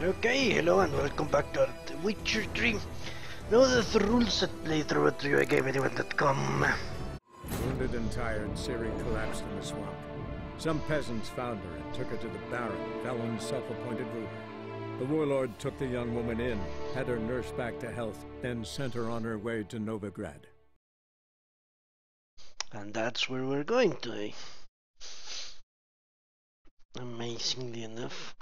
Okay, hello and welcome back to The Witcher 3. Now the Ruleset playthrough at TW3. Wounded and tired, Ciri collapsed in the swamp. Some peasants found her and took her to the Baron, Felon's self-appointed ruler. The warlord took the young woman in, had her nursed back to health, then sent her on her way to Novigrad. And that's where we're going today. Amazingly enough.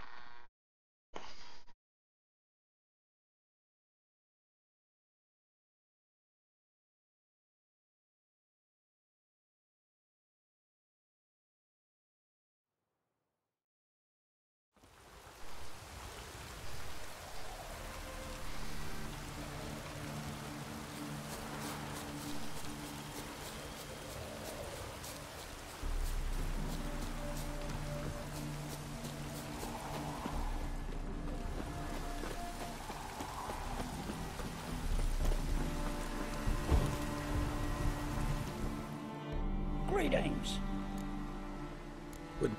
Greetings. Good.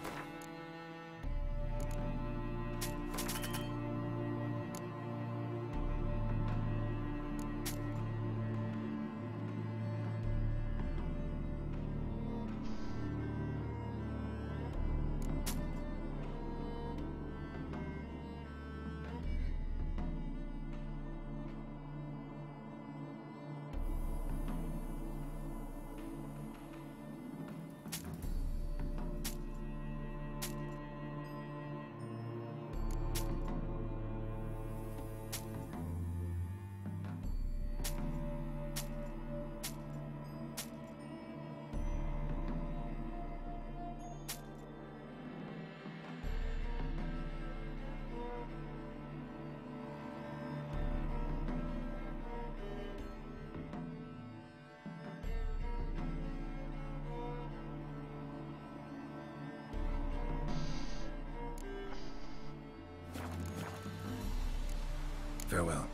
Farewell.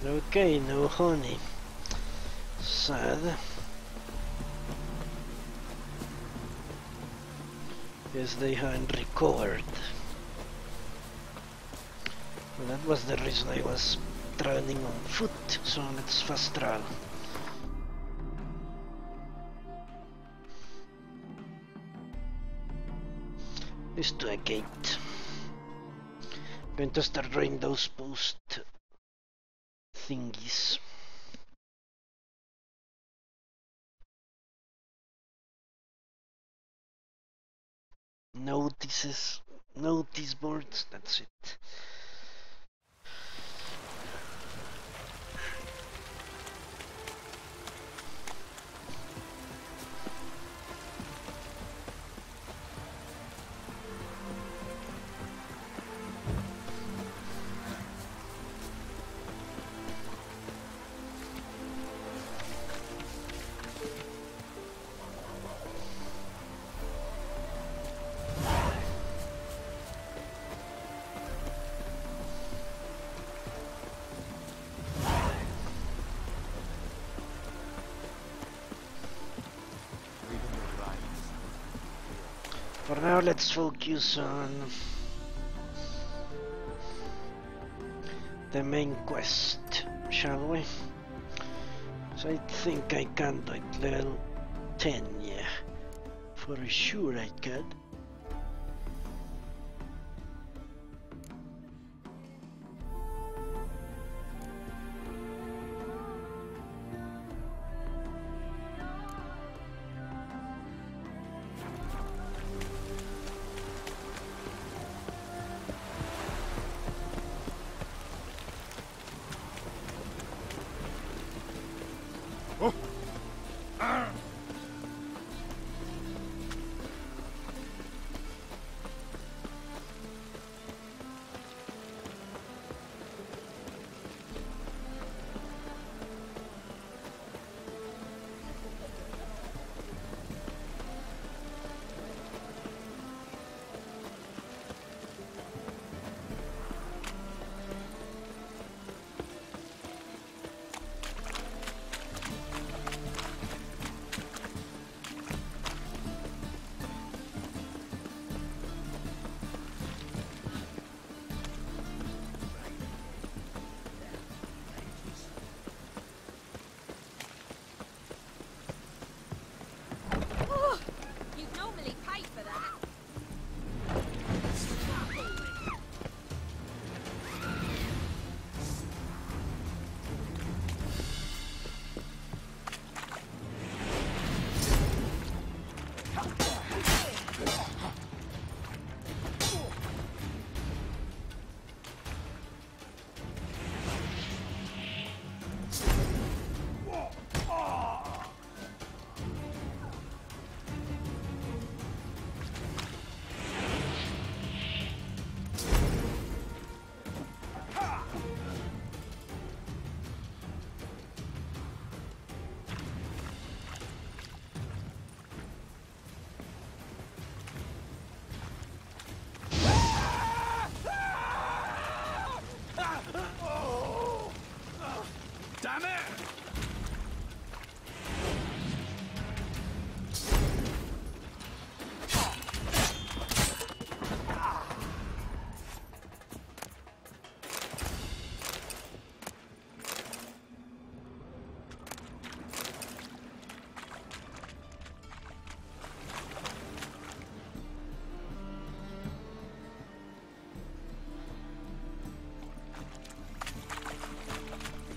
Okay, no honey. Sad. Yes, they haven't recovered. Well, that was the reason I was traveling on foot, so let's fast travel. This to a gate. Going to start drawing those post thingies. Notices, notice boards, that's it. For now, let's focus on the main quest, shall we? So I think I can do it level 10, yeah. For sure I could.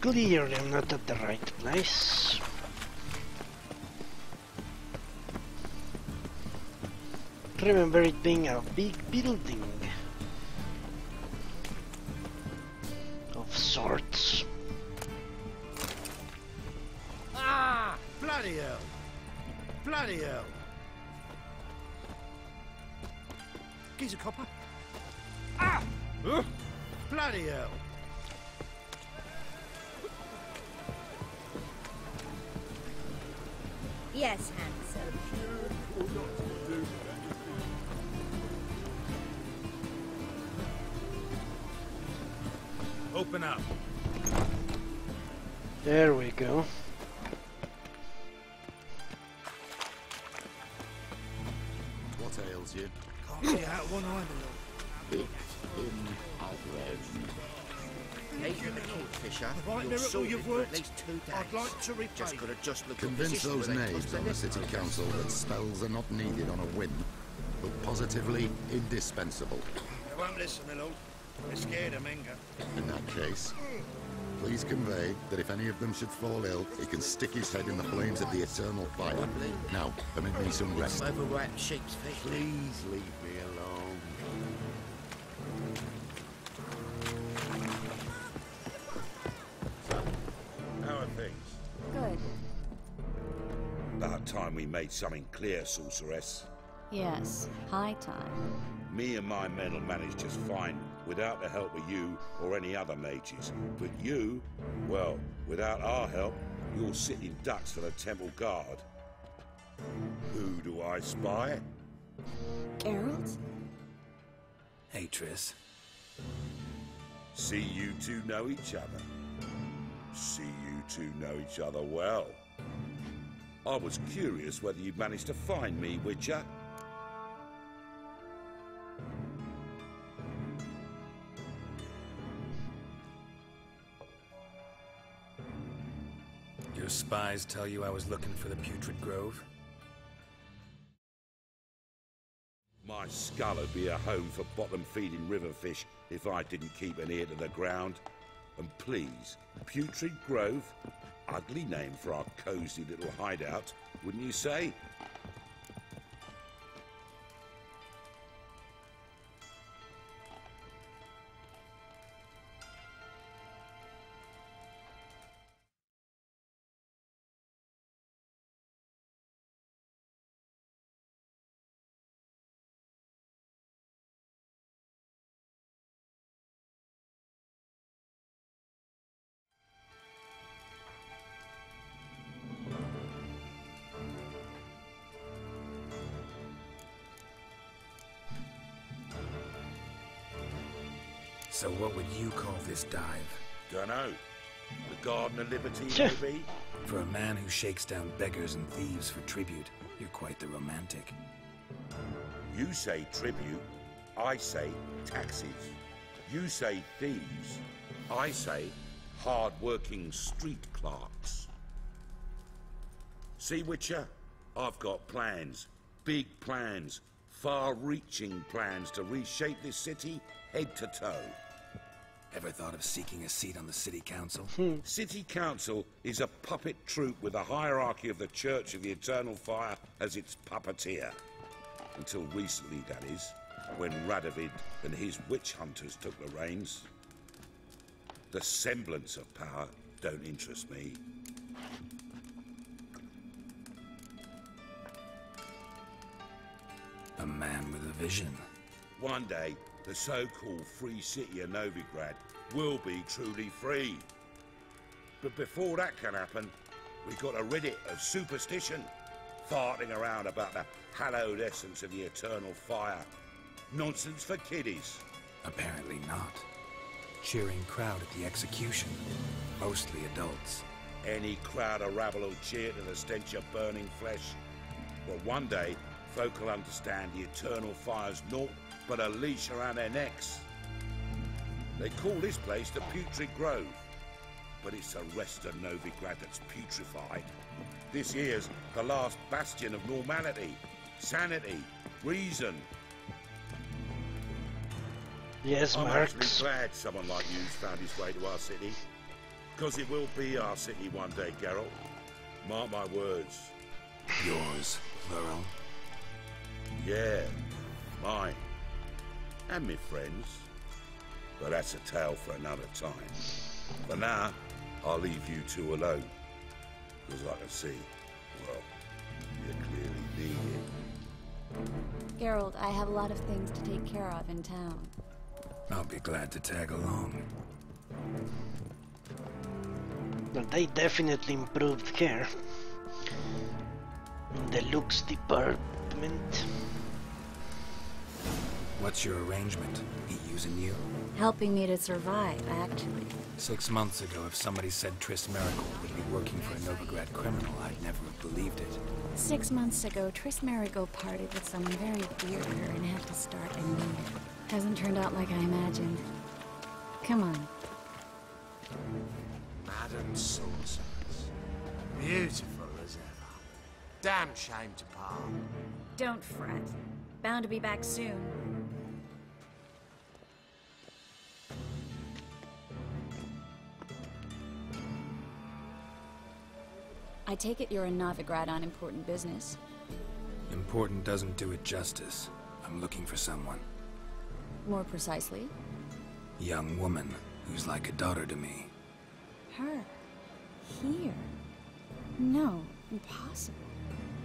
Clearly I'm not at the right place. Remember it being a big building of sorts. Ah! Bloody hell! Bloody hell! Geezer copper. Ah! Bloody hell! Yes, handsome. Open up. There we go. What ails you? Can't see out one eye below. Hey, you're the kingfisher. The right You're miracle sorted you've for worked. at least 2 days. I'd like to repay. Just gotta just look at Convince position those where they knaves close on their the city lips. council that spells are not needed on a whim, but positively indispensable. They won't listen, my lord. They're scared of Menga. In that case, please convey that if any of them should fall ill, he can stick his head in the flames of the eternal fire. Now, permit me some rest. Overripe sheep's feet. Please leave me alone. How are things? Good. About time we made something clear, sorceress. Yes, high time. Me and my men will manage just fine, without the help of you or any other mages. But you, well, without our help, you're sitting ducks for the temple guard. Who do I spy? Geralt? Hey, Triss. See you two know each other. See you two know each other well. I was curious whether you'd managed to find me, Witcher. Your spies tell you I was looking for the Putrid Grove? My skull would be a home for bottom-feeding river fish if I didn't keep an ear to the ground. And please, Putrid Grove? Ugly name for our cosy little hideout, wouldn't you say? So what would you call this dive? Dunno. The Garden of Liberty, maybe? For a man who shakes down beggars and thieves for tribute, you're quite the romantic. You say tribute, I say taxes. You say thieves, I say hard-working street clerks. See, Witcher? I've got plans. Big plans. Far-reaching plans to reshape this city head to toe. Ever thought of seeking a seat on the city council? City Council is a puppet troupe with the hierarchy of the Church of the Eternal Fire as its puppeteer. Until recently, that is, when Radovid and his witch hunters took the reins. The semblance of power don't interest me. A man with a vision. One day, the so-called free city of Novigrad will be truly free. But before that can happen, we've got to rid it of superstition, farting around about the hallowed essence of the eternal fire. Nonsense for kiddies. Apparently not. Cheering crowd at the execution. Mostly adults. Any crowd of rabble will cheer to the stench of burning flesh. But one day, folk will understand the eternal fire's naught but a leash around their necks. They call this place the Putrid Grove, but it's the rest of Novigrad that's putrefied. This here's the last bastion of normality, sanity, reason. Yes, I'm Marx. actually glad someone like you's found his way to our city. Because it will be our city one day, Geralt. Mark my words. Yours, plural. Yeah, mine. And me friends. But that's a tale for another time. For now, I'll leave you two alone. Because I can see, well, you clearly need it. Geralt, I have a lot of things to take care of in town. I'll be glad to tag along. Well, they definitely improved care. In the looks department. What's your arrangement? He using you? Helping me to survive, actually. 6 months ago, if somebody said Triss Merigold would be working for a Novigrad criminal, I'd never have believed it. 6 months ago, Triss Merigold parted with someone very dear to her and had to start anew. Hasn't turned out like I imagined. Come on. Madam Sorceress. Beautiful as ever. Damn shame to part. Don't fret. Bound to be back soon. I take it you're in Novigrad on important business. Important doesn't do it justice. I'm looking for someone. More precisely? Young woman who's like a daughter to me. Her? Here? No, impossible.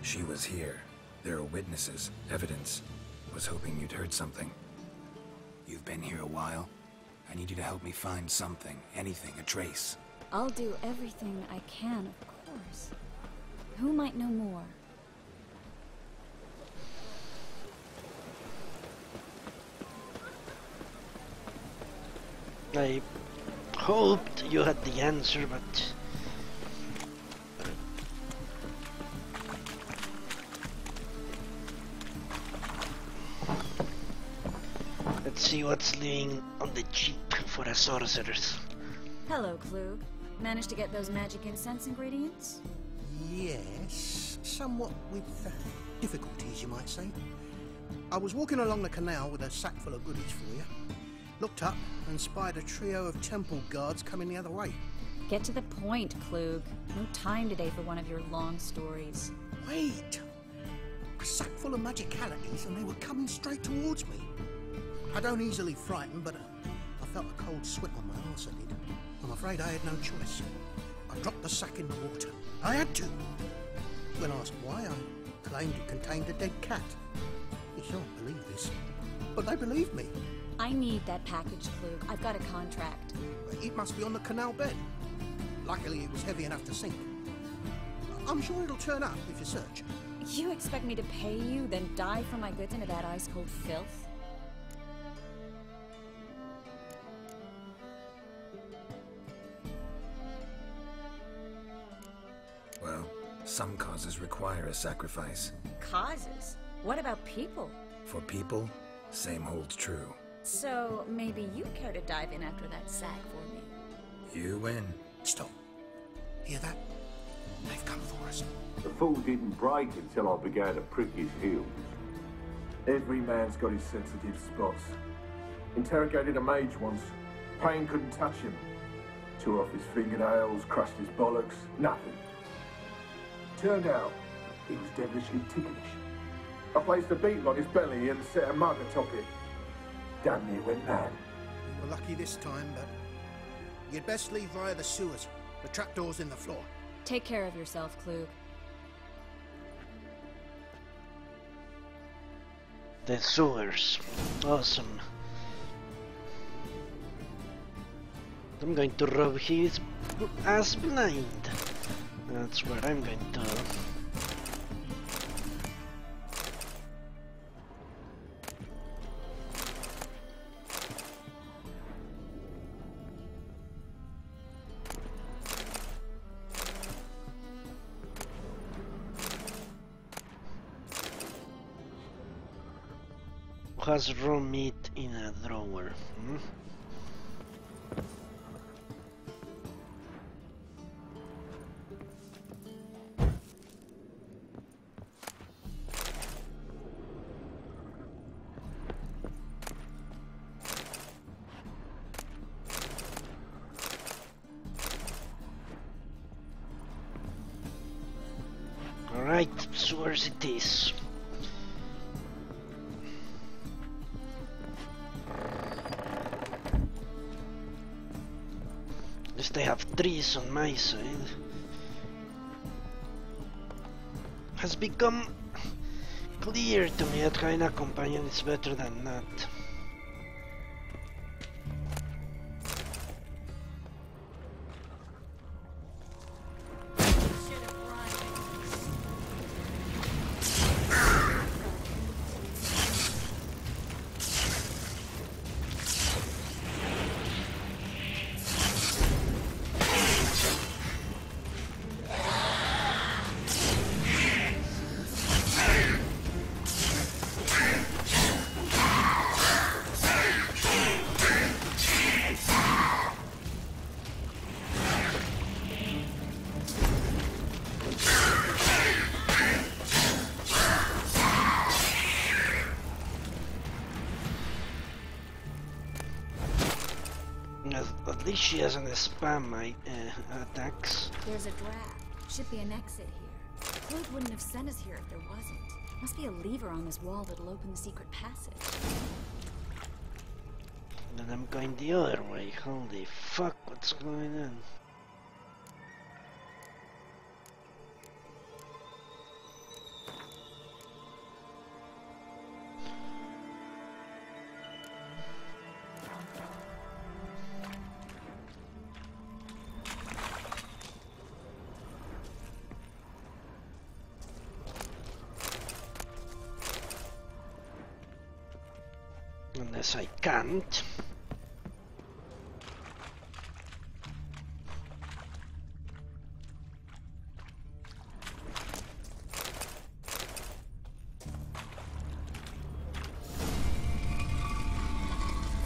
She was here. There are witnesses, evidence. Was hoping you'd heard something. You've been here a while. I need you to help me find something, anything, a trace. I'll do everything I can, of course. Who might know more? I hoped you had the answer, but... Let's see what's living on the cheap for us sorcerers. Hello, Klug. Managed to get those magic incense ingredients? Yes, somewhat with difficulties, you might say. I was walking along the canal with a sack full of goodies for you. Looked up and spied a trio of temple guards coming the other way. Get to the point, Klug. No time today for one of your long stories. Wait! A sack full of magicalities and they were coming straight towards me. I don't easily frighten, but I felt a cold sweat on my arse, I did. I'm afraid I had no choice. I dropped the sack in the water. I had to. When asked why, I claimed it contained a dead cat. You shan't believe this, but they believed me. I need that package, Klug. I've got a contract. It must be on the canal bed. Luckily, it was heavy enough to sink. I'm sure it'll turn up if you search. You expect me to pay you, then dive for my goods into that ice-cold filth? Well, some causes require a sacrifice. Causes? What about people? For people, same holds true. So, maybe you'd care to dive in after that sack for me. You win. Stop. Hear that? They've come for us. The fall didn't break until I began to prick his heels. Every man's got his sensitive spots. Interrogated a mage once. Pain couldn't touch him. Tore off his fingernails, crushed his bollocks, nothing. Turned out, he was devilishly ticklish. I placed a beetle on his belly and set a mug atop it. Damn near went mad. You were lucky this time, but you'd best leave via the sewers. The trapdoor's in the floor. Take care of yourself, Klug. The sewers. Awesome. I'm going to rub his ass blind. That's what I'm going to do. Has raw meat in a drawer. sewers it is. At least I have trees on my side. Has become clear to me that having a companion is better than not. At least she hasn't spam my attacks. There's a draft. Should be an exit here. Cloyd wouldn't have sent us here if there wasn't. Must be a lever on this wall that'll open the secret passage. Then I'm going the other way. Holy fuck, what's going on? Unless I can't.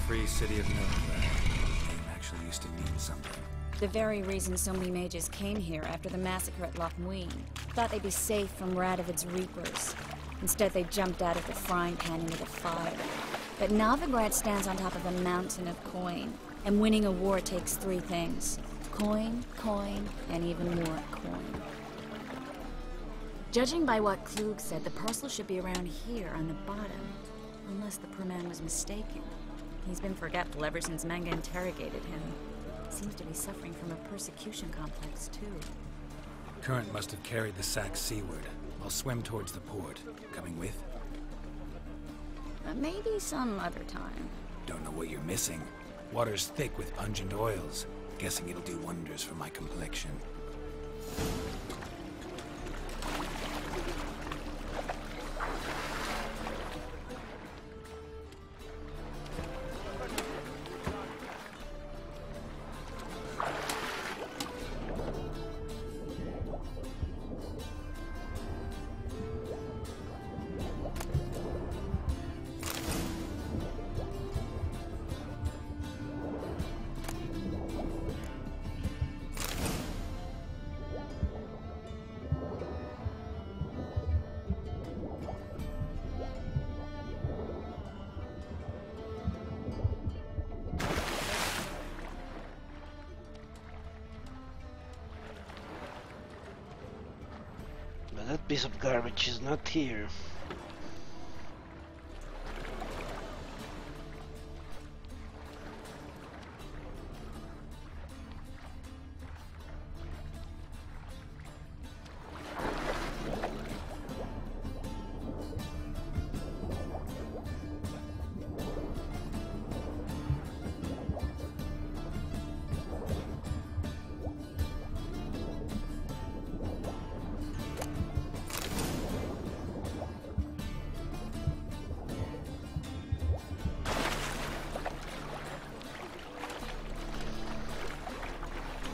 Free city of Novigrad. The name actually used to mean something. The very reason so many mages came here after the massacre at Loch Muin. Thought they'd be safe from Radovid's reapers. Instead, they jumped out of the frying pan into the fire. But Novigrad stands on top of a mountain of coin, and winning a war takes three things. Coin, coin, and even more coin. Judging by what Klug said, the parcel should be around here on the bottom. Unless the poor man was mistaken. He's been forgetful ever since Manga interrogated him. Seems to be suffering from a persecution complex, too. Current must have carried the sack seaward. I'll swim towards the port. Coming with? Maybe some other time. Don't know what you're missing. Water's thick with pungent oils. Guessing it'll do wonders for my complexion. That piece of garbage is not here.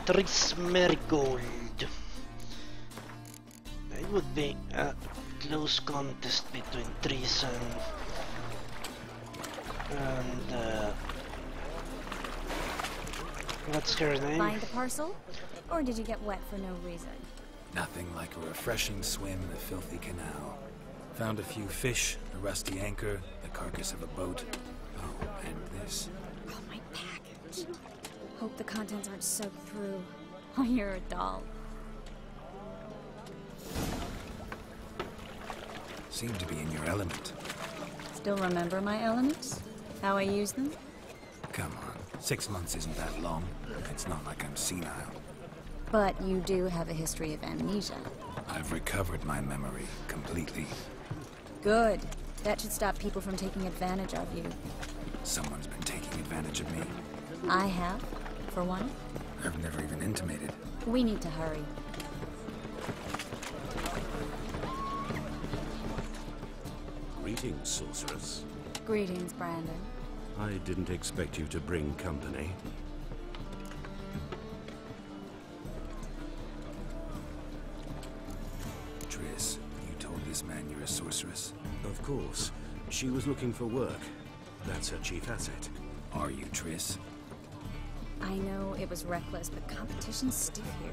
Tris Marigold. It would be a close contest between Tris and what's her name? Find the parcel? Or did you get wet for no reason? Nothing like a refreshing swim in the filthy canal. Found a few fish, a rusty anchor, the carcass of a boat. Oh, and this. Oh, my package. Hope the contents aren't soaked through. Oh, you're a doll. Seem to be in your element. Still remember my elements? How I use them? Come on, 6 months isn't that long. It's not like I'm senile. But you do have a history of amnesia. I've recovered my memory completely. Good. That should stop people from taking advantage of you. Someone's been taking advantage of me. I have, for one. I've never even intimated. We need to hurry. Greetings, sorceress. Greetings, Brandon. I didn't expect you to bring company. Triss, you told this man you're a sorceress? Of course. She was looking for work. That's her chief asset. Are you, Triss? I know it was reckless, but competition's stiff here.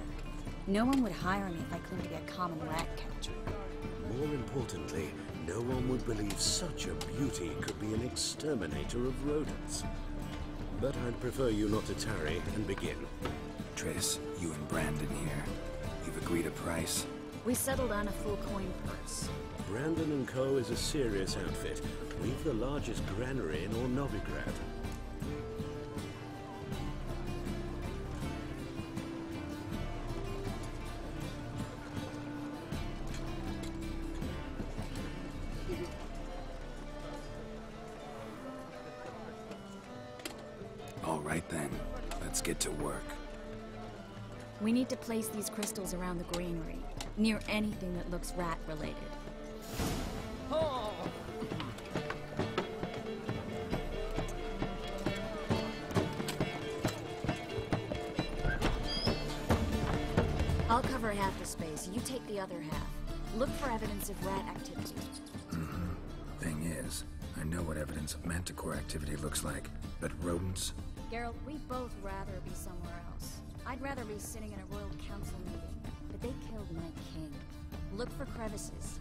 No one would hire me if I claimed to be a common rat catcher. More importantly, no one would believe such a beauty could be an exterminator of rodents. But I'd prefer you not to tarry and begin. Triss, you and Brandon here. You've agreed a price? We settled on a full coin purse. Brandon & Co. is a serious outfit. We've the largest granary in all Novigrad. All right then, let's get to work. We need to place these crystals around the granary, near anything that looks rat-related. I'll cover half the space, you take the other half. Look for evidence of rat activity. Thing is, I know what evidence of manticore activity looks like, but rodents? Geralt, we'd both rather be somewhere else. I'd rather be sitting in a royal council meeting, but they killed my king. Look for crevices,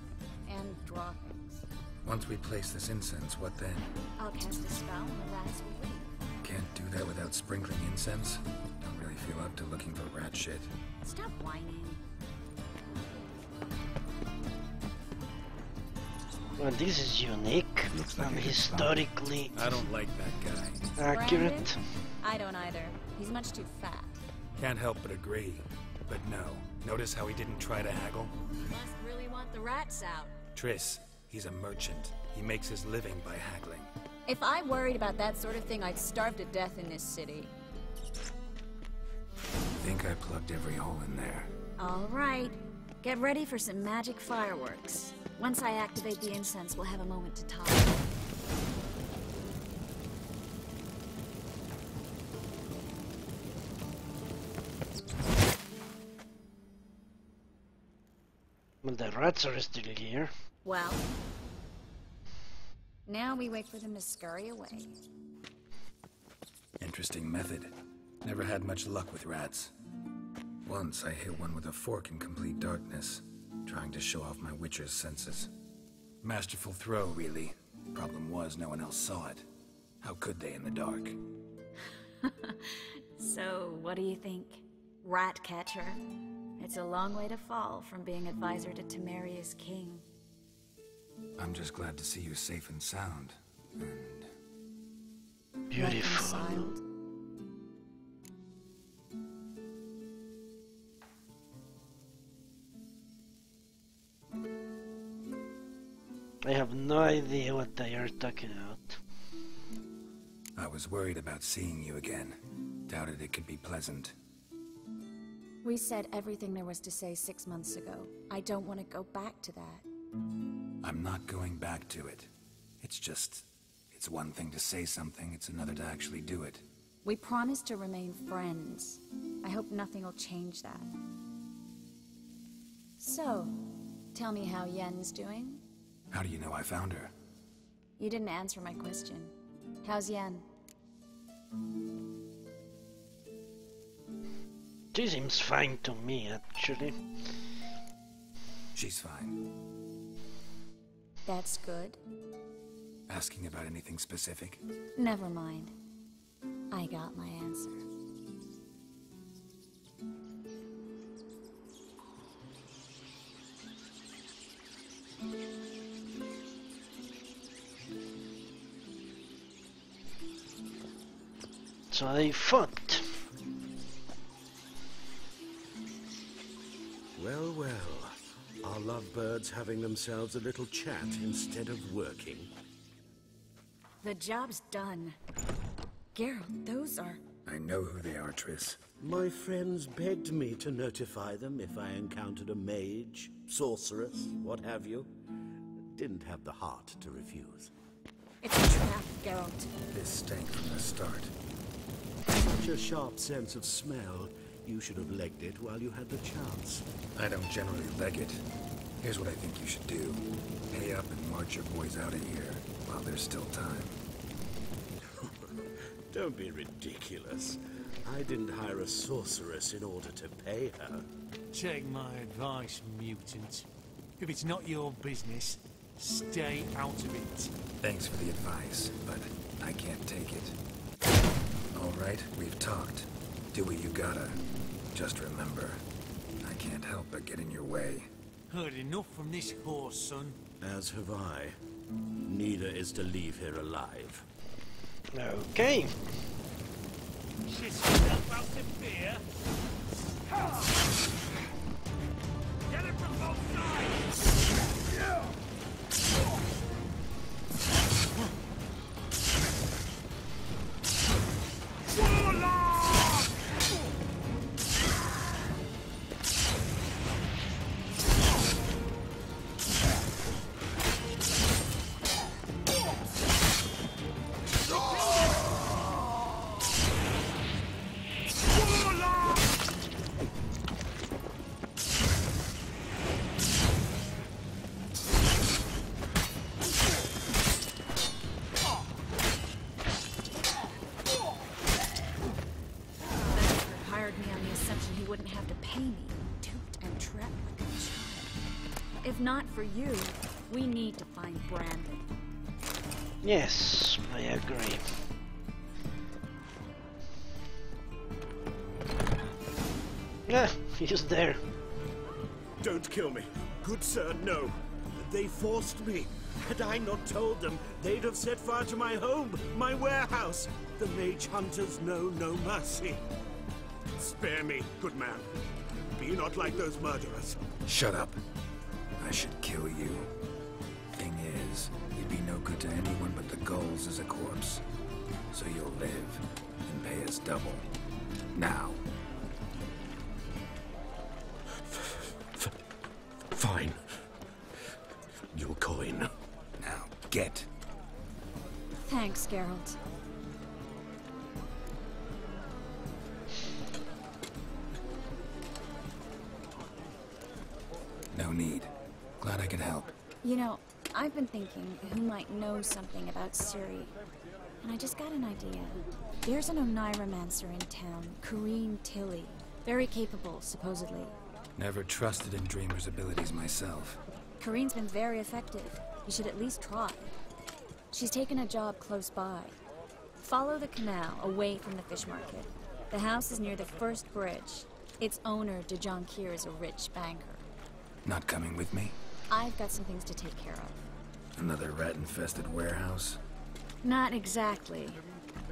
and droppings. Once we place this incense, what then? I'll cast a spell and the rats will leave. Can't do that without sprinkling incense? Don't really feel up to looking for rat shit. Stop whining. Well, this is unique Looks like and a good historically I don't like that guy. accurate. Brandon? I don't either. He's much too fat. Can't help but agree. But no, notice how he didn't try to haggle? Must really want the rats out. Triss, he's a merchant. He makes his living by haggling. If I worried about that sort of thing, I'd starve to death in this city. Think I plugged every hole in there. All right. Get ready for some magic fireworks. Once I activate the incense, we'll have a moment to talk. Well, the rats are still here. Well, now we wait for them to scurry away. Interesting method. Never had much luck with rats. Once I hit one with a fork in complete darkness, trying to show off my witcher's senses. Masterful throw, really. Problem was, no one else saw it. How could they in the dark? So, what do you think? Rat catcher? It's a long way to fall from being advisor to Temeria's king. I'm just glad to see you safe and sound. And Beautiful. Reconciled. I have no idea what they are talking about. I was worried about seeing you again. Doubted it could be pleasant. We said everything there was to say 6 months ago. I don't want to go back to that. I'm not going back to it. It's one thing to say something, it's another to actually do it. We promised to remain friends. I hope nothing will change that. So, tell me how Yen's doing? How do you know I found her? You didn't answer my question. How's Yen? She seems fine to me, actually. She's fine. That's good. Asking about anything specific? Never mind. I got my answer. So they fought. Well, well. Are lovebirds having themselves a little chat instead of working? The job's done. Geralt, those are... I know who they are, Triss. My friends begged me to notify them if I encountered a mage, sorceress, what have you. Didn't have the heart to refuse. It's a trap, Geralt. This stank from the start. Such a sharp sense of smell. You should have legged it while you had the chance. I don't generally leg it. Here's what I think you should do. Pay up and march your boys out of here while there's still time. Don't be ridiculous. I didn't hire a sorceress in order to pay her. Take my advice, mutant. If it's not your business, stay out of it. Thanks for the advice, but I can't take it. All right, we've talked. Do what you gotta. Just remember, I can't help but get in your way. Heard enough from this horse, son. As have I. Neither is to leave here alive. Okay. Shit yourself out to fear. Get it from both sides! Yeah. If not for you, we need to find Brandon. Yes, I agree. Yeah, he's there. Don't kill me. Good sir, no. They forced me. Had I not told them, they'd have set fire to my home, my warehouse. The mage hunters know no mercy. Spare me, good man. Be not like those murderers. Shut up. I should kill you. Thing is, you'd be no good to anyone but the gulls as a corpse. So you'll live and pay us double. Now. Fine. Your coin. Now, get. Thanks, Geralt. No need. Glad I could help. You know, I've been thinking who might know something about Ciri. And I just got an idea. There's an Oneiromancer in town, Corrine Tilly. Very capable, supposedly. Never trusted in Dreamer's abilities myself. Corrine's been very effective. You should at least try. She's taken a job close by. Follow the canal away from the fish market. The house is near the first bridge. Its owner, Dejonkir, is a rich banker. Not coming with me? I've got some things to take care of. Another rat-infested warehouse? Not exactly.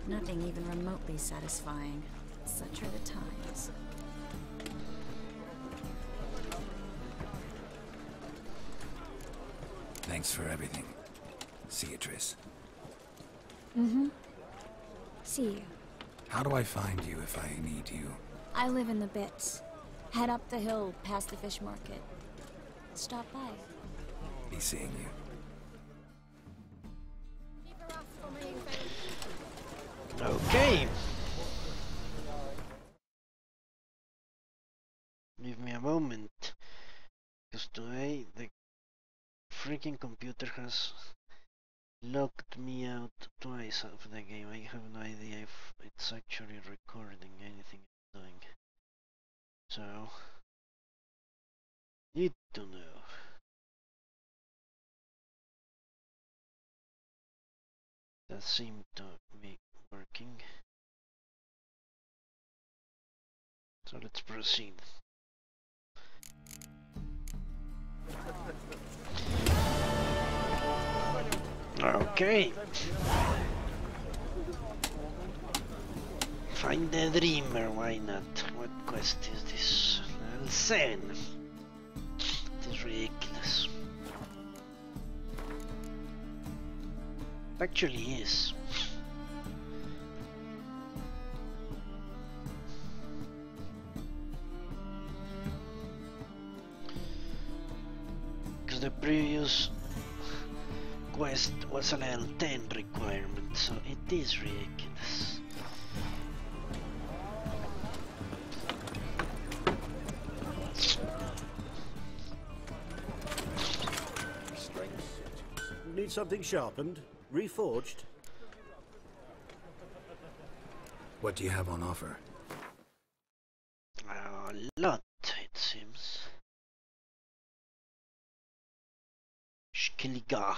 Nothing even remotely satisfying. Such are the times. Thanks for everything. See you, Triss. Mm-hmm. See you. How do I find you if I need you? I live in the Bits. Head up the hill past the fish market. Stop by. Be seeing you. Okay. Give me a moment. Because today the freaking computer has locked me out twice of the game. I have no idea if it's actually recording anything I'm doing. So, need to know. That seemed to be working. So let's proceed. Okay. Find the dreamer, why not? What quest is this? Level 7. It is ridiculous. It actually is. Because the previous quest was a level 10 requirement, so it is ridiculous. Need something sharpened? Reforged? What do you have on offer? A lot, it seems. Shkiliga.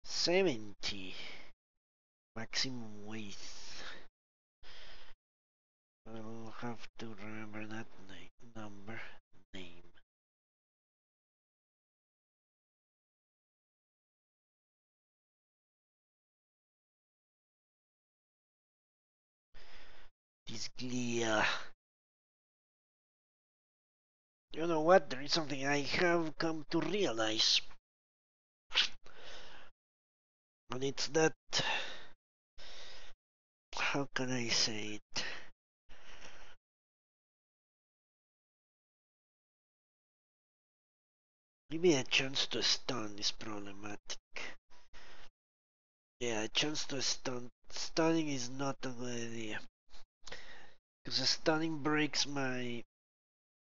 $70 maximum weight. I'll have to remember that name. Disglia. You know what? There is something I have come to realize. And it's that... How can I say it? Maybe a chance to stun is problematic. Yeah, a chance to stun. Stunning is not a good idea. Because stunning breaks my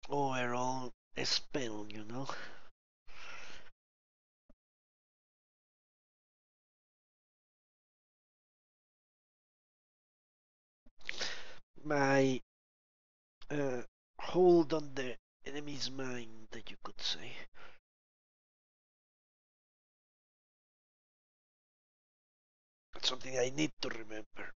overall spell, you know? My hold on the enemy's mind, that you could say. That's something I need to remember.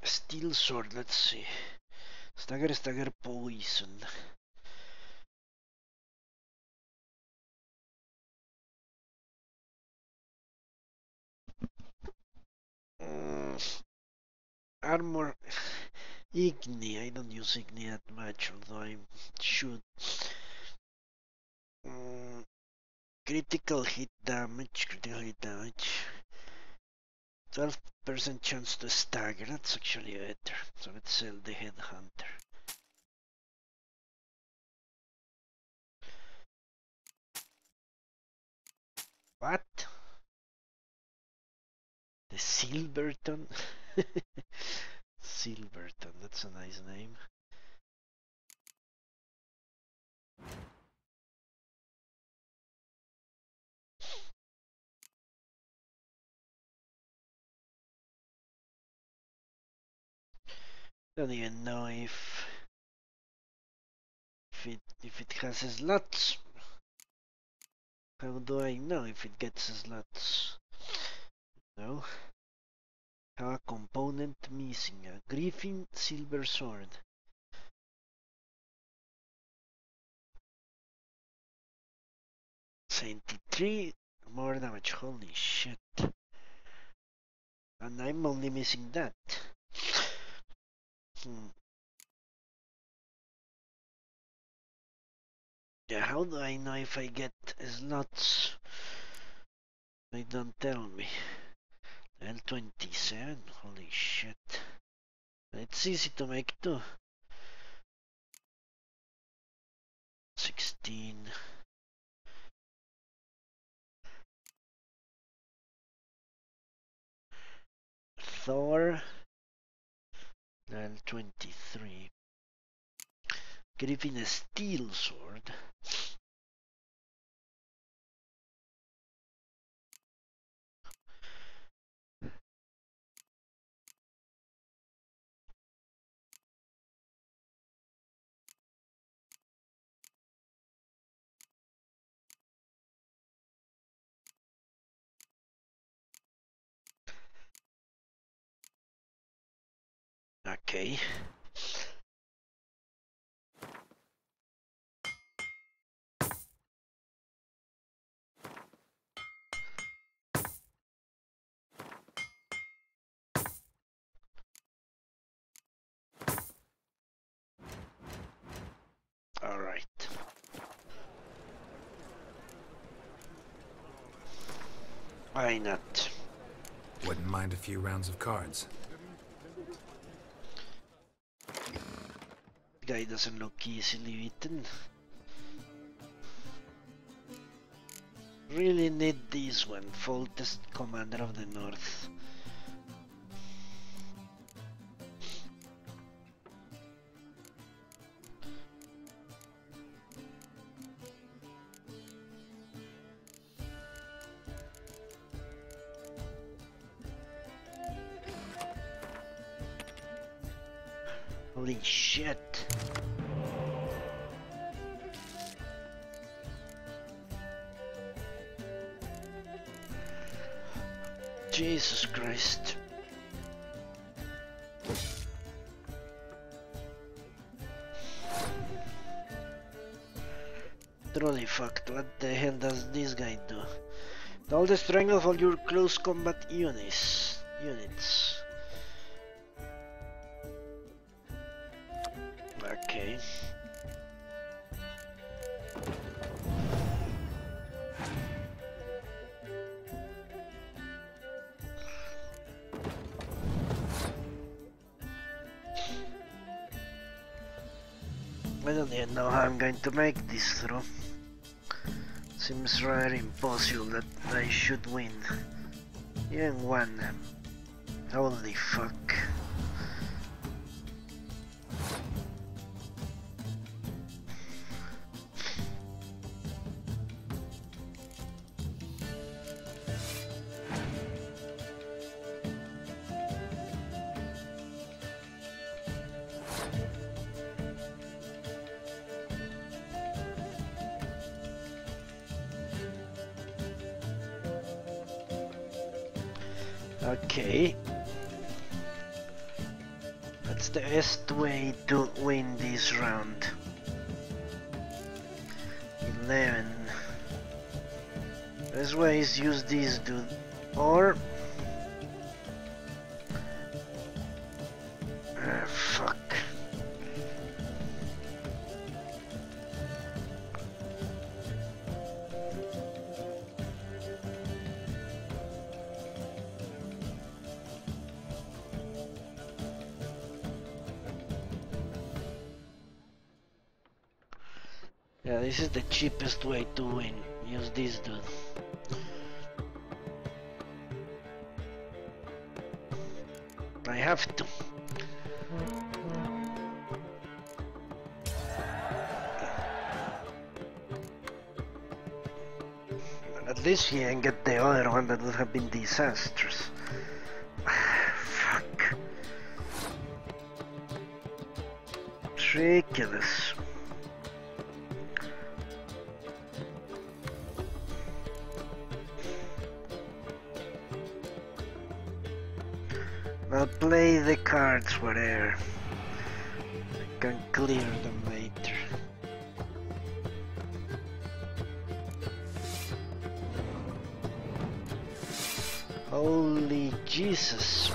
Steel sword, let's see. Stagger, poison. Armor. Igni. I don't use Igni that much, although I should. Critical hit damage. 12% chance to stagger. That's actually better. So let's sell the headhunter. What? The Silverton? Silverton, that's a nice name. Don't even know if it has slots. How do I know if it gets slots? No. Have a component missing. A Griffin silver sword. $73 more damage. Holy shit. And I'm only missing that. Yeah, how do I know if I get slots? They don't tell me. L27, holy shit. It's easy to make too. 16. Thor. L23. Griffin a steel sword. Okay. All right. Why not? Wouldn't mind a few rounds of cards. Guy doesn't look easily beaten. Really need this one, faultless commander of the north. Holy shit. Jesus Christ. Truly fucked. What the hell does this guy do? Double the strength of all your close combat units. Okay. I don't even know how I'm going to make this through. Seems rather impossible that I should win. Even one. Holy fuck. Okay. That's the best way to win this round. 11. Best way is use this dude. Or... fuck. Yeah, this is the cheapest way to win. Use this dude. I have to. At least he ain't get the other one that would have been disastrous. Fuck. It's ridiculous. I'll play the cards whatever. I can clear them later. Holy Jesus.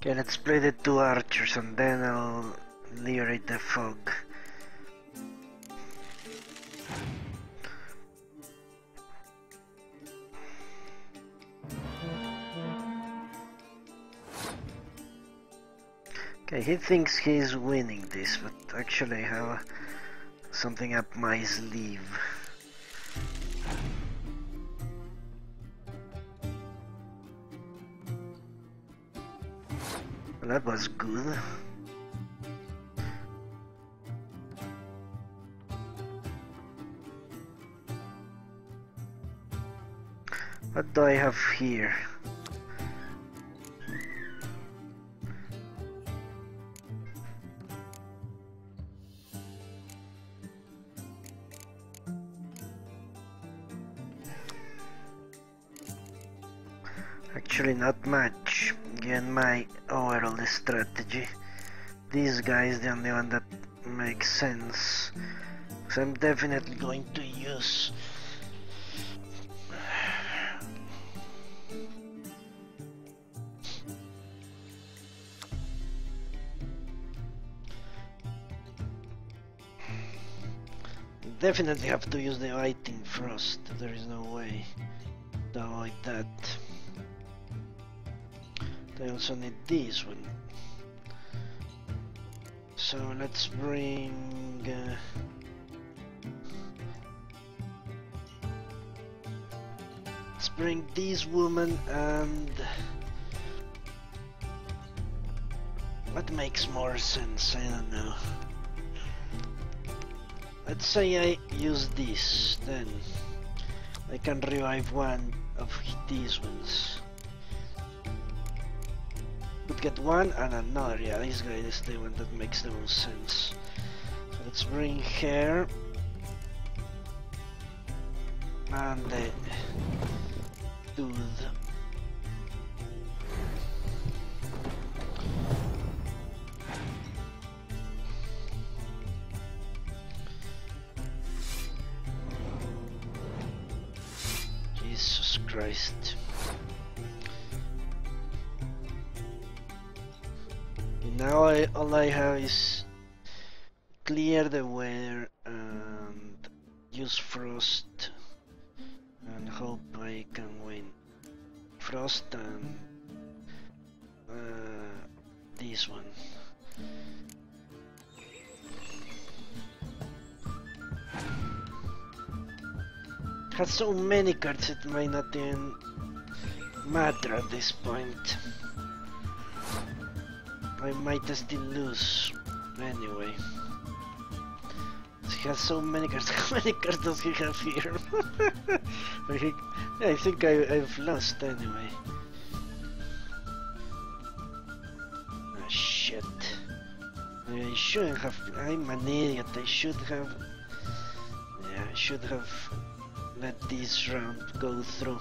Okay, let's play the two archers and then I'll liberate the fog. Okay, he thinks he's winning this, but actually I have something up my sleeve. Well, that was good. What do I have here? Actually not much, given my overall strategy. This guy is the only one that makes sense. So I'm definitely going to use definitely have to use the Lighting Frost. There is no way to avoid that. I also need this one. So let's bring this woman, and what makes more sense? I don't know. Let's say I use this, then I can revive one of these ones. Could get one and another. Yeah, this guy is the one that makes the most sense. So let's bring her and the dude. Jesus Christ. Now all I have is clear the weather and use Frost and hope I can win. Frost and this one. Has so many cards it might not even matter at this point. I might still lose anyway. He has so many cards. How many cards does he have here? I think I've lost anyway. Ah, shit. I shouldn't have. I'm an idiot. I should have. Yeah, I should have let this round go through.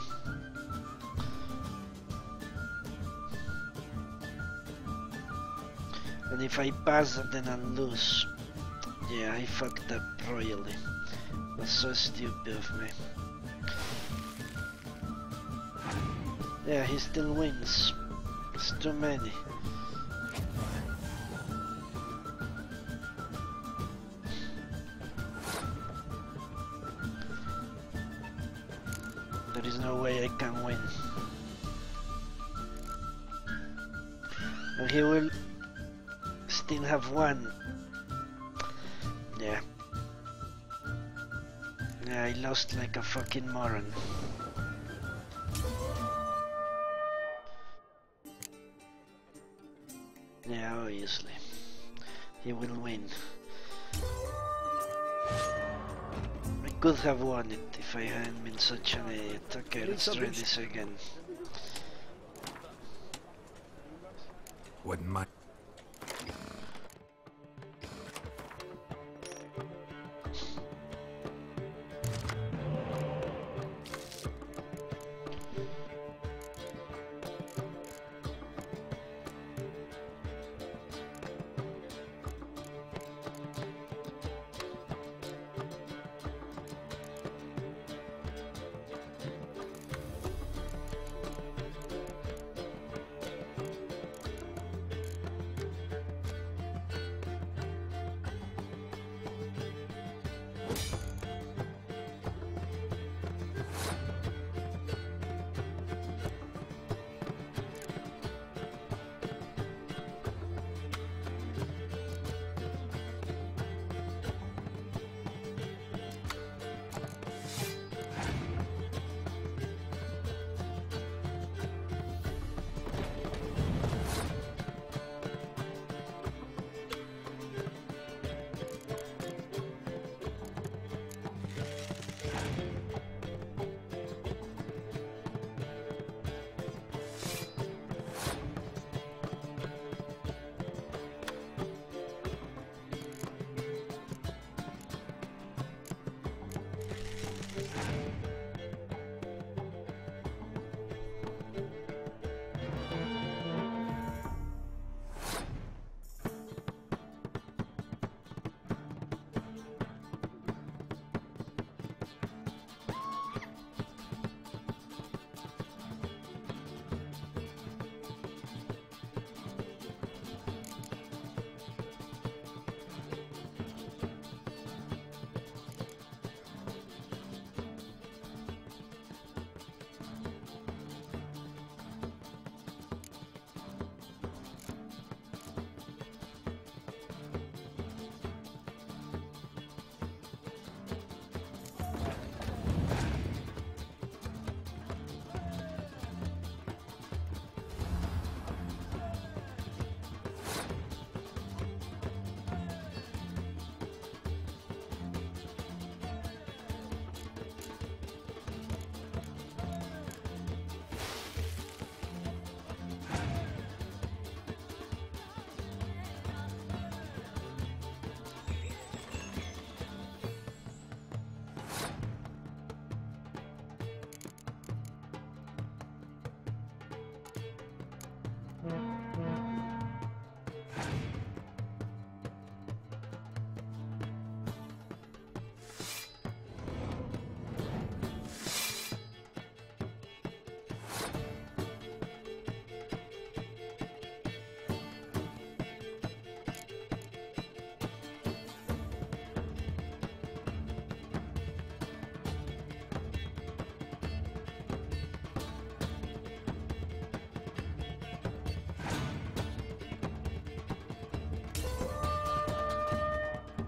And if I pass it, then I'll lose. Yeah, I fucked up royally. That's so stupid of me. Yeah, he still wins. It's too many. There is no way I can win. And he will still have one. Yeah. Yeah, I lost like a fucking moron. Yeah, obviously. He will win. I could have won it if I hadn't been such an idiot. Okay, let's try this again. Wouldn't mind.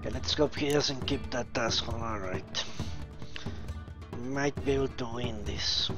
Okay, let's hope he doesn't keep that asshole. Alright. Might be able to win this.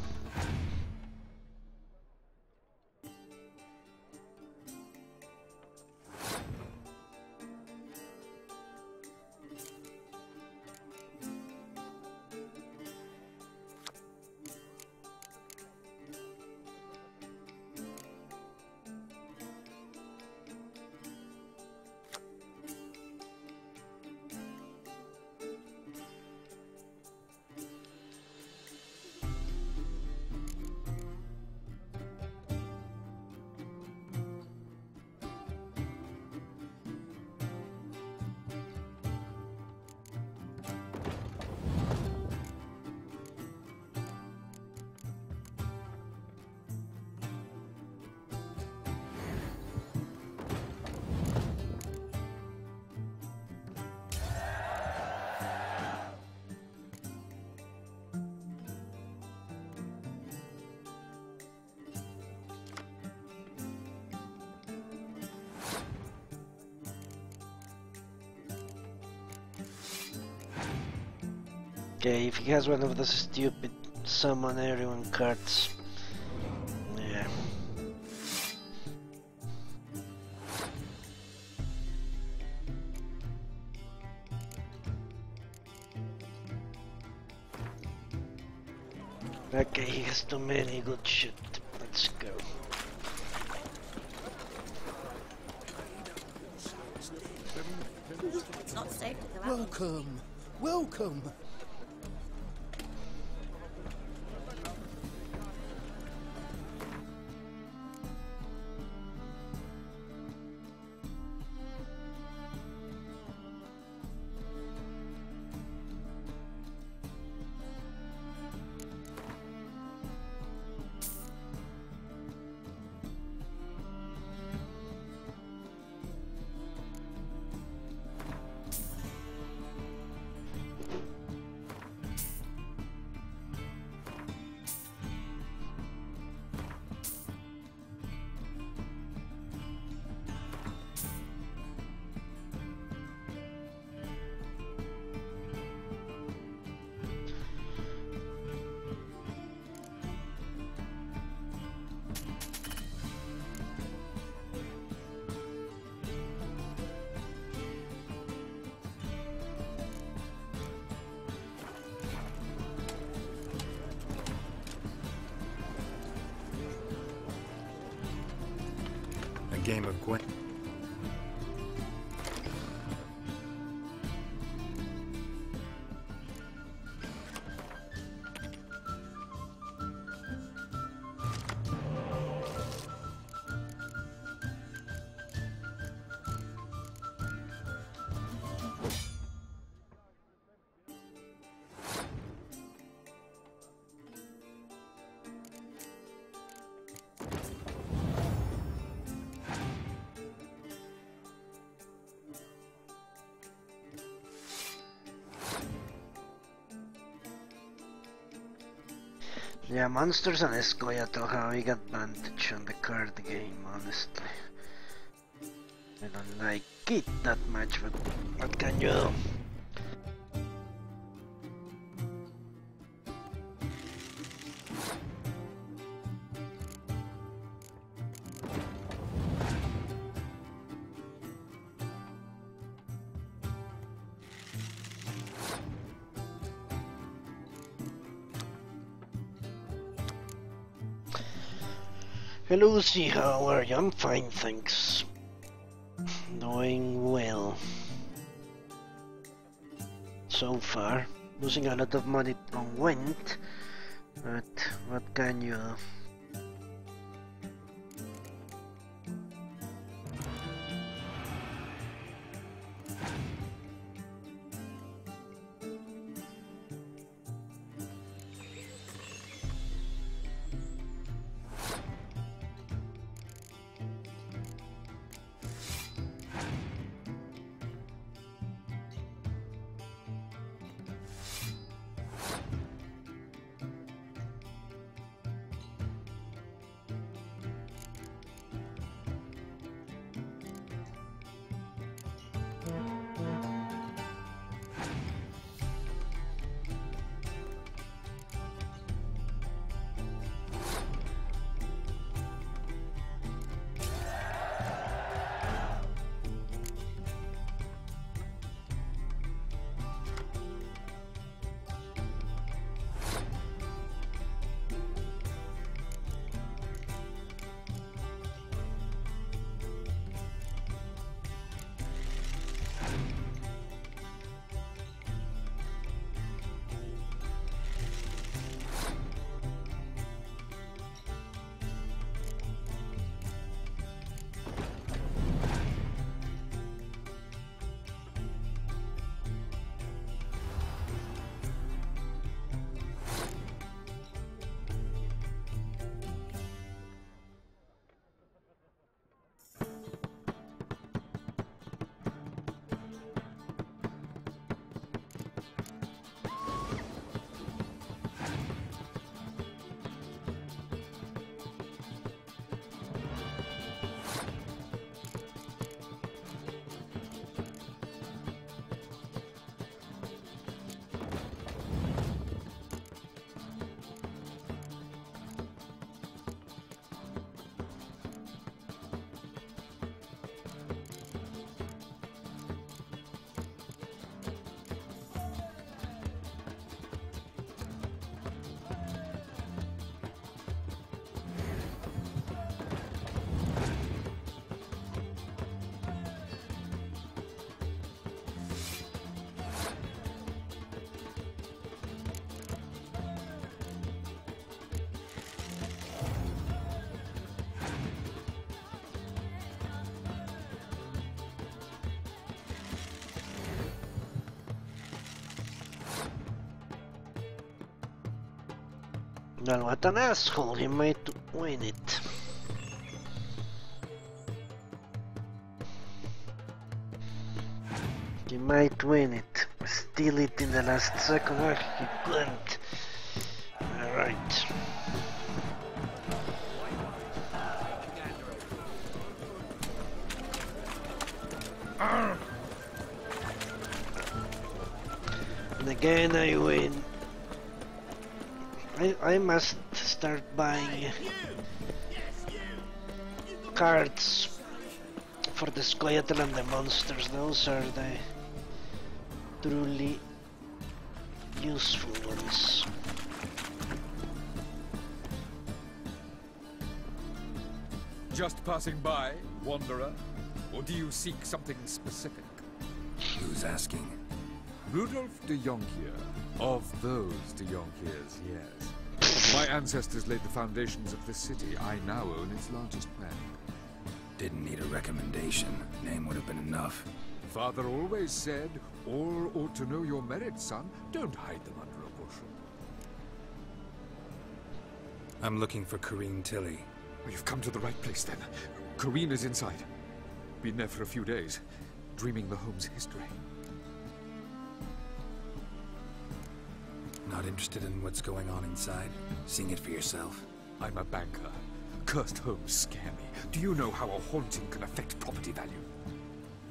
Okay, if he has one of those stupid summon everyone cards. Yeah. Okay, he has too many good shit. Let's go. It's not safe to go out. Welcome. Welcome. Game of Gwen. Yeah, Monsters and Escoyatl have a big advantage on the card game, honestly. I don't like it that much, but what can you do? Hello, Lucy, how are you? I'm fine, thanks. Doing well. So far, losing a lot of money on Went, but what can you do? Well, what an asshole, he might win it. He might win it. Steal it in the last second. Oh, he couldn't. Alright. And again I win. I must start buying cards for the Squirtle and the monsters. Those are the truly useful ones. Just passing by, wanderer? Or do you seek something specific? Who's asking? Rudolf de Jonkier. Of those de Jonkiers, yes. My ancestors laid the foundations of this city. I now own its largest bank. Didn't need a recommendation. Name would have been enough. Father always said, all ought to know your merits, son. Don't hide them under a bushel. I'm looking for Corrine Tilly. Well, you've come to the right place, then. Corrine is inside. Been there for a few days, dreaming the home's history. Not interested in what's going on inside? Seeing it for yourself? I'm a banker. Cursed homes scare me. Do you know how a haunting can affect property value?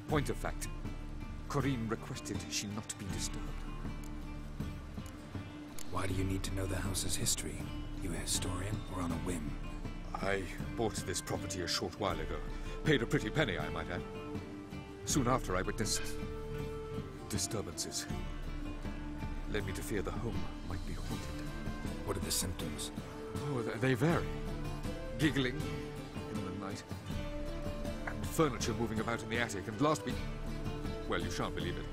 Point of fact, Corrine requested she not be disturbed. Why do you need to know the house's history? You a historian or on a whim? I bought this property a short while ago. Paid a pretty penny, I might add. Soon after, I witnessed disturbances. Led me to fear the home might be haunted. What are the symptoms? Oh, they vary. Giggling in the night, and furniture moving about in the attic, and last week... Well, you shan't believe it.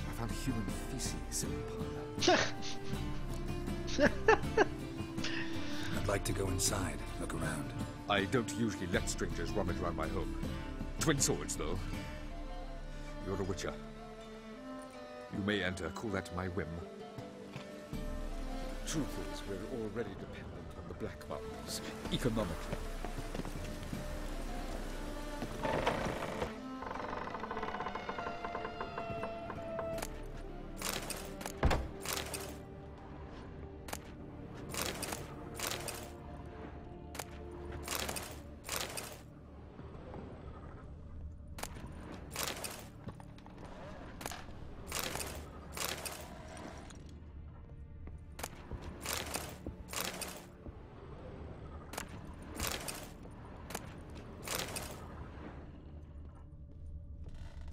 I found human feces in the parlor. I'd like to go inside, look around. I don't usually let strangers rummage around my home. Twin swords, though. You're a witcher. You may enter, call that my whim. Truth is, we're already dependent on the Black Mountains, economically.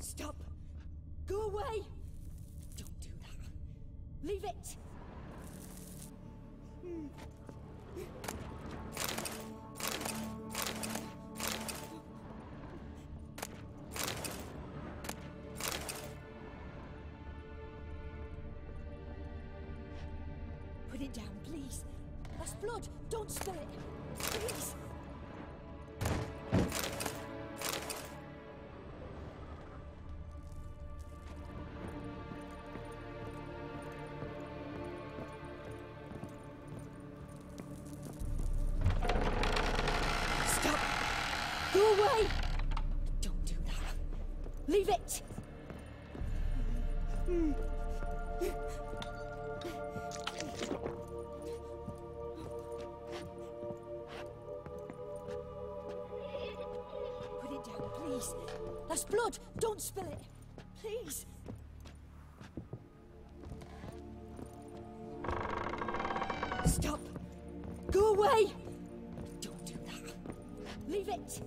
Stop! Go away! Don't do that. Leave it! Put it down, please. That's blood. Don't spill it. Please. Go away! Don't do that. Leave it! Put it down, please. That's blood. Don't spill it. Please. Stop. Go away! Don't do that. Leave it!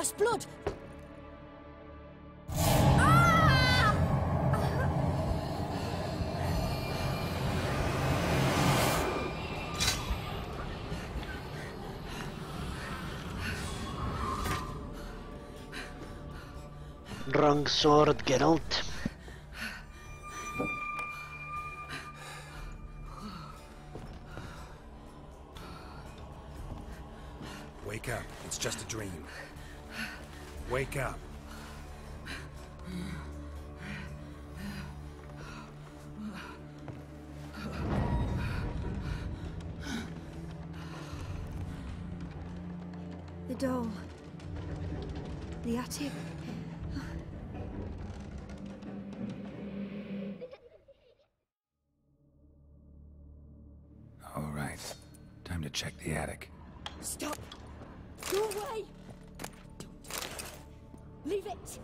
That's blood! Wrong sword, Geralt. Wake up. It's just a dream. Wake up. The doll. The attic. All right. Time to check the attic. Stop! Go away! Don't do that. Leave it!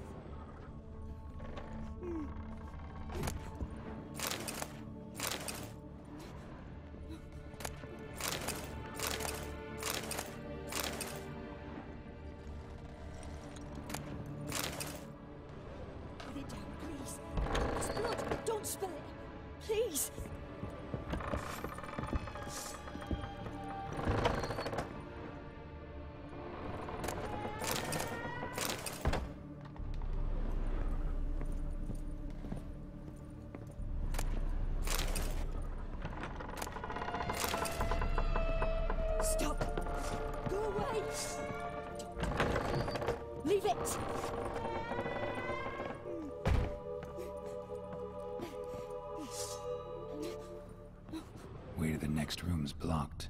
Put it down, please. It's blood. Don't spill it. Please. Stop! Go away! Leave it! Way to the next room's blocked.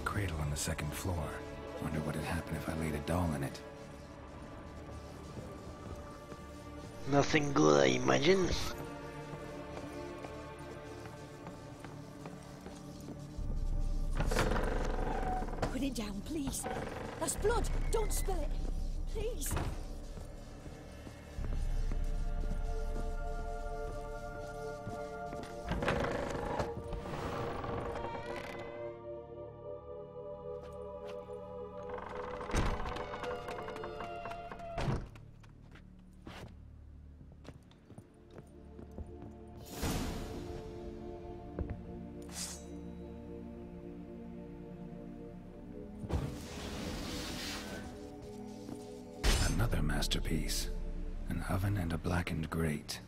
Cradle on the second floor. Wonder what would happen if I laid a doll in it. Nothing good, I imagine. Put it down, please. That's blood. Don't spill it. Please. Another masterpiece. An oven and a blackened grate.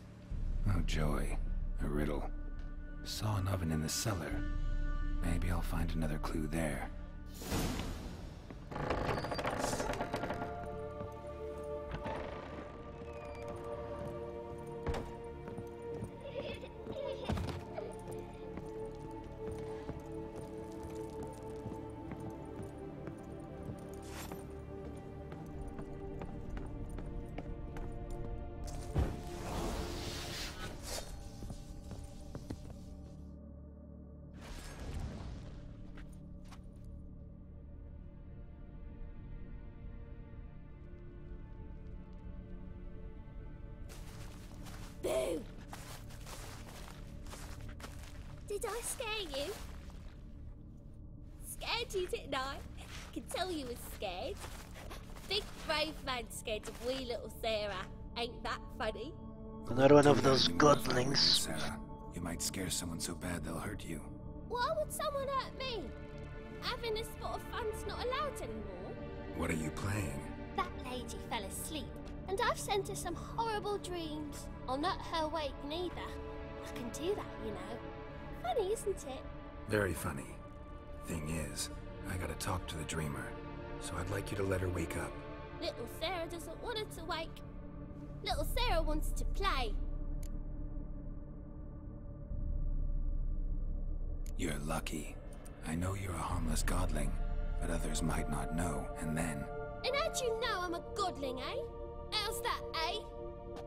Oh joy. A riddle. Saw an oven in the cellar. Maybe I'll find another clue there. Boo! Did I scare you? Scared you, didn't I? I can tell you was scared. Big brave man scared of wee little Sarah. Ain't that funny? Another one of Too those bad you modify with you, godlings. Sarah. You might scare someone so bad they'll hurt you. Why would someone hurt me? Having a spot of fun's not allowed anymore. What are you playing? That lady fell asleep, and I've sent her some horrible dreams. I'll not her awake neither. I can do that, you know. Funny, isn't it? Very funny. Thing is, I gotta talk to the dreamer, so I'd like you to let her wake up. Little Sarah doesn't want her to wake. Little Sarah wants to play. You're lucky. I know you're a harmless godling, but others might not know, and then... And how'd you know I'm a godling, eh? How's that, eh?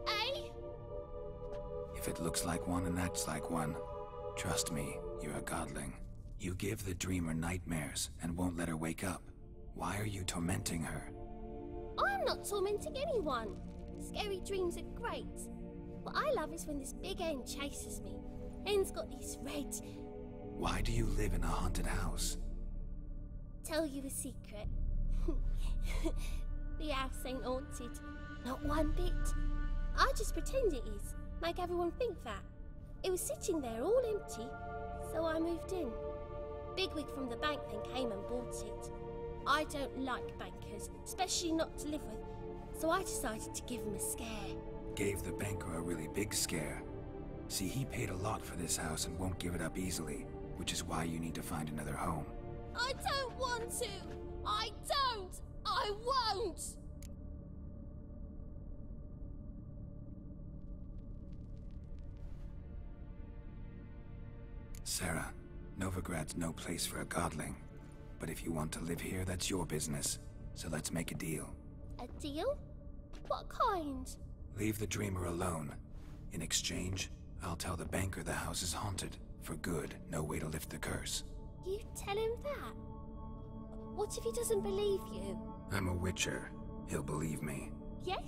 Eh? If it looks like one and acts like one, trust me, you're a godling. You give the dreamer nightmares and won't let her wake up. Why are you tormenting her? I'm not tormenting anyone. Scary dreams are great. What I love is when this big hen chases me. Hen's got these red... Why do you live in a haunted house? Tell you a secret. The house ain't haunted. Not one bit. I just pretend it is. Make everyone think that. It was sitting there all empty, so I moved in. Bigwig from the bank then came and bought it. I don't like bankers, especially not to live with, so I decided to give him a scare. Gave the banker a really big scare. See, he paid a lot for this house and won't give it up easily, which is why you need to find another home. I don't want to! I don't! I won't! Sarah, Novigrad's no place for a godling. But if you want to live here, that's your business. So let's make a deal. A deal? What kind? Leave the dreamer alone. In exchange, I'll tell the banker the house is haunted. For good, no way to lift the curse. You tell him that? What if he doesn't believe you? I'm a witcher. He'll believe me. Yes?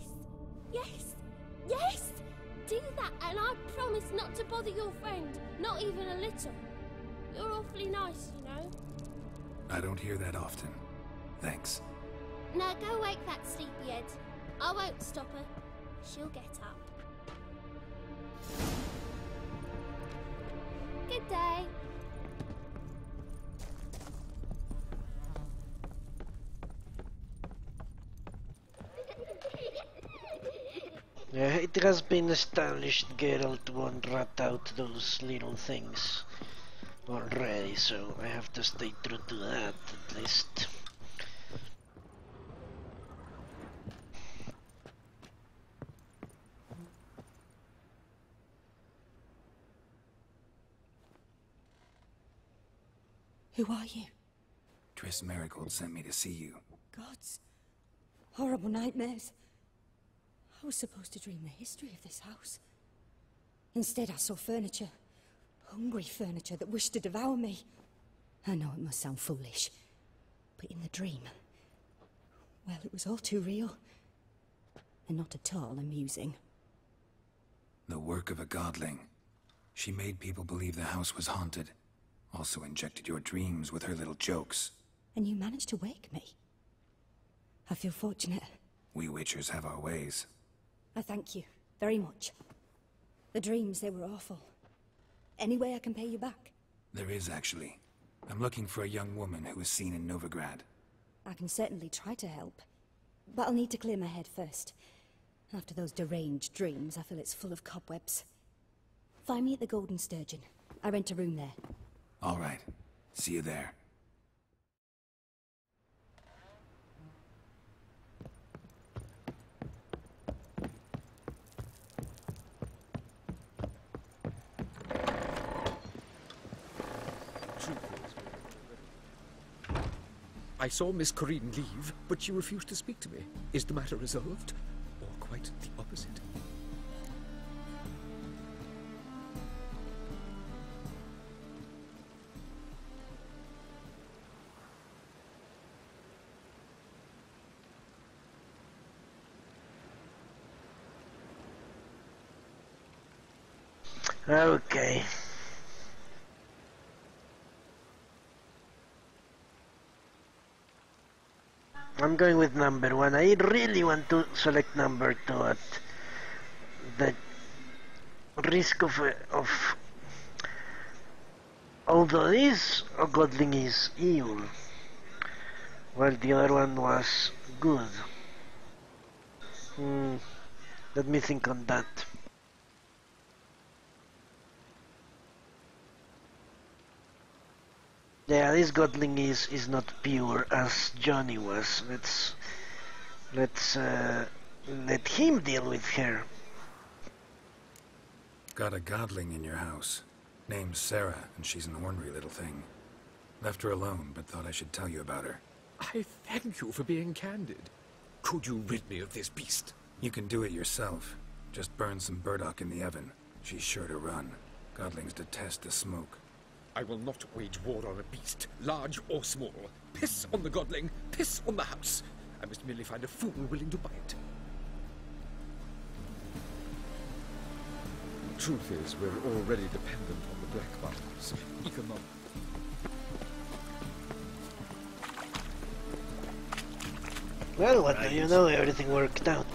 Yes? Yes! Do that and I promise not to bother your friend. Not even a little. You're awfully nice, you know. I don't hear that often. Thanks. Now go wake that sleepyhead. I won't stop her. She'll get up. Good day. Yeah, it has been established Geralt won't rat out those little things already, so I have to stay true to that at least. Who are you? Triss Marigold sent me to see you. Gods. Horrible nightmares. I was supposed to dream the history of this house. Instead, I saw furniture. Hungry furniture that wished to devour me. I know it must sound foolish, but in the dream, well, it was all too real. And not at all amusing. The work of a godling. She made people believe the house was haunted. Also injected your dreams with her little jokes. And you managed to wake me. I feel fortunate. We witchers have our ways. I thank you very much. The dreams, they were awful. Any way I can pay you back? There is, actually. I'm looking for a young woman who was seen in Novigrad. I can certainly try to help. But I'll need to clear my head first. After those deranged dreams, I feel it's full of cobwebs. Find me at the Golden Sturgeon. I rent a room there. All right. See you there. I saw Miss Corinne leave, but she refused to speak to me. Is the matter resolved? Or quite the opposite? Okay. I'm going with number 1. I really want to select number 2 at the risk of although this godling is evil, while the other one was good. Let me think on that. Yeah, this godling is not pure as Johnny was. Let's let him deal with her. Got a godling in your house. Name's Sarah, and she's an ornery little thing. Left her alone, but thought I should tell you about her. I thank you for being candid. Could you rid me of this beast? You can do it yourself. Just burn some burdock in the oven. She's sure to run. Godlings detest the smoke. I will not wage war on a beast, large or small. Piss on the godling, piss on the house. I must merely find a fool willing to buy it. Truth is, we're already dependent on the black markets. Economic. Well, what do you know? Everything worked out.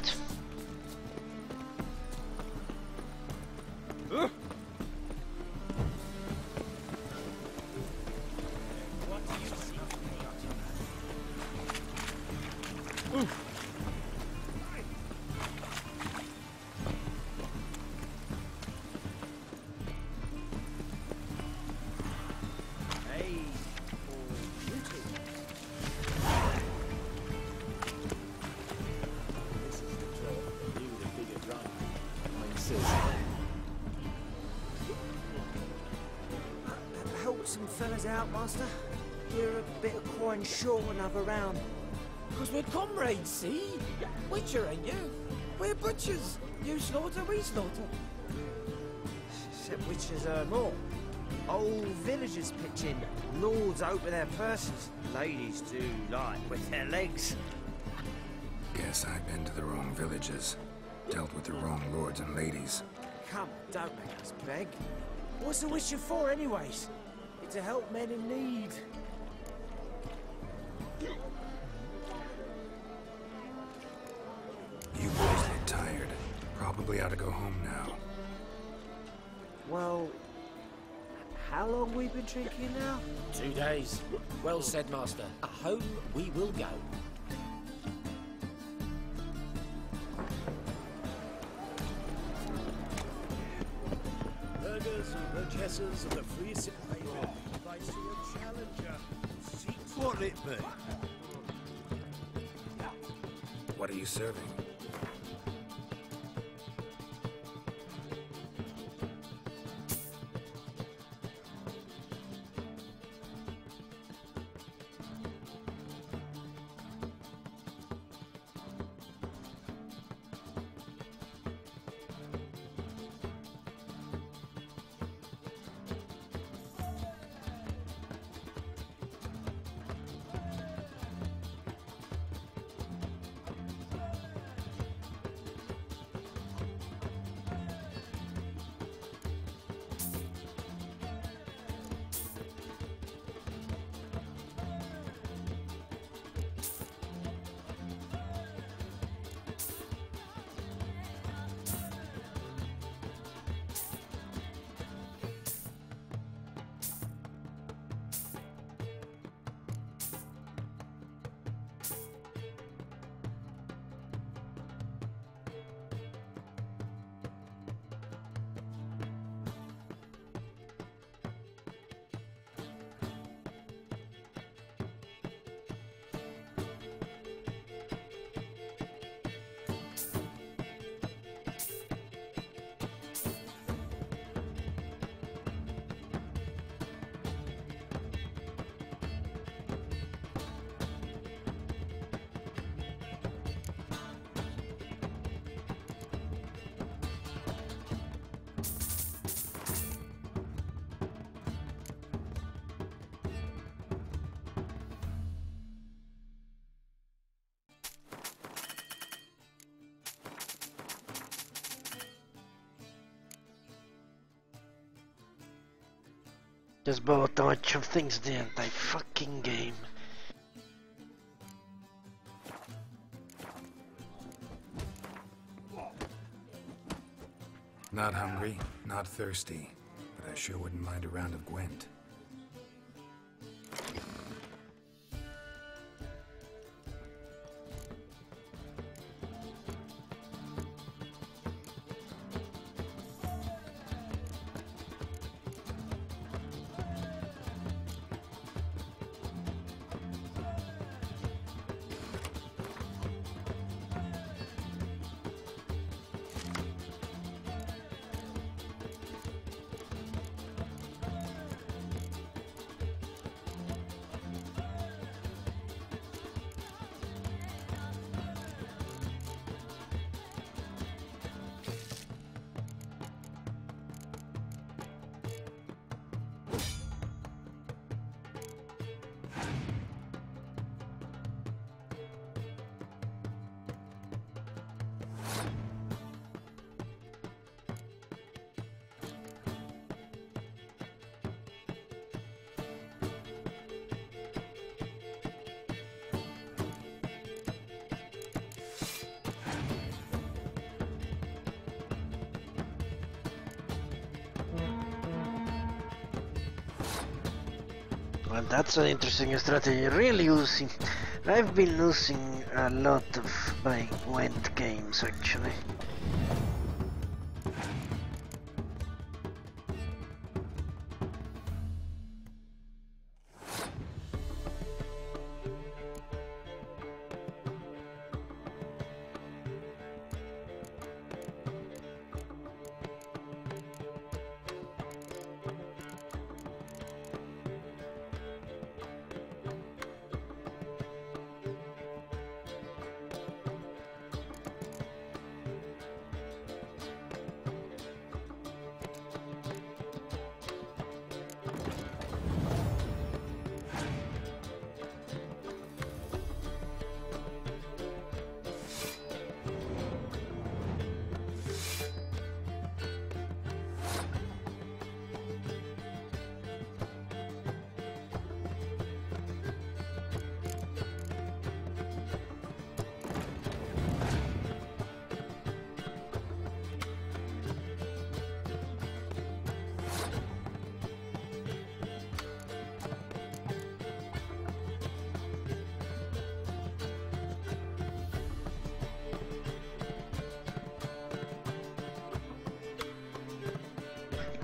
Help some fellas out, Master. We're a bit of coin short another round. Because we're comrades, see? Witcher, ain't you? We're butchers. You slaughter, we slaughter. Except witchers earn more. Old villagers pitch in. Lords open their purses. Ladies do like with their legs. Guess I've been to the wrong villages. Dealt with the wrong lords and ladies. Come, don't make us beg. What's a witcher for, anyways? It's to help men in need. You boys look tired. Probably ought to go home now. Well, how long we been drinking now? 2 days. Well said, Master. Home we will go. Burgers and burgesses of the free city invites you a challenger. What it be? What are you serving? Just bought a bunch of things the entire fucking game. Not hungry, not thirsty, but I sure wouldn't mind a round of Gwent. Well, that's an interesting strategy. Really using. I've been losing a lot of my Gwent games actually.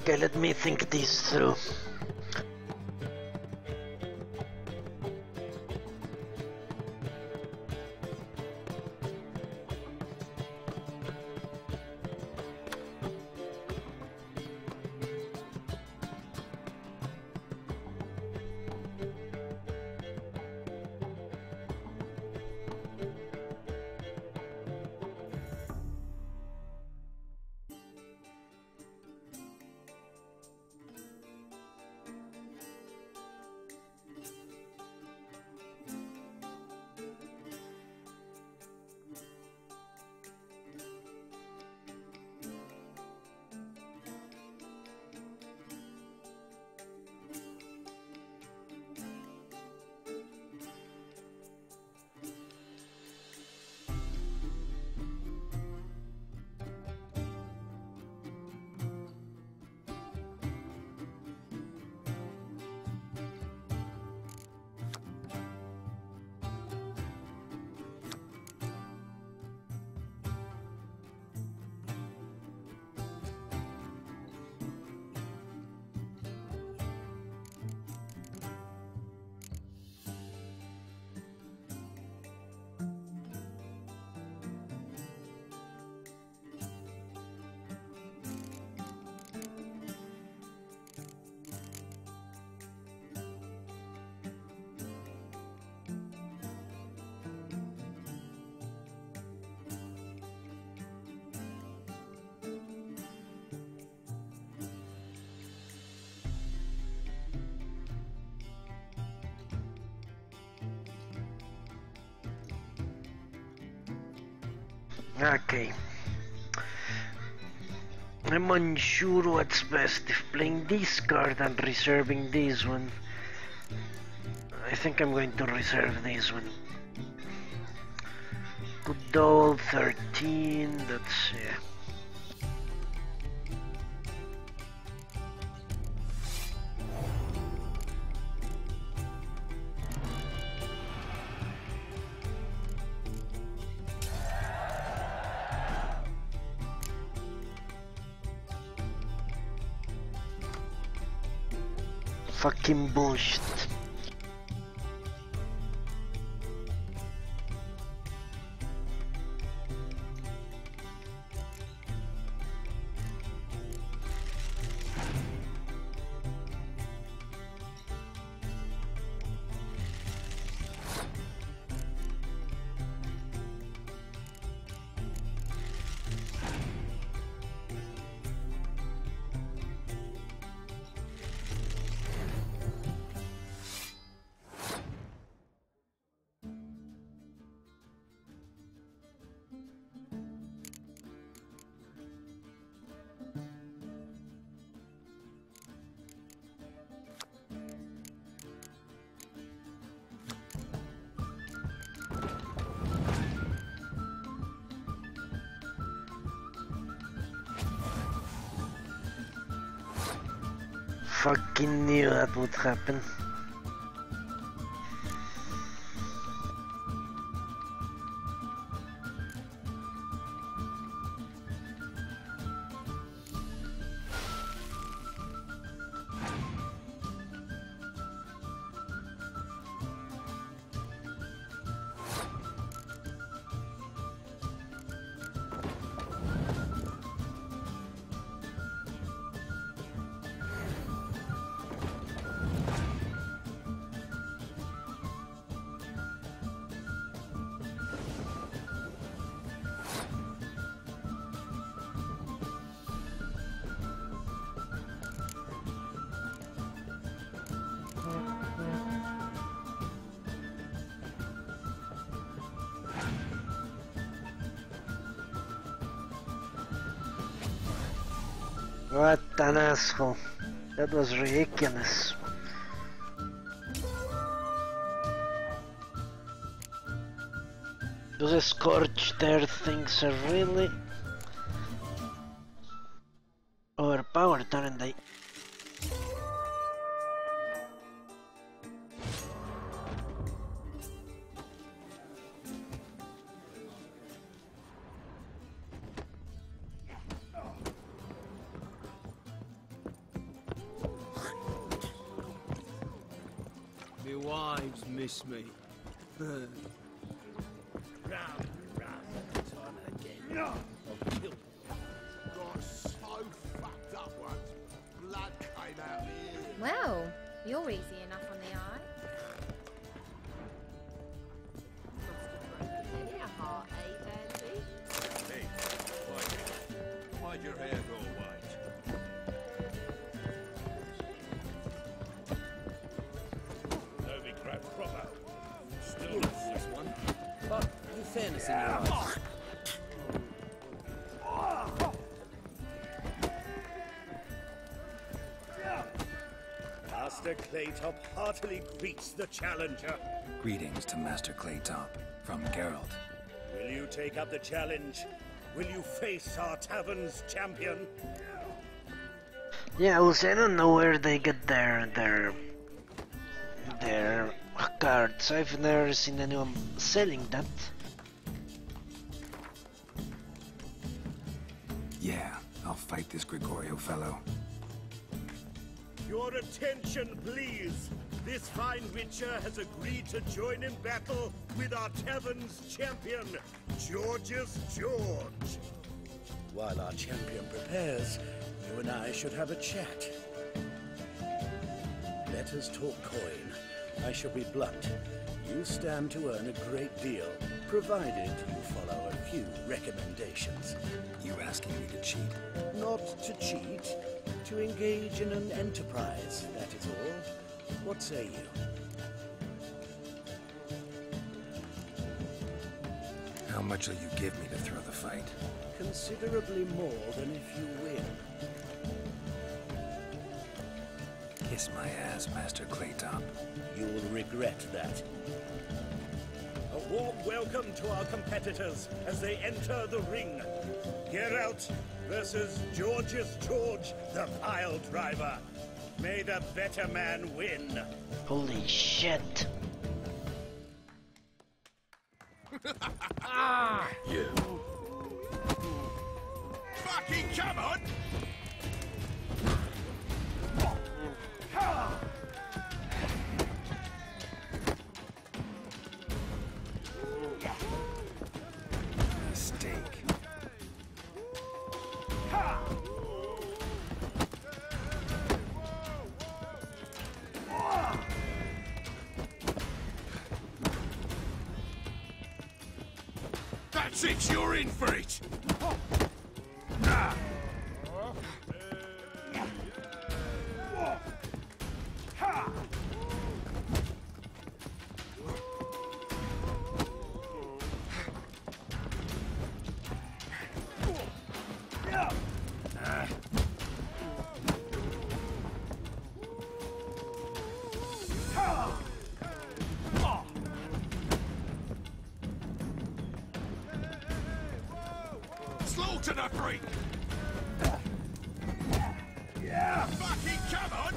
Okay, let me think this through. Okay. I'm unsure what's best, if playing this card and reserving this one. I think I'm going to reserve this one. Good old 13, that's, yeah. Fucking bullshit. Fucking knew that would happen. What an asshole. That was ridiculous. Those scorched earth things are really overpowered, aren't they? My wives miss me. Round, time again. I'll kill you. Got so fucked up once. Blood came out of the ear. Well, you're easy enough on the eye. Must have a heart, Dandy? Hey, why'd your hair go white? Novigrad proper. Still this one. But in fairness in your eyes. Master Claytop heartily greets the challenger. Greetings to Master Claytop from Geralt. Will you take up the challenge? Will you face our tavern's champion? Yeah, also I don't know where they get their cards. I've never seen anyone selling that. Yeah, I'll fight this Gregorio fellow. Your attention, please. This fine witcher has agreed to join in battle with our tavern's champion, George's George. While our champion prepares, you and I should have a chat. Let us talk coin. I shall be blunt. You stand to earn a great deal, provided you follow a few recommendations. You asking me to cheat? Not to cheat, to engage in an enterprise, that is all. What say you? How much will you give me to throw the fight? Considerably more than if you win. Kiss my ass, Master Claytop. You will regret that. A warm welcome to our competitors as they enter the ring. Geralt versus George's George, the pile driver. May the better man win. Holy shit. You. Fucking come on! Mistake. That's it, you're in for it! Slaughter the freak! Yeah! Fucking come on!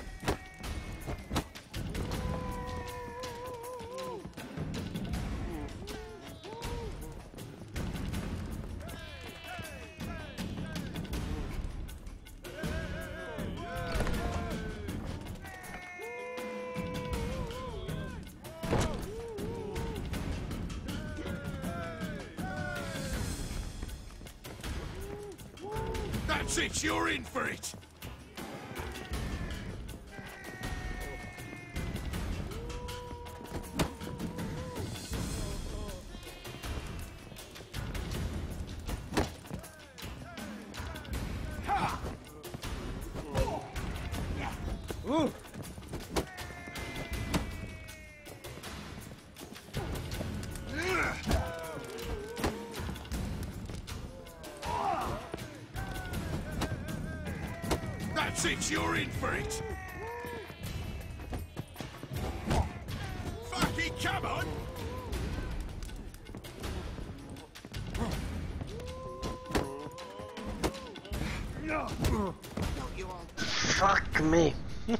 That's it, you're in for it! Ooh. That's it, you're in for it! Fucking come on! Fuck me. I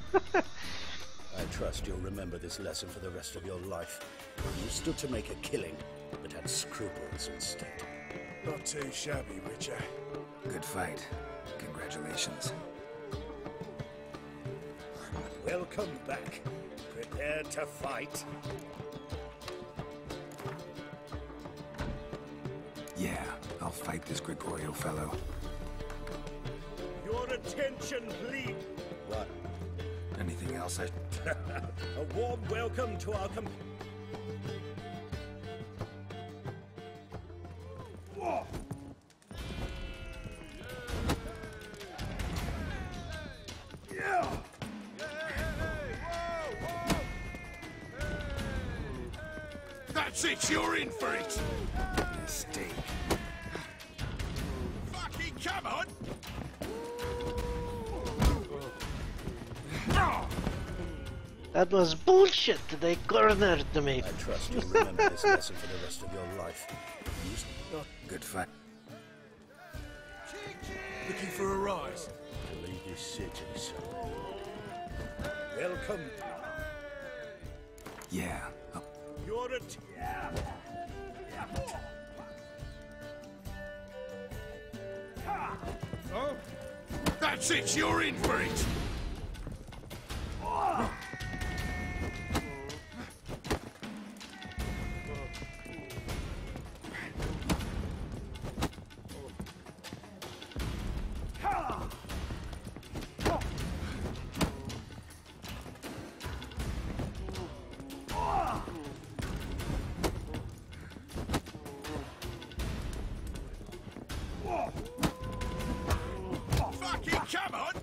trust you'll remember this lesson for the rest of your life. You stood to make a killing, but had scruples instead. Not too shabby, Witcher. Good fight. Congratulations. Welcome back. Prepared to fight? Yeah, I'll fight this Gregorio fellow. Your attention, please. What? Anything else I... A warm welcome to our That's it, you're in for it! Mistake. Fucking come on! That was bullshit. They cornered me. I trust you'll remember this lesson for the rest of your life. Good fight. Looking for a rise? To leave this city, welcome. Yeah. You're a... Oh. That's it, you're in for it! Fucking come on!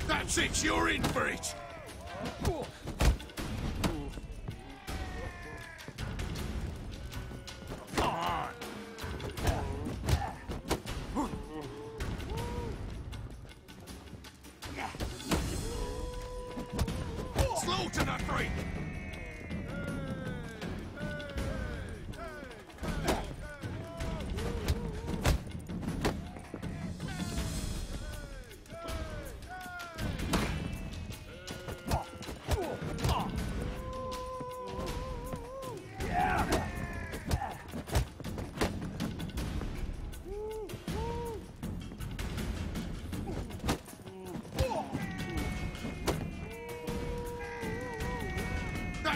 That's it, you're in for it!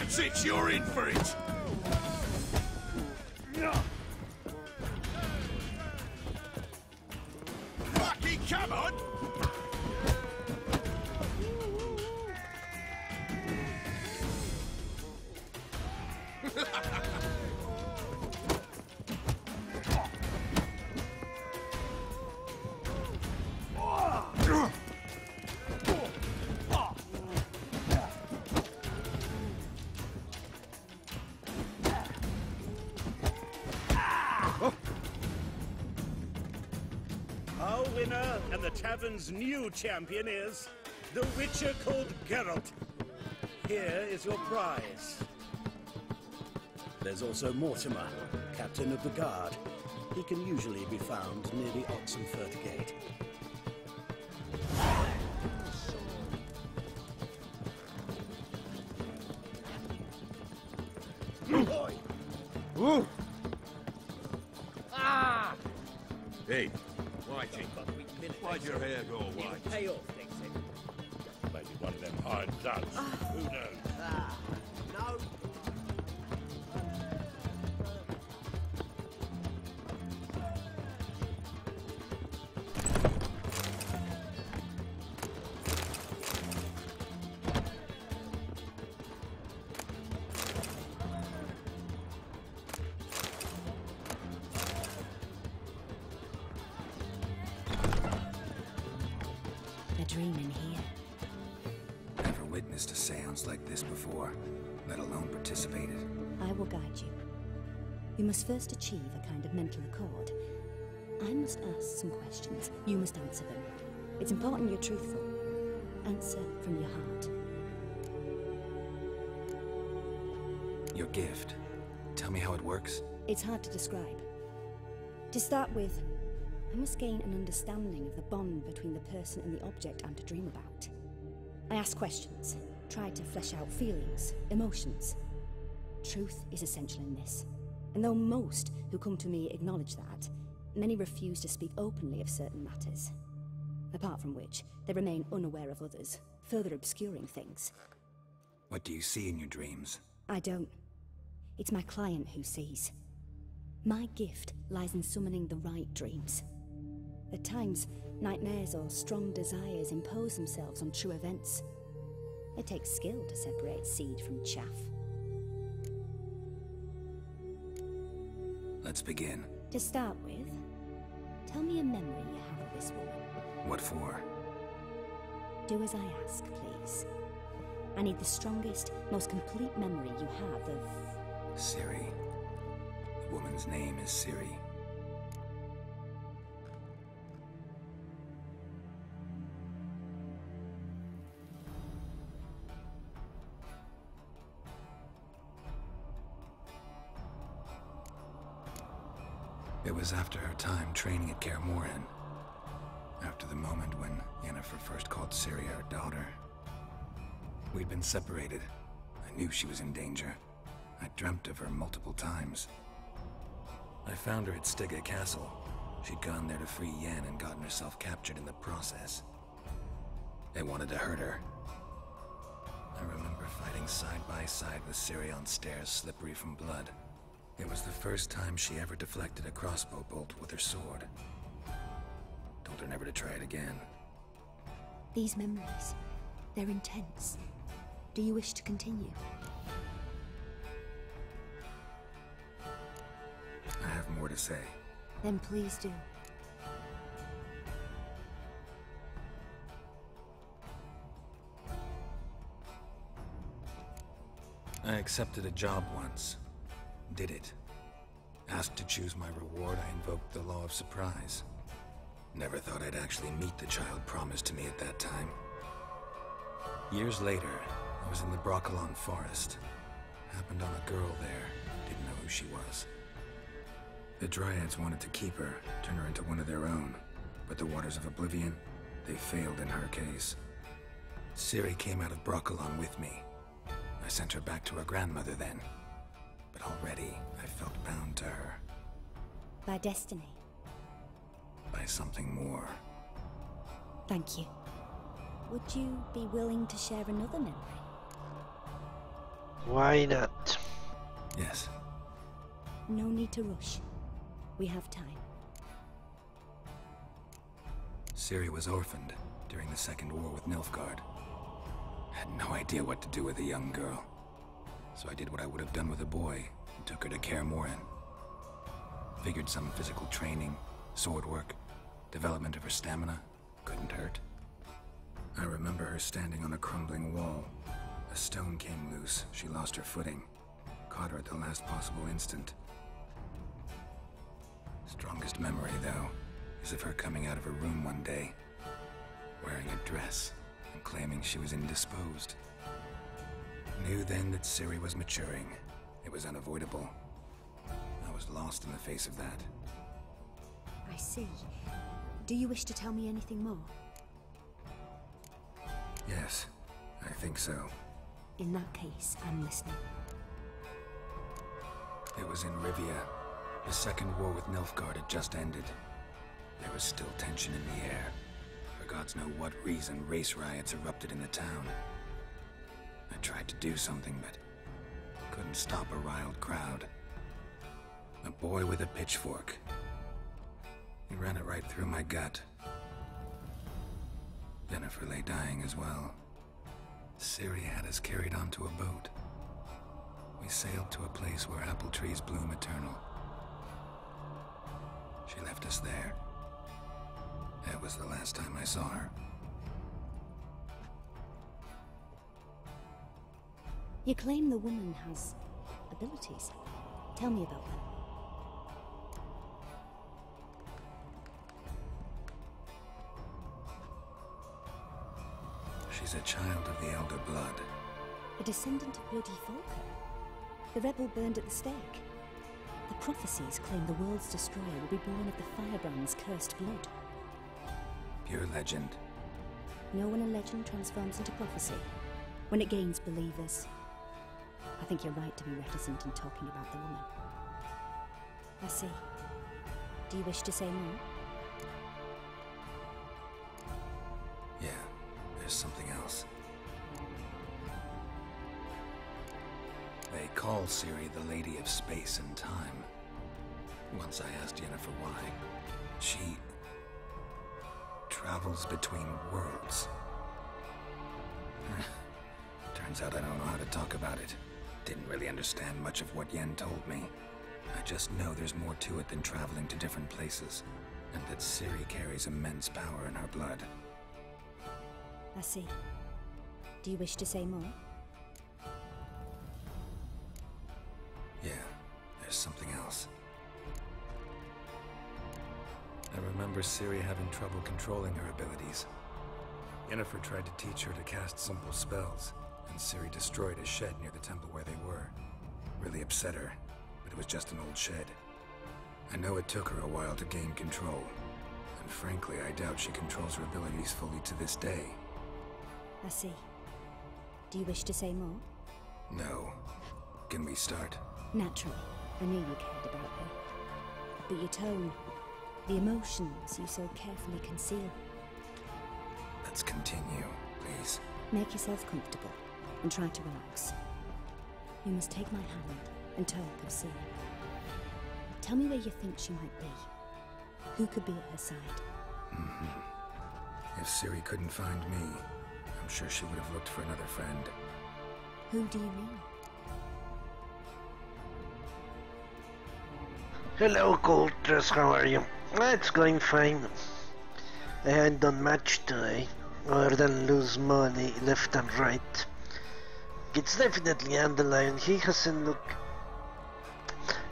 That's it, you're in for it! Fucking come on! Our winner and the tavern's new champion is the Witcher called Geralt. Here is your prize. There's also Mortimer, captain of the guard. He can usually be found near the Oxenford Gate. Ooh. Ah! Hey, Whitey, why'd your hair go white? Pay off, Dixon. Maybe one of them hired thugs. Who knows? No. They're dreaming here. Never witnessed a seance like this before, let alone participated. I will guide you. You must first achieve a kind of mental accord. I must ask some questions. You must answer them. It's important you're truthful. Answer from your heart. Your gift. Tell me how it works. It's hard to describe. To start with, I must gain an understanding of the bond between the person and the object I'm to dream about. I ask questions, try to flesh out feelings, emotions. Truth is essential in this. And though most who come to me acknowledge that, many refuse to speak openly of certain matters. Apart from which, they remain unaware of others, further obscuring things. What do you see in your dreams? I don't. It's my client who sees. My gift lies in summoning the right dreams. At times, nightmares or strong desires impose themselves on true events. It takes skill to separate seed from chaff. Let's begin. To start with, tell me a memory you have of this woman. What for? Do as I ask, please. I need the strongest, most complete memory you have of... Ciri. The woman's name is Ciri. It was after her time training at Kaer Morhen. After the moment when Yennefer first called Ciri her daughter. We'd been separated. I knew she was in danger. I dreamt of her multiple times. I found her at Stygga Castle. She'd gone there to free Yen and gotten herself captured in the process. They wanted to hurt her. I remember fighting side by side with Ciri on stairs slippery from blood. It was the first time she ever deflected a crossbow bolt with her sword. Told her never to try it again. These memories, they're intense. Do you wish to continue? I have more to say. Then please do. I accepted a job once. Did it. Asked to choose my reward, I invoked the law of surprise. Never thought I'd actually meet the child promised to me at that time. Years later, I was in the Broccolon forest. Happened on a girl there. Didn't know who she was. The Dryads wanted to keep her, turn her into one of their own. But the Waters of Oblivion, they failed in her case. Ciri came out of Broccolon with me. I sent her back to her grandmother then. But already, I felt bound to her. By destiny. By something more. Thank you. Would you be willing to share another memory? Why not? Yes. No need to rush. We have time. Ciri was orphaned during the Second War with Nilfgaard. Had no idea what to do with a young girl. So I did what I would have done with a boy and took her to Kaer Morhen. Figured some physical training, sword work, development of her stamina couldn't hurt. I remember her standing on a crumbling wall. A stone came loose, she lost her footing. Caught her at the last possible instant. Strongest memory, though, is of her coming out of her room one day, wearing a dress and claiming she was indisposed. Knew then that Ciri was maturing. It was unavoidable. I was lost in the face of that. I see. Do you wish to tell me anything more? Yes, I think so. In that case, I'm listening. It was in Rivia. The Second War with Nilfgaard had just ended. There was still tension in the air. For gods know what reason, race riots erupted in the town. I tried to do something, but couldn't stop a riled crowd. A boy with a pitchfork. He ran it right through my gut. Yennefer lay dying as well. Ciri had us carried onto a boat. We sailed to a place where apple trees bloom eternal. She left us there. That was the last time I saw her. You claim the woman has abilities. Tell me about them. She's a child of the Elder Blood. A descendant of bloody folk? The rebel burned at the stake. The prophecies claim the world's destroyer will be born of the Firebrand's cursed blood. Pure legend. Know when a legend transforms into prophecy? When it gains believers. I think you're right to be reticent in talking about the woman. I see. Do you wish to say more? Yeah, there's something else. They call Ciri the Lady of Space and Time. Once I asked Yennefer why. She travels between worlds. Turns out I don't know how to talk about it. Didn't really understand much of what Yen told me. I just know there's more to it than traveling to different places, and that Ciri carries immense power in her blood. I see. Do you wish to say more? Yeah, there's something else. I remember Ciri having trouble controlling her abilities. Yennefer tried to teach her to cast simple spells, and Ciri destroyed a shed near the temple where they were. Really upset her, but it was just an old shed. I know it took her a while to gain control, and frankly, I doubt she controls her abilities fully to this day. I see. Do you wish to say more? No. Can we start? Naturally. I knew you cared about her. But your tone, the emotions you so carefully conceal. Let's continue, please. Make yourself comfortable and try to relax. You must take my hand and talk of Ciri. Tell me where you think she might be. Who could be at her side? If Ciri couldn't find me, I'm sure she would have looked for another friend. Who do you mean? Hello, Coltress, how are you? It's going fine. I hadn't done much today, other than lose money left and right. It's definitely Dandelion. He hasn't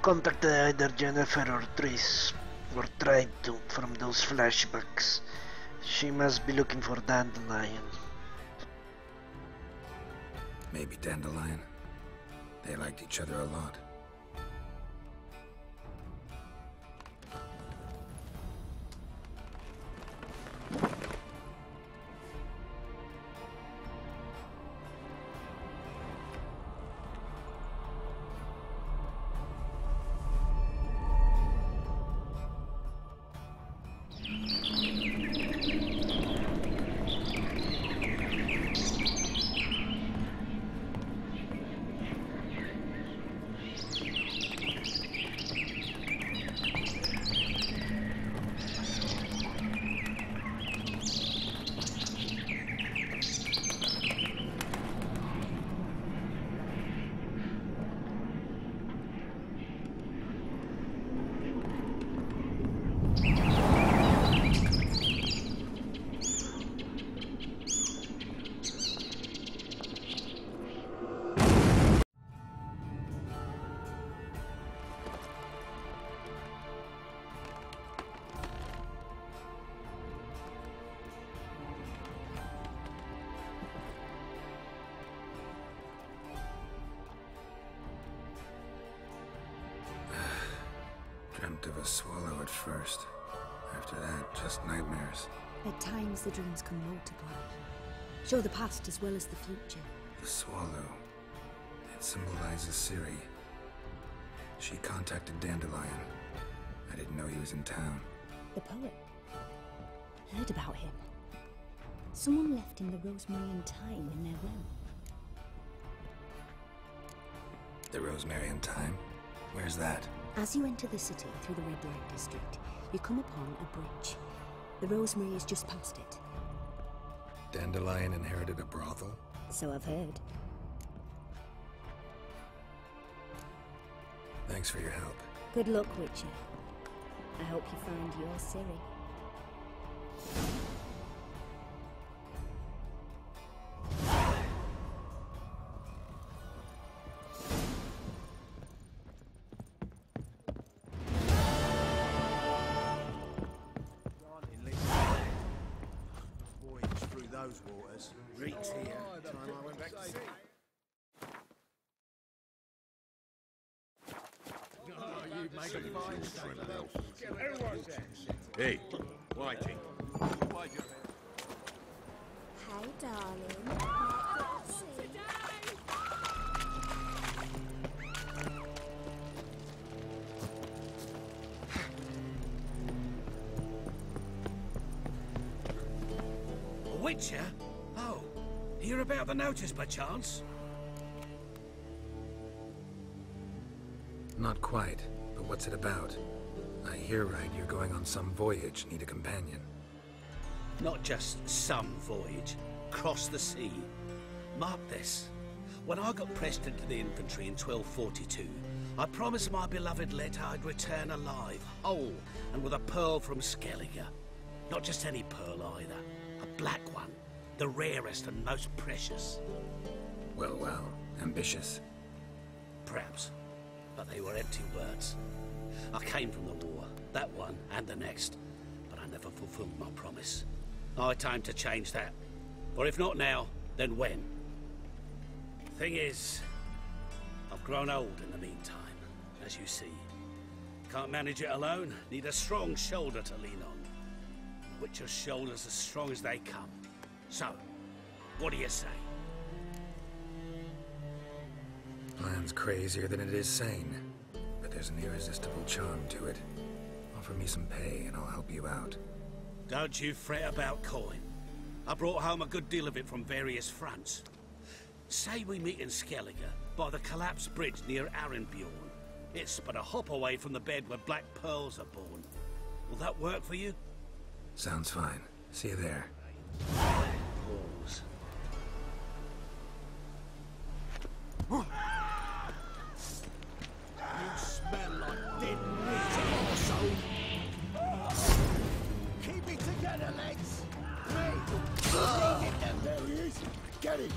contacted either Yennefer or Triss, or tried to, from those flashbacks. She must be looking for Dandelion. Maybe Dandelion. They liked each other a lot. swallow at first. After that, just nightmares. At times, the dreams can multiply. Show the past as well as the future. The swallow. It symbolizes Ciri. She contacted Dandelion. I didn't know he was in town. The poet. Heard about him. Someone left him the Rosemary Thyme in their well. The Rosemary Thyme? Where's that? As you enter the city through the Red Light District, you come upon a bridge. The Rosemary is just past it. Dandelion inherited a brothel? So I've heard. Thanks for your help. Good luck, Witcher. I hope you find your Ciri. Those waters. Reeks here. Time I went back to sea. Oh, you make a fine Who was that? Hey, Whitey. Hey, darling. Let's see. Witcher? Oh, hear about the notice by chance? Not quite, but what's it about? I hear right you're going on some voyage, need a companion. Not just some voyage, cross the sea. Mark this. When I got pressed into the infantry in 1242, I promised my beloved Let I'd return alive, whole, and with a pearl from Skellige. Not just any pearl either. A black one, the rarest and most precious. Well, ambitious. Perhaps, but they were empty words. I came from the war, that one and the next, but I never fulfilled my promise. I had time to change that. Or if not now, then when? Thing is, I've grown old in the meantime, as you see. Can't manage it alone, need a strong shoulder to lean on. Witcher's shoulders as strong as they come. So, what do you say? Plan's crazier than it is sane, but there's an irresistible charm to it. Offer me some pay and I'll help you out. Don't you fret about coin. I brought home a good deal of it from various fronts. Say we meet in Skellige, by the collapsed bridge near Arenbjorn. It's but a hop away from the bed where black pearls are born. Will that work for you? Sounds fine. See you there. Pause. You smell like dead meat, arsehole. Keep it together, lads. There he is. Get him.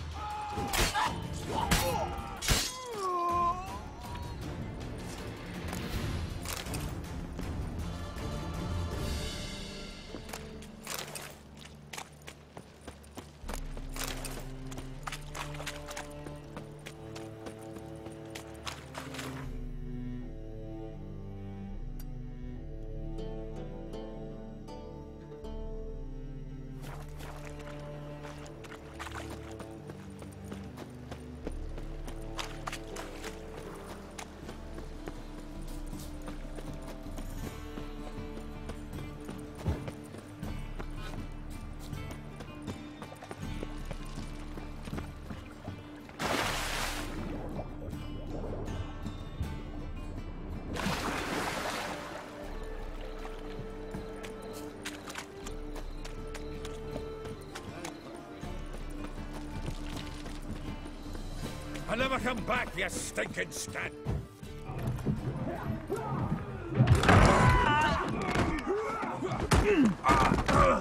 I'll never come back, you stinking scat!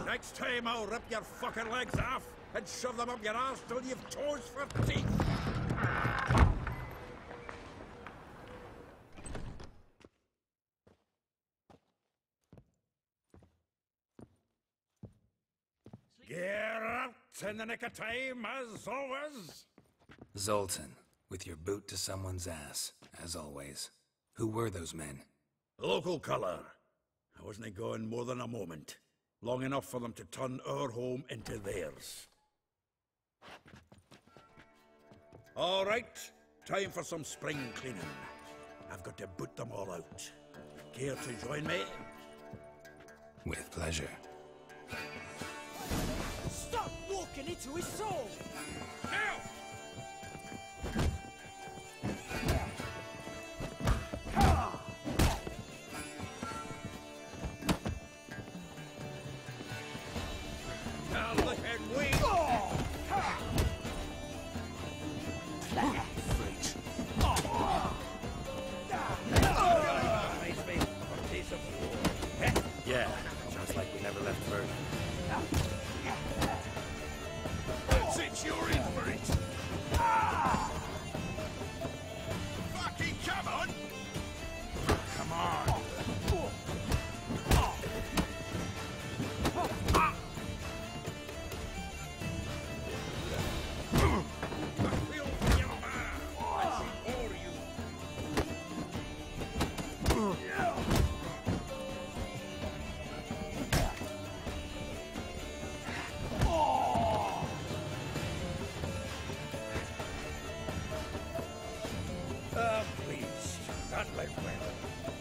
Next time I'll rip your fucking legs off and shove them up your arse till you've toes for teeth! Get out in the nick of time, as always! Zoltan, with your boot to someone's ass, as always. Who were those men? Local color. I wasn't going more than a moment. Long enough for them to turn our home into theirs. All right, time for some spring cleaning. I've got to boot them all out. Care to join me? With pleasure. Stop walking into his soul! Now! Yeah, just like we never left Vernon. That's it, you're in for it! Fucking come on! Come on!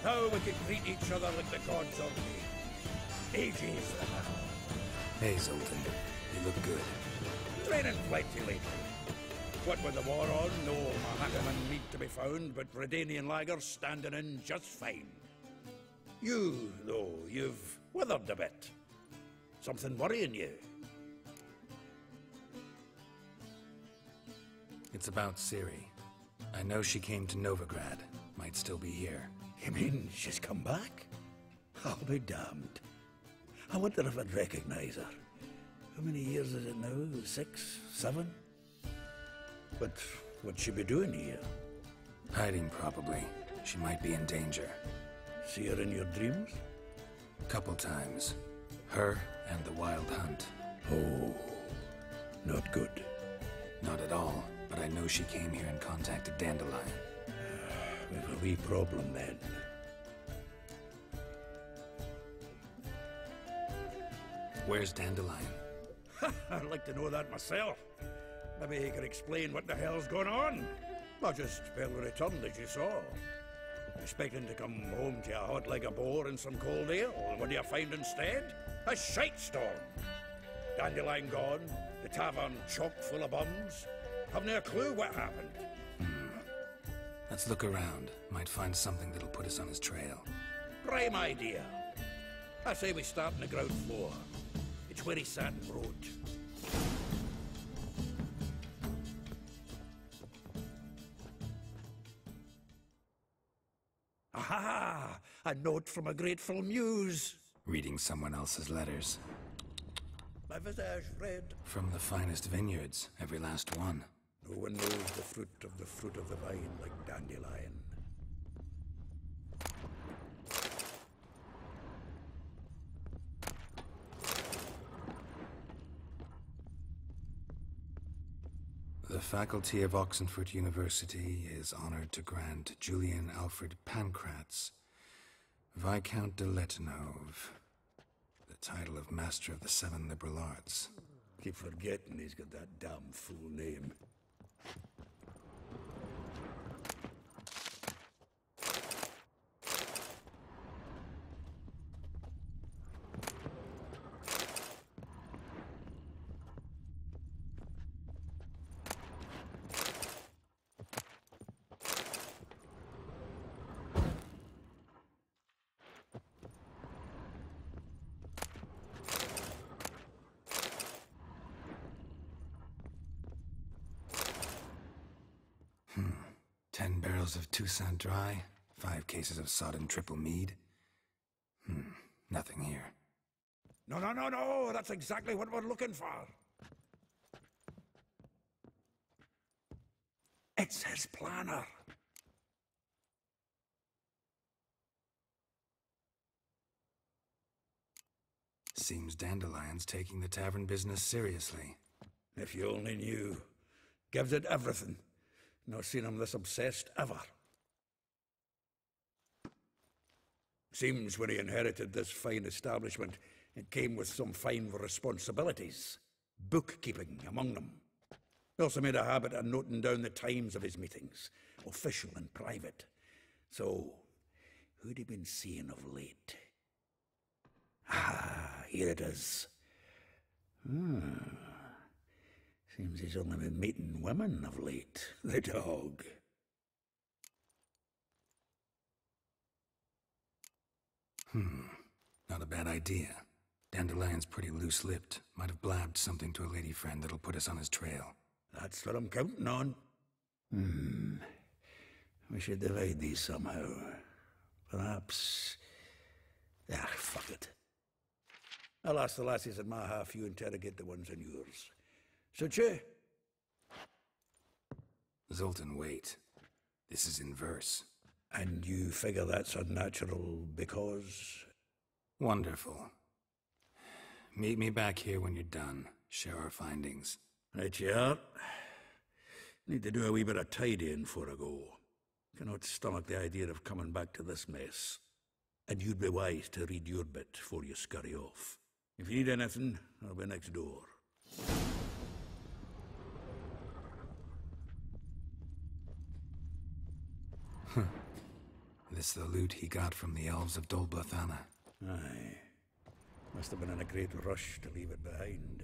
Now we can greet each other like the gods of the ages. Hey, Zoltan. You look good. Training plenty lately. What with the war on, no Mahataman meat to be found, but Redanian lagers standing in just fine. You, though, you've withered a bit. Something worrying you? It's about Ciri. I know she came to Novigrad. Might still be here. You mean she's come back? I'll be damned. I wonder if I'd recognize her. How many years is it now? 6, 7? But what'd she be doing here? Hiding, probably. She might be in danger. See her in your dreams? Couple times. Her and the Wild Hunt. Oh, not good. Not at all, but I know she came here and contacted Dandelion. We've a wee problem then. Where's Dandelion? I'd like to know that myself. Maybe he could explain what the hell's going on. I just barely returned, as you saw. Expecting to come home to a hot like a boar and some cold ale. What do you find instead? A shitestorm. Dandelion gone, the tavern chock full of bums. Haven't a clue what happened. Let's look around. Might find something that'll put us on his trail. Prime idea. I say we start on the ground floor. It's where he sat and wrote. Aha! A note from a grateful muse. Reading someone else's letters. My visage red. From the finest vineyards, every last one. No one knows the fruit of the vine like Dandelion. The faculty of Oxenford University is honored to grant Julian Alfred Pancratz, Viscount de Letenove, the title of Master of the Seven Liberal Arts. Keep forgetting he's got that damn full name. Of Toussaint Dry, 5 cases of sodden triple mead. Nothing here. No, that's exactly what we're looking for. It's his planner. Seems Dandelion's taking the tavern business seriously. If you only knew. Gives it everything. Not seen him this obsessed ever. Seems when he inherited this fine establishment, it came with some fine responsibilities. Bookkeeping among them. He also made a habit of noting down the times of his meetings, official and private. So, who'd he been seeing of late? Ah, here it is. Seems he's only been meeting women of late, the dog. Not a bad idea. Dandelion's pretty loose-lipped. Might have blabbed something to a lady friend that'll put us on his trail. That's what I'm counting on. We should divide these somehow. Perhaps... fuck it. I'll ask the lassies in my half, you interrogate the ones in yours. Suche? Zoltan, wait. This is in verse. And you figure that's unnatural because... Wonderful. Meet me back here when you're done. Share our findings. Right you are. Need to do a wee bit of tidying before I go. Cannot stomach the idea of coming back to this mess. And you'd be wise to read your bit before you scurry off. If you need anything, I'll be next door. This the loot he got from the elves of Dol Blathanna. Aye. Must have been in a great rush to leave it behind.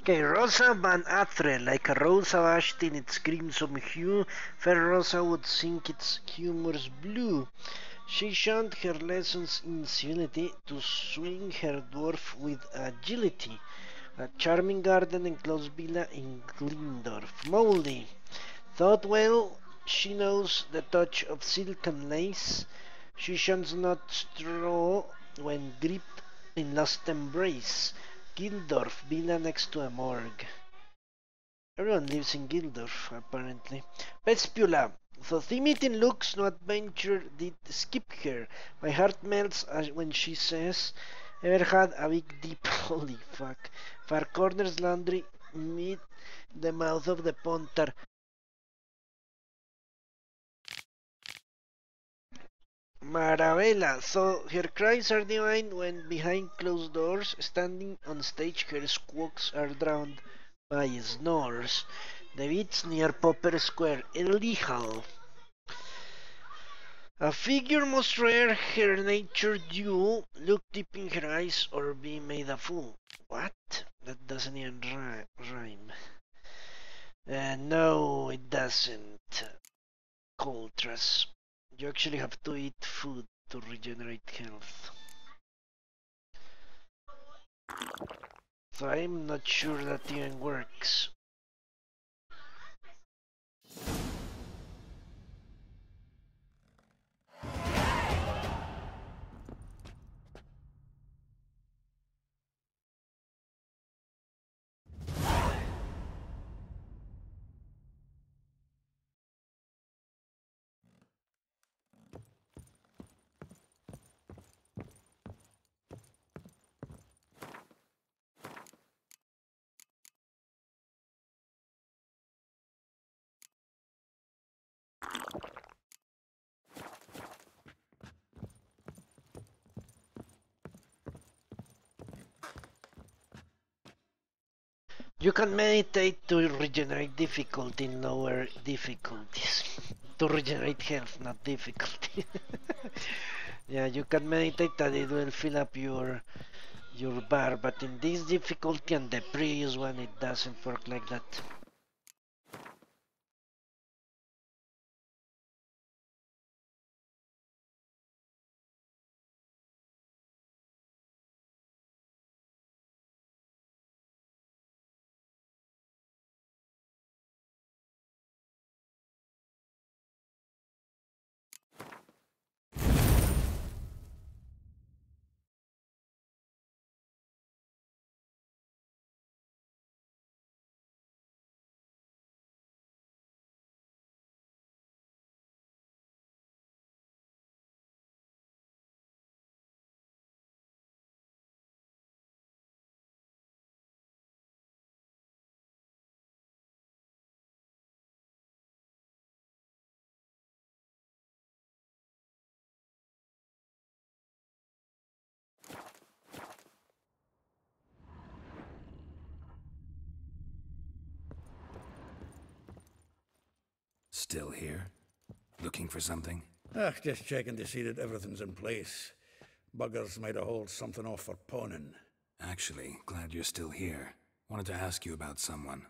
Okay, Rosa van Atre, like a rose avashed in its crimson hue, fair Rosa would sink its humorous blue. She shunned her lessons in civility to swing her dwarf with agility. A charming garden enclosed villa in Glindorf. Moldy. Thought well, she knows the touch of silk and lace. She shuns not straw when gripped in lust embrace. Gildorf, villa next to a morgue. Everyone lives in Gildorf, apparently. Vespula. Though timid in looks, no adventure did skip her. My heart melts when she says, ever had a big deep, holy fuck. Far corners laundry meet the mouth of the Pontar. Marabella, so her cries are divine when behind closed doors, standing on stage, her squawks are drowned by snores. The beats near Popper Square, illegal. A figure most rare, her nature due, look deep in her eyes or be made a fool. What? That doesn't even rhyme. No, it doesn't. Coltrus. You actually have to eat food to regenerate health. So I'm not sure that even works. You can meditate to regenerate difficulty in lower difficulties. To regenerate health, not difficulty. Yeah, you can meditate that it will fill up your bar, but in this difficulty and the previous one it doesn't work like that. Still here? Looking for something? Just checking to see that everything's in place. Buggers might have hauled something off for pawning. Actually, glad you're still here. Wanted to ask you about someone.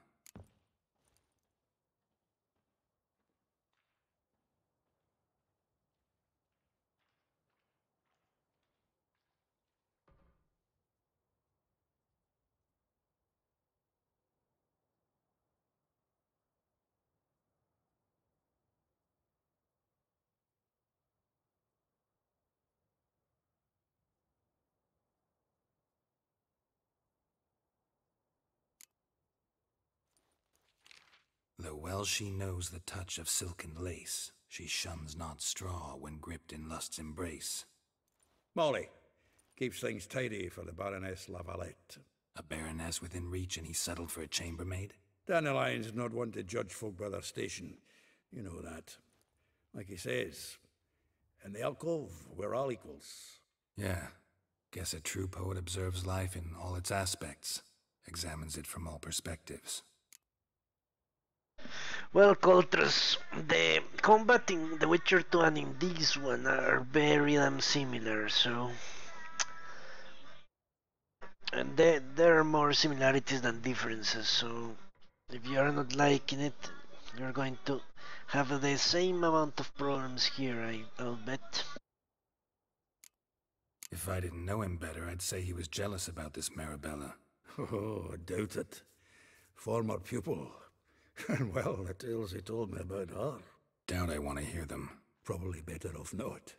Though well she knows the touch of silken lace, she shuns not straw when gripped in lust's embrace. Molly, keeps things tidy for the Baroness Lavalette. A baroness within reach and he settled for a chambermaid? Dandelion's not one to judge folk by their station. You know that. Like he says, in the alcove, we're all equals. Yeah. Guess a true poet observes life in all its aspects, examines it from all perspectives. Well, Coltrus, the combat in The Witcher 2 and in this one are very damn similar, so... And there are more similarities than differences, so if you are not liking it, you're going to have the same amount of problems here, I'll bet. If I didn't know him better, I'd say he was jealous about this Marabella. Oh, I doubt it. Former pupil. And well, the tales he told me about her. Doubt I want to hear them. Probably better off not.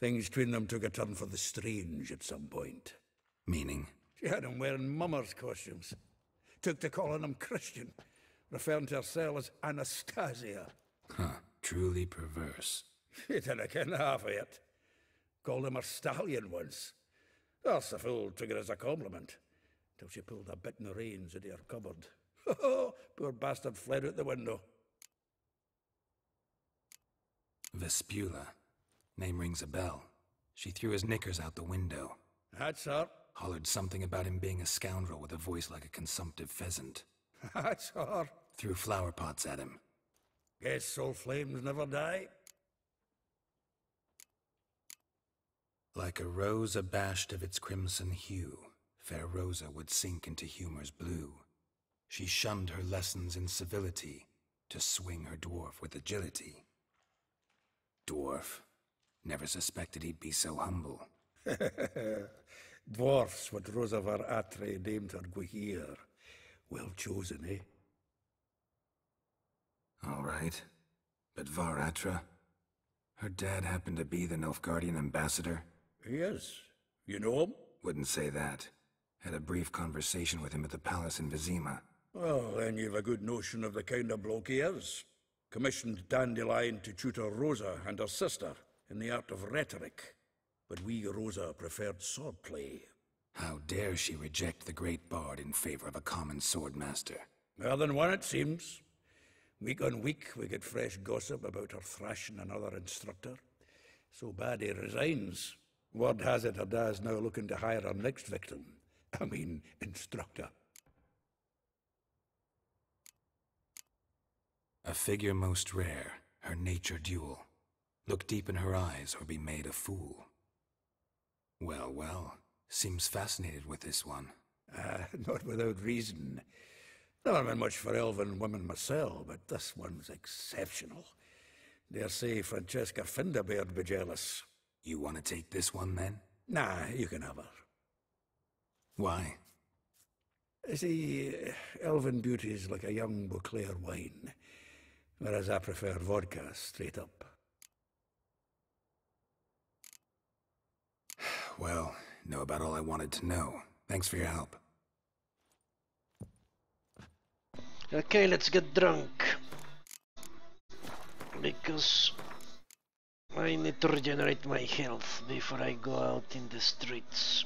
Things between them took a turn for the strange at some point. Meaning? She had him wearing mummers' costumes. Took to calling him Christian, referring to herself as Anastasia. Huh, truly perverse. She didn't ken half of it. Called him a stallion once. That's the fool took it as a compliment, till she pulled a bit in the reins out of her cupboard. Poor bastard fled out the window. Vespula. Name rings a bell. She threw his knickers out the window. That's her. Hollered something about him being a scoundrel with a voice like a consumptive pheasant. That's her. Threw flower pots at him. Guess soul flames never die. Like a rose abashed of its crimson hue, fair Rosa would sink into humor's blue. She shunned her lessons in civility, to swing her dwarf with agility. Dwarf. Never suspected he'd be so humble. Dwarfs, what Rosa var Atre deemed her Guihir. Well chosen, eh? All right. But Var Atra? Her dad happened to be the Nilfgaardian ambassador? Yes. You know him? Wouldn't say that. Had a brief conversation with him at the palace in Vizima. Well, then you've a good notion of the kind of bloke he is. Commissioned Dandelion to tutor Rosa and her sister in the art of rhetoric. But we Rosa preferred swordplay. How dare she reject the great bard in favor of a common swordmaster? More than one, it seems. Week on week, we get fresh gossip about her thrashing another instructor. So bad he resigns. Word has it her dad's now looking to hire her next victim. I mean, instructor. A figure most rare, her nature dual. Look deep in her eyes or be made a fool. Well, well, seems fascinated with this one. Not without reason. Never been much for elven women myself, but this one's exceptional. Dare say Francesca Finderbeard be jealous. You want to take this one, then? Nah, you can have her. Why? See, elven beauty's like a young Beauclair wine, whereas I prefer vodka straight up. Well, know about all I wanted to know. Thanks for your help. Okay, let's get drunk. Because I need to regenerate my health before I go out in the streets.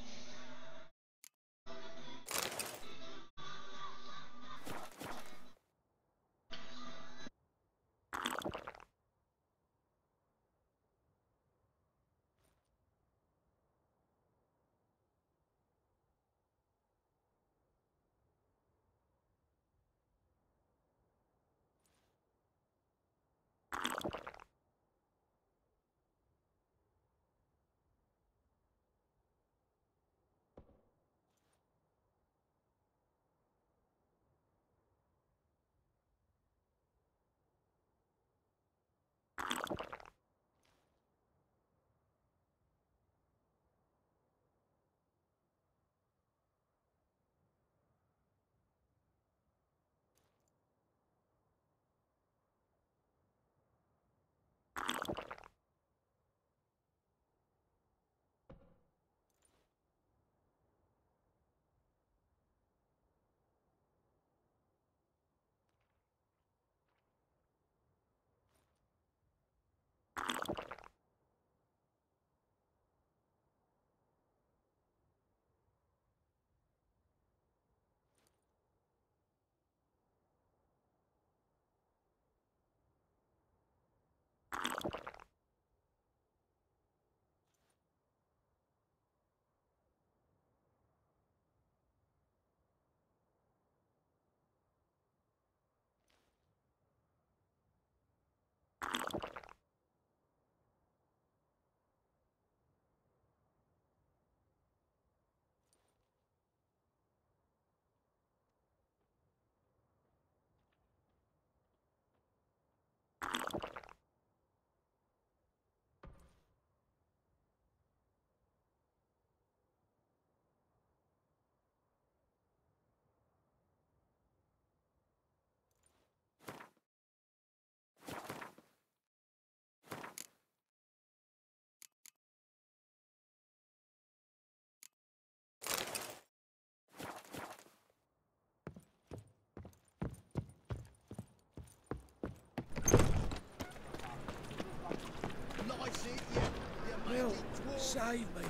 Save me.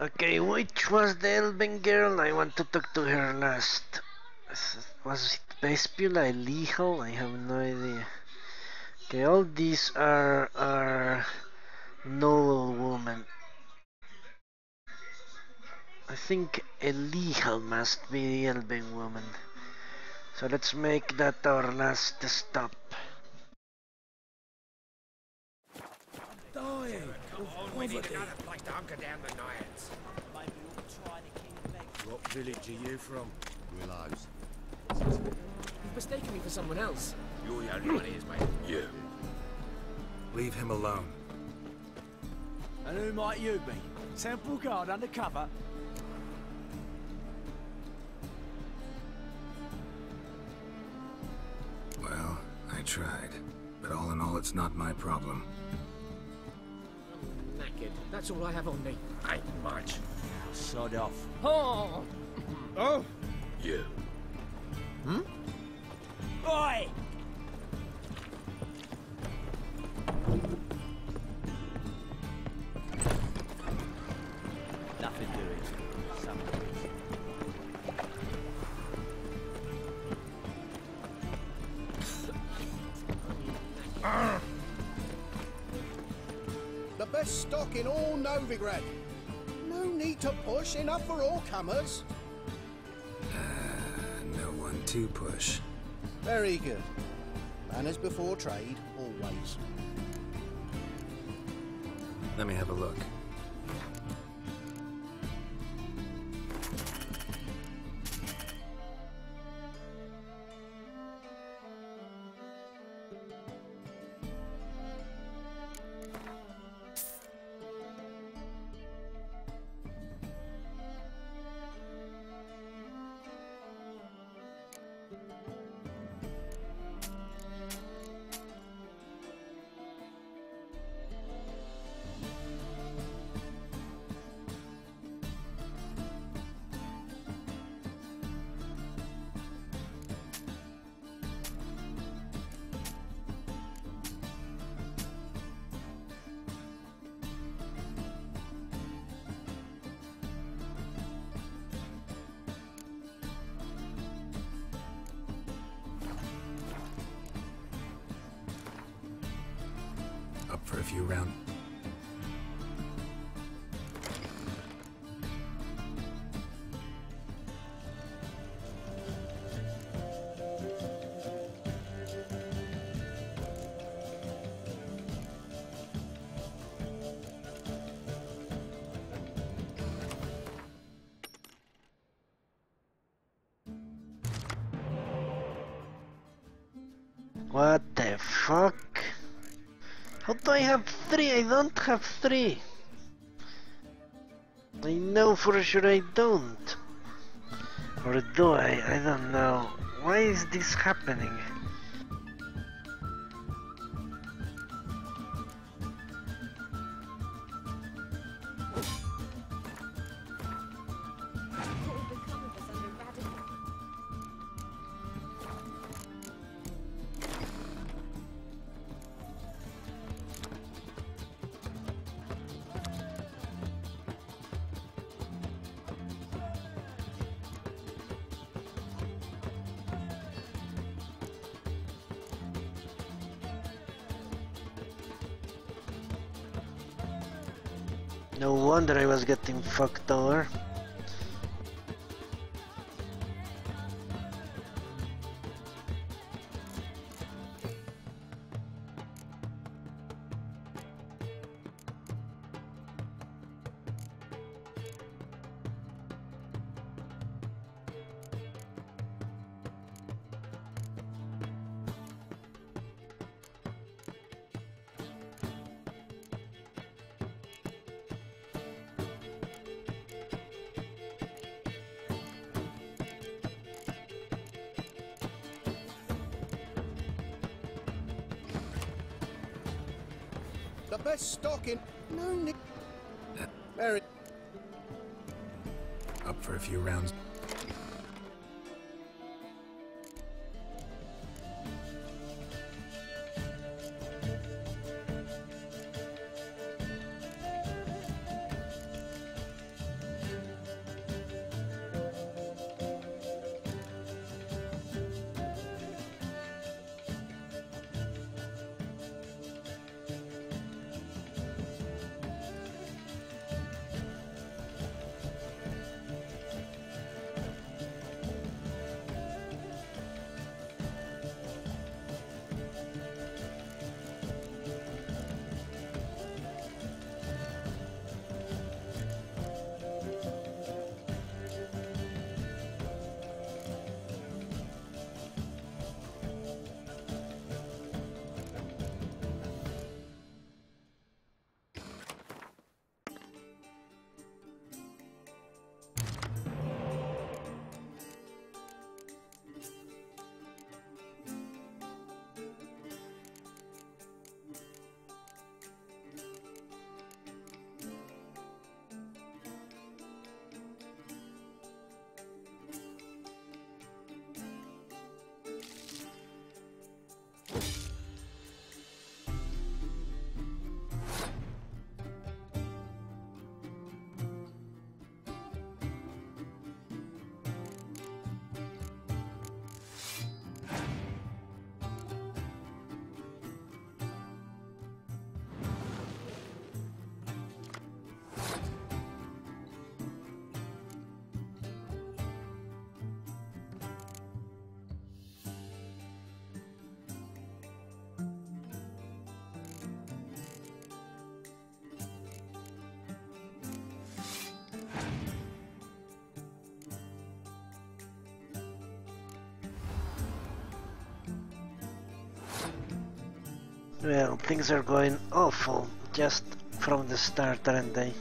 Okay, which was the Elven girl? I want to talk to her last. Was it Vespula illegal? I have no idea. Okay, all these are noble women. I think illegal must be the Elven woman. So let's make that our last stop. Dying of poverty. Place to hunker down the nights. What village are you from? Willows. You've mistaken me for someone else. You're the only one here, mate. You. Leave him alone. And who might you be? Temple guard undercover? Well, I tried. But all in all, it's not my problem. I'm knackered. That's all I have on me. Ain't much. Sod off. Oh! Oh! You. Hmm? Oi! Nothing doing. The best stock in all Novigrad. No need to push, enough for all comers. No one to push. Very good. Manners before trade, always. Let me have a look. Up for a few rounds. What the fuck? How do I have 3? I don't have 3. I know for sure I don't. Or do I? I don't know. Why is this happening? No wonder I was getting fucked over. The best stock in... No need... Very... Up for a few rounds. Well, things are going awful just from the start, aren't they?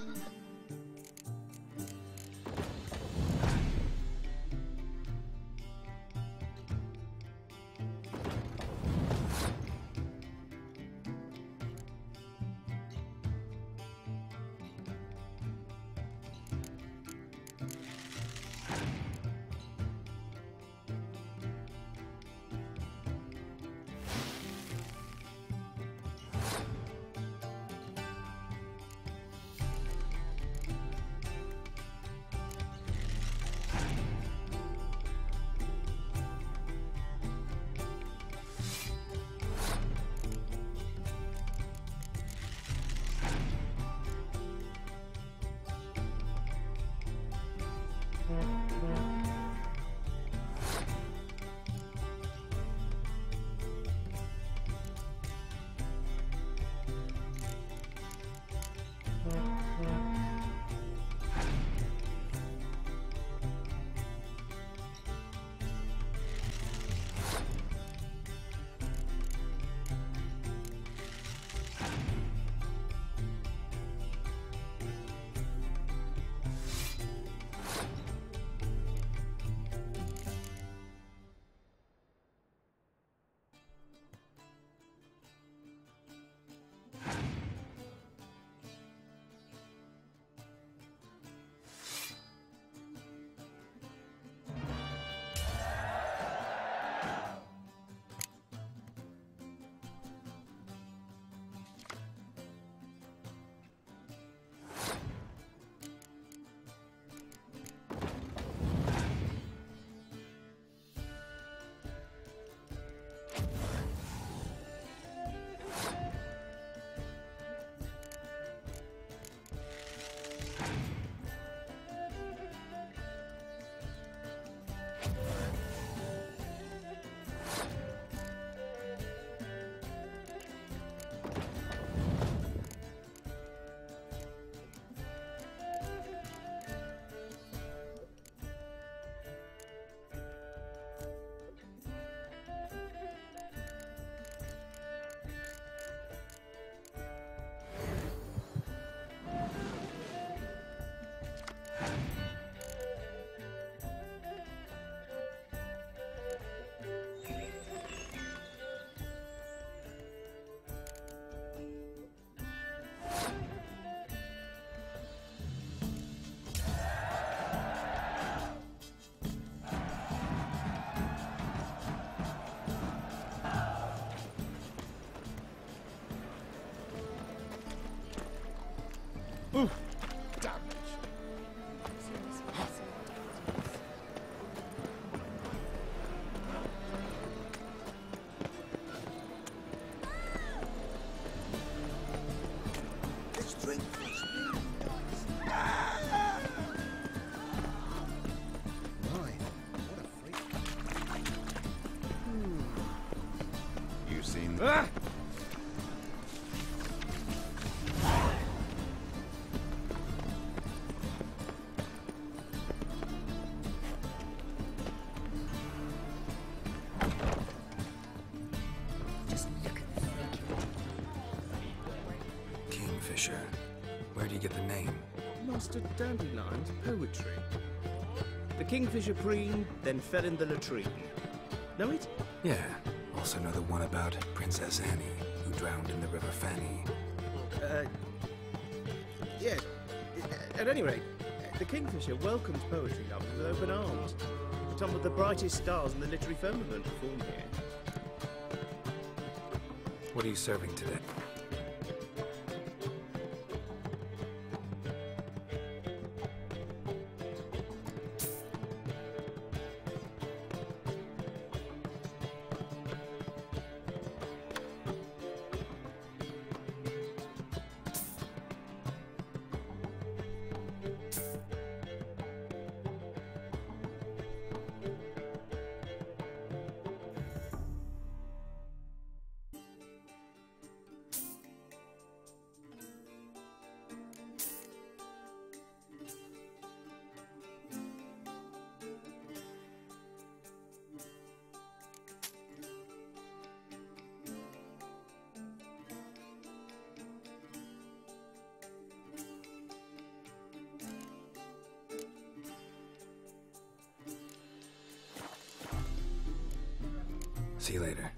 Oof. Damage. This drink was You seen? Kingfisher. Where do you get the name? Master Dandelion's poetry. The kingfisher preened, then fell in the latrine. Know it? Yeah. Also know the one about Princess Annie, who drowned in the River Fanny. Yeah. At any rate, the kingfisher welcomes poetry lovers with open arms. Some of the brightest stars in the literary firmament perform here. What are you serving today? See you later.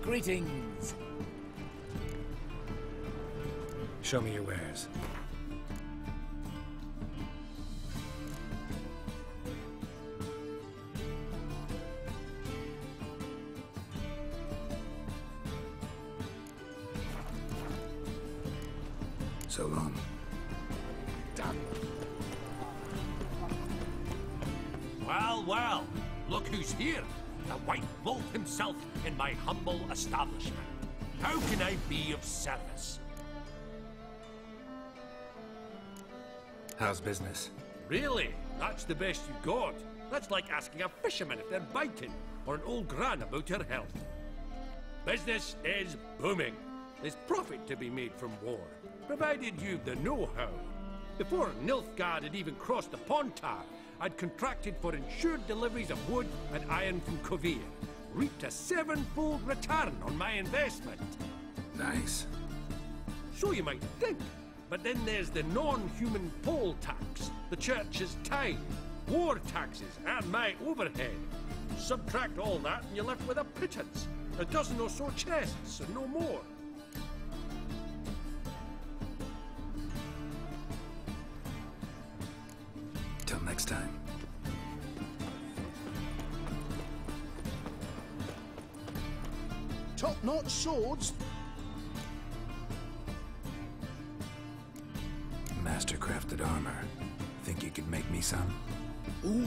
Greetings. Show me your wares. So long. Well, well, look who's here. The White Wolf himself in my humble establishment. How can I be of service? How's business? Really? That's the best you got? That's like asking a fisherman if they're biting, or an old gran about her health. Business is booming. There's profit to be made from war, provided you've the know-how. Before Nilfgaard had even crossed the Pontar, I'd contracted for insured deliveries of wood and iron from Kovir, reaped a 7-fold return on my investment. Nice. So you might think, but then there's the non-human poll tax, the church's tithe, war taxes, and my overhead. Subtract all that and you're left with a pittance, a dozen or so chests and no more. Till next time. Top-notch swords. Master-crafted armor. Think you could make me some? Ooh,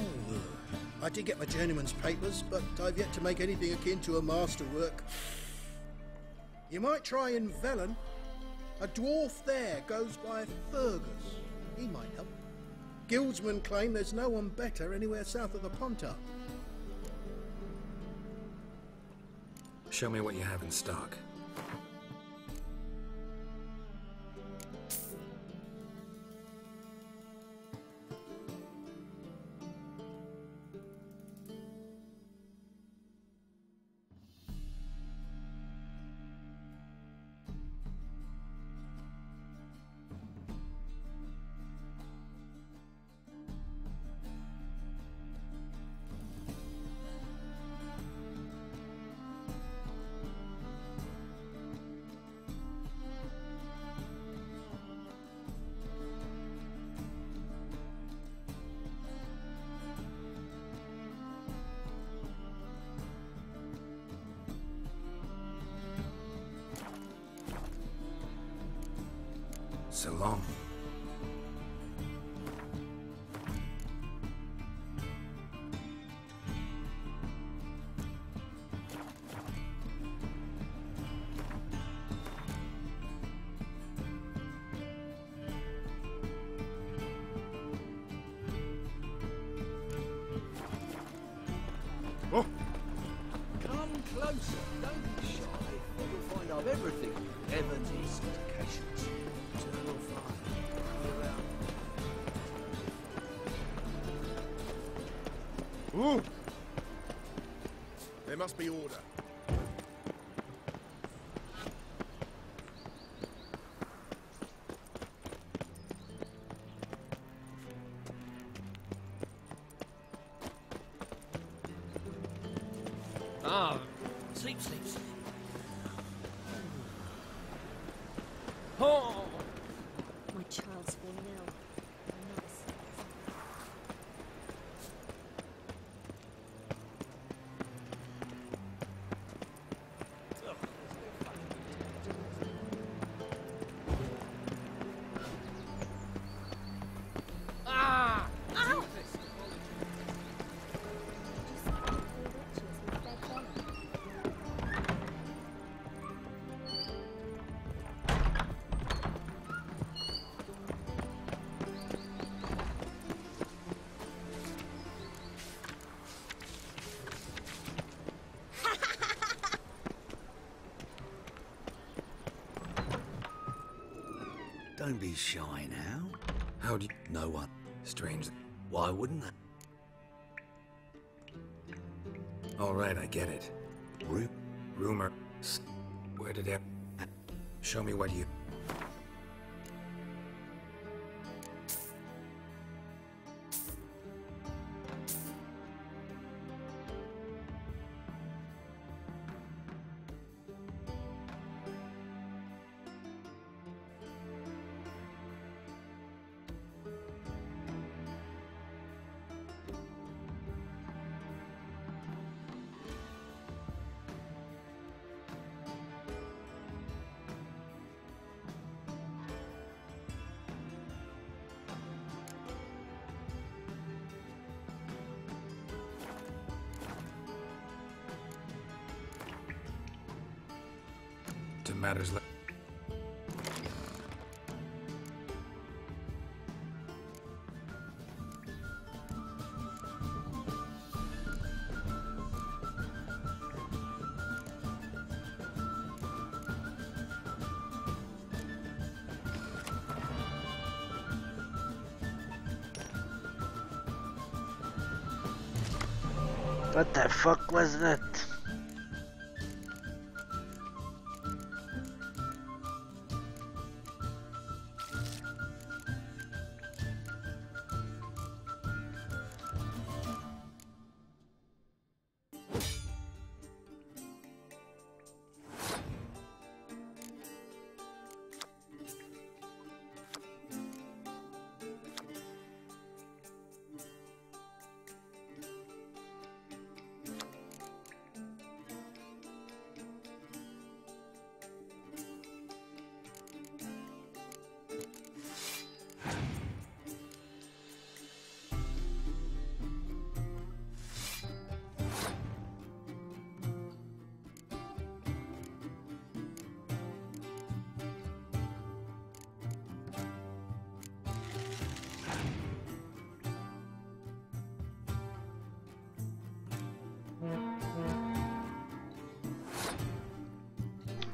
I did get my journeyman's papers, but I've yet to make anything akin to a masterwork. You might try in Velen. A dwarf there goes by Fergus. He might help. Guildsmen claim there's no one better anywhere south of the Pontar. Show me what you have in stock. So long. Oh. Come closer, don't be shy. You'll find I've everything. Heavens is indications. Eternal fire. Ooh. There must be order. Ah, sleep, sleep, sleep. Oh! My child's fallen ill. I'm not sick. Ah! Ow! Don't be shy now. How do you... No one. Strange. Why wouldn't they? All right, I get it. Rumor. Where did it... Show me what you... To matters like... What the fuck was that?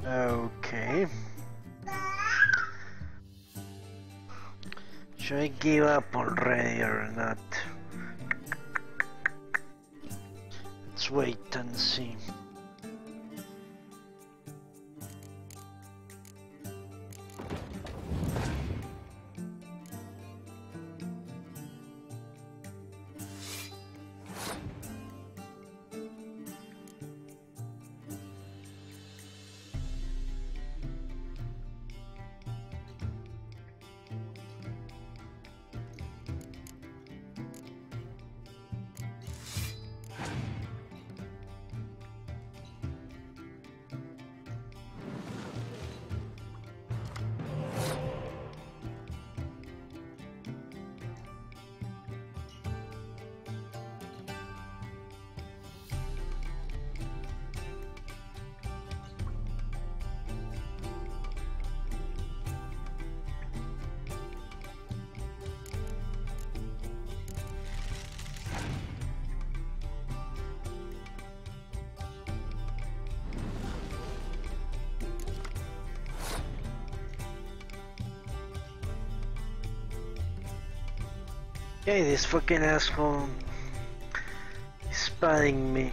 Okay. Should I give up already or not? Let's wait and see. Okay, this fucking asshole is spotting me.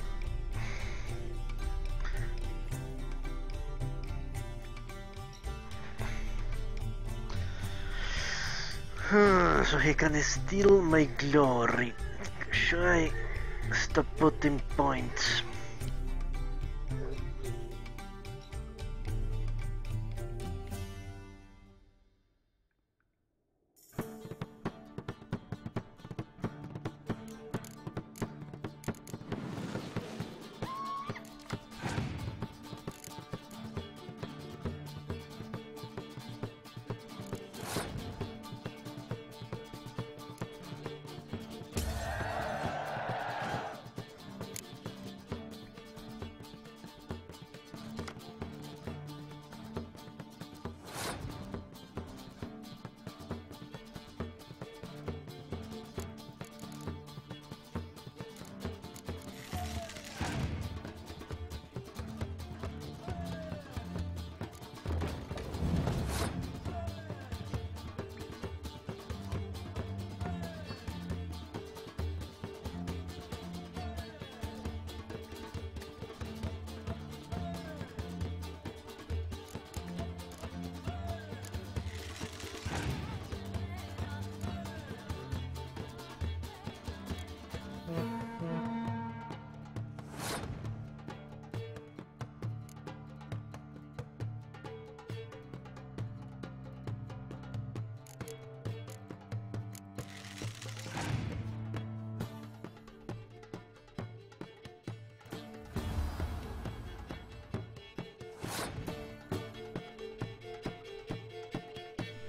So he can steal my glory. Should I stop putting points?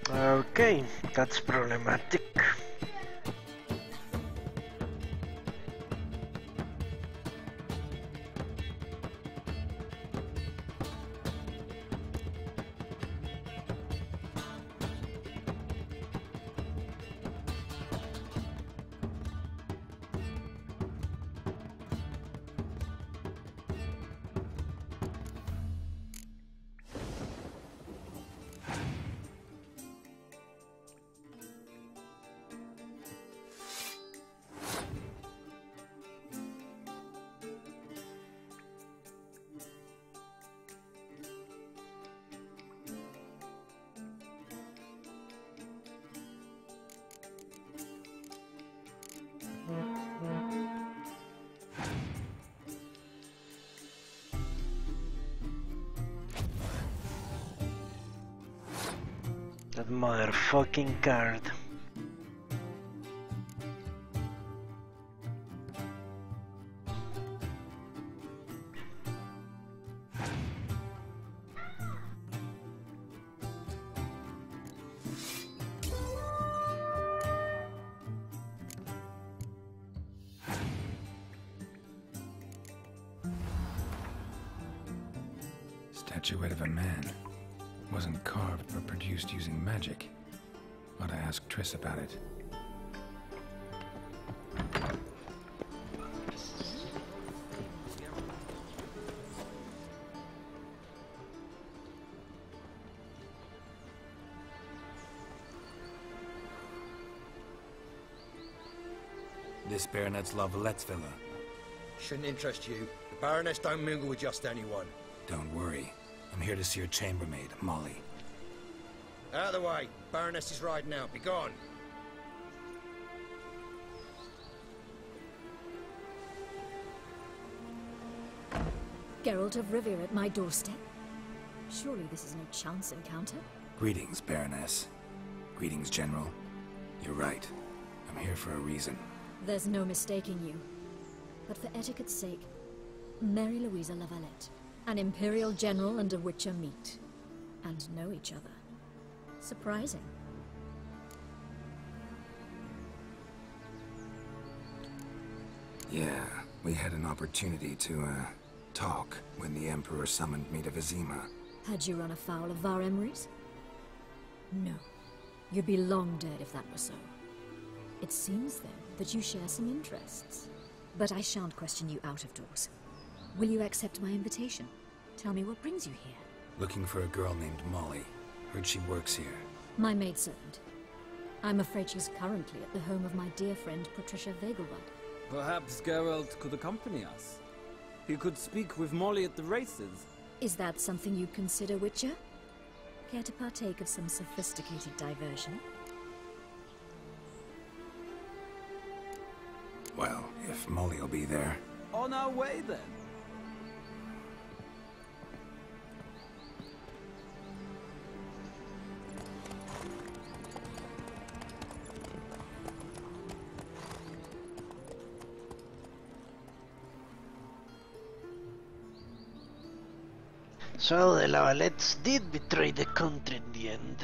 Okay, that's problematic. That motherfucking card. Statuette of a man. Wasn't carved but produced using magic. Ought to ask Triss about it. This Baronet's Lavallette's villa. Shouldn't interest you. The Baroness don't mingle with just anyone. Don't worry. I'm here to see her chambermaid, Molly. Out of the way. Baroness is riding out. Be gone. Geralt of Rivia at my doorstep? Surely this is no chance encounter? Greetings, Baroness. Greetings, General. You're right. I'm here for a reason. There's no mistaking you. But for etiquette's sake, Mary Louisa Lavalette. An Imperial General and a Witcher meet. And know each other. Surprising. Yeah, we had an opportunity to, talk when the Emperor summoned me to Vizima. Had you run afoul of Var Emrys? No. You'd be long dead if that were so. It seems, though, that you share some interests. But I shan't question you out of doors. Will you accept my invitation? Tell me what brings you here. Looking for a girl named Molly. Heard she works here. My maidservant. I'm afraid she's currently at the home of my dear friend Patricia Vegelbud. Perhaps Geralt could accompany us. He could speak with Molly at the races. Is that something you'd consider, Witcher? Care to partake of some sophisticated diversion? Well, if Molly will be there. On our way, then. So the Lavalettes did betray the country in the end.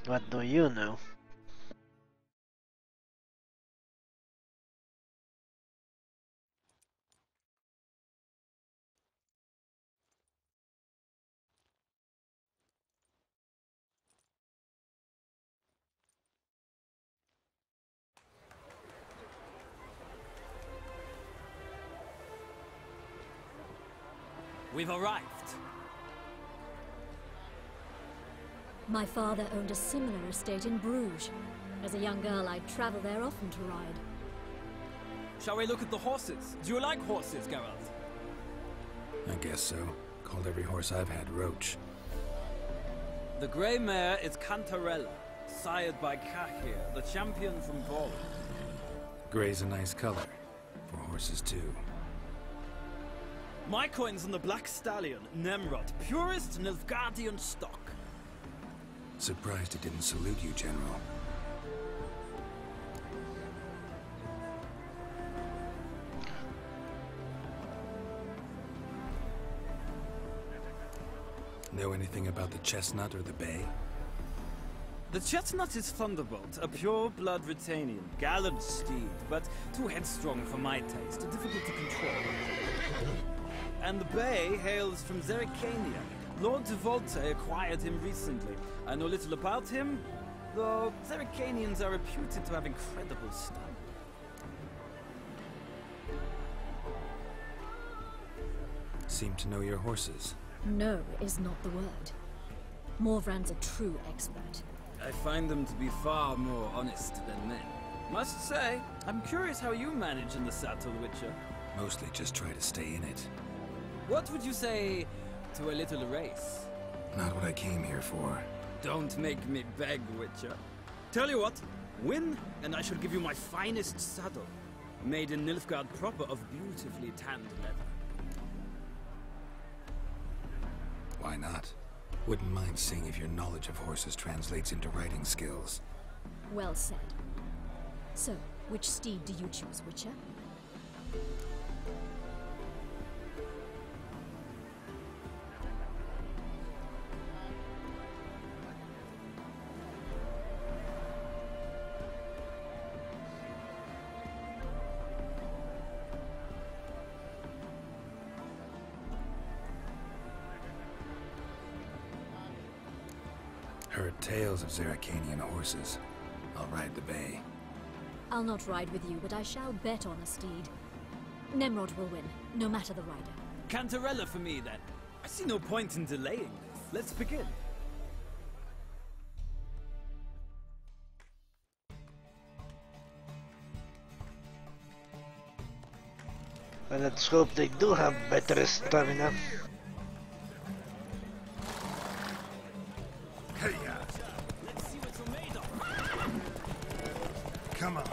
What do you know? We've arrived. My father owned a similar estate in Bruges. As a young girl, I'd travel there often to ride. Shall we look at the horses? Do you like horses, Geralt? I guess so. Called every horse I've had Roach. The grey mare is Cantarella, sired by Kakir, the champion from Gaul. Grey's a nice color. For horses, too. My coin's on the black stallion, Nemrod, purest Nilfgaardian stock. Surprised it didn't salute you, General. Know anything about the chestnut or the bay? The chestnut is Thunderbolt, a pure-blood Retanian, gallant steed, but too headstrong for my taste, difficult to control. And the bay hails from Zerrikania. Lord de Volte acquired him recently. I know little about him, though Zerrikanians are reputed to have incredible stamina. Seem to know your horses. No is not the word. Morvran's a true expert. I find them to be far more honest than men. Must say, I'm curious how you manage in the saddle, Witcher. Mostly just try to stay in it. What would you say to a little race? Not what I came here for. Don't make me beg, Witcher. Tell you what, win, and I shall give you my finest saddle. Made in Nilfgaard proper of beautifully tanned leather. Why not? Wouldn't mind seeing if your knowledge of horses translates into riding skills. Well said. So, which steed do you choose, Witcher? Heard tales of Zerrikanian horses. I'll ride the bay. I'll not ride with you, but I shall bet on a steed. Nemrod will win, no matter the rider. Cantarella for me, then. I see no point in delaying this. Let's begin. Well, let's hope they do have better stamina. Let's see what you're made of. Come on.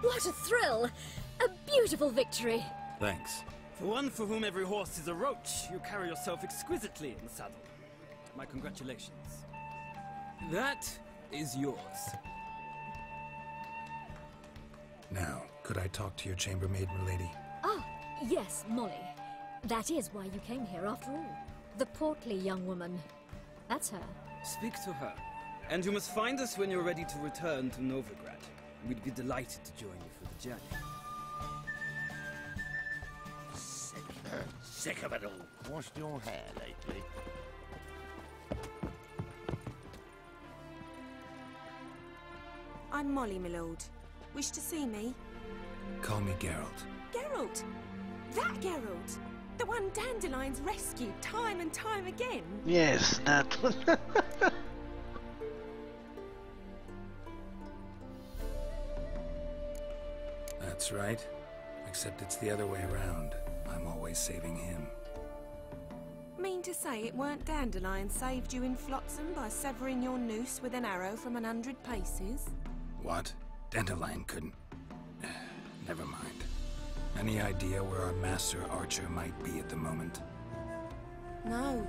What a thrill! A beautiful victory! Thanks. For one for whom every horse is a roach, you carry yourself exquisitely in the saddle. My congratulations. That is yours. Now, could I talk to your chambermaid, milady? Ah, yes, Molly. That is why you came here after all. The portly young woman. That's her. Speak to her. And you must find us when you're ready to return to Novigrad. We'd be delighted to join you for the journey. Sick of it all. Washed your hair lately? I'm Molly, my lord. Wish to see me? Call me Geralt. Geralt! That Geralt! The one Dandelion's rescued time and time again! Yes, that one. That's right. Except it's the other way around. I'm always saving him. Mean to say it weren't Dandelion saved you in Flotsam by severing your noose with an arrow from 100 paces? What? Dandelion couldn't... Never mind. Any idea where our master archer might be at the moment? No.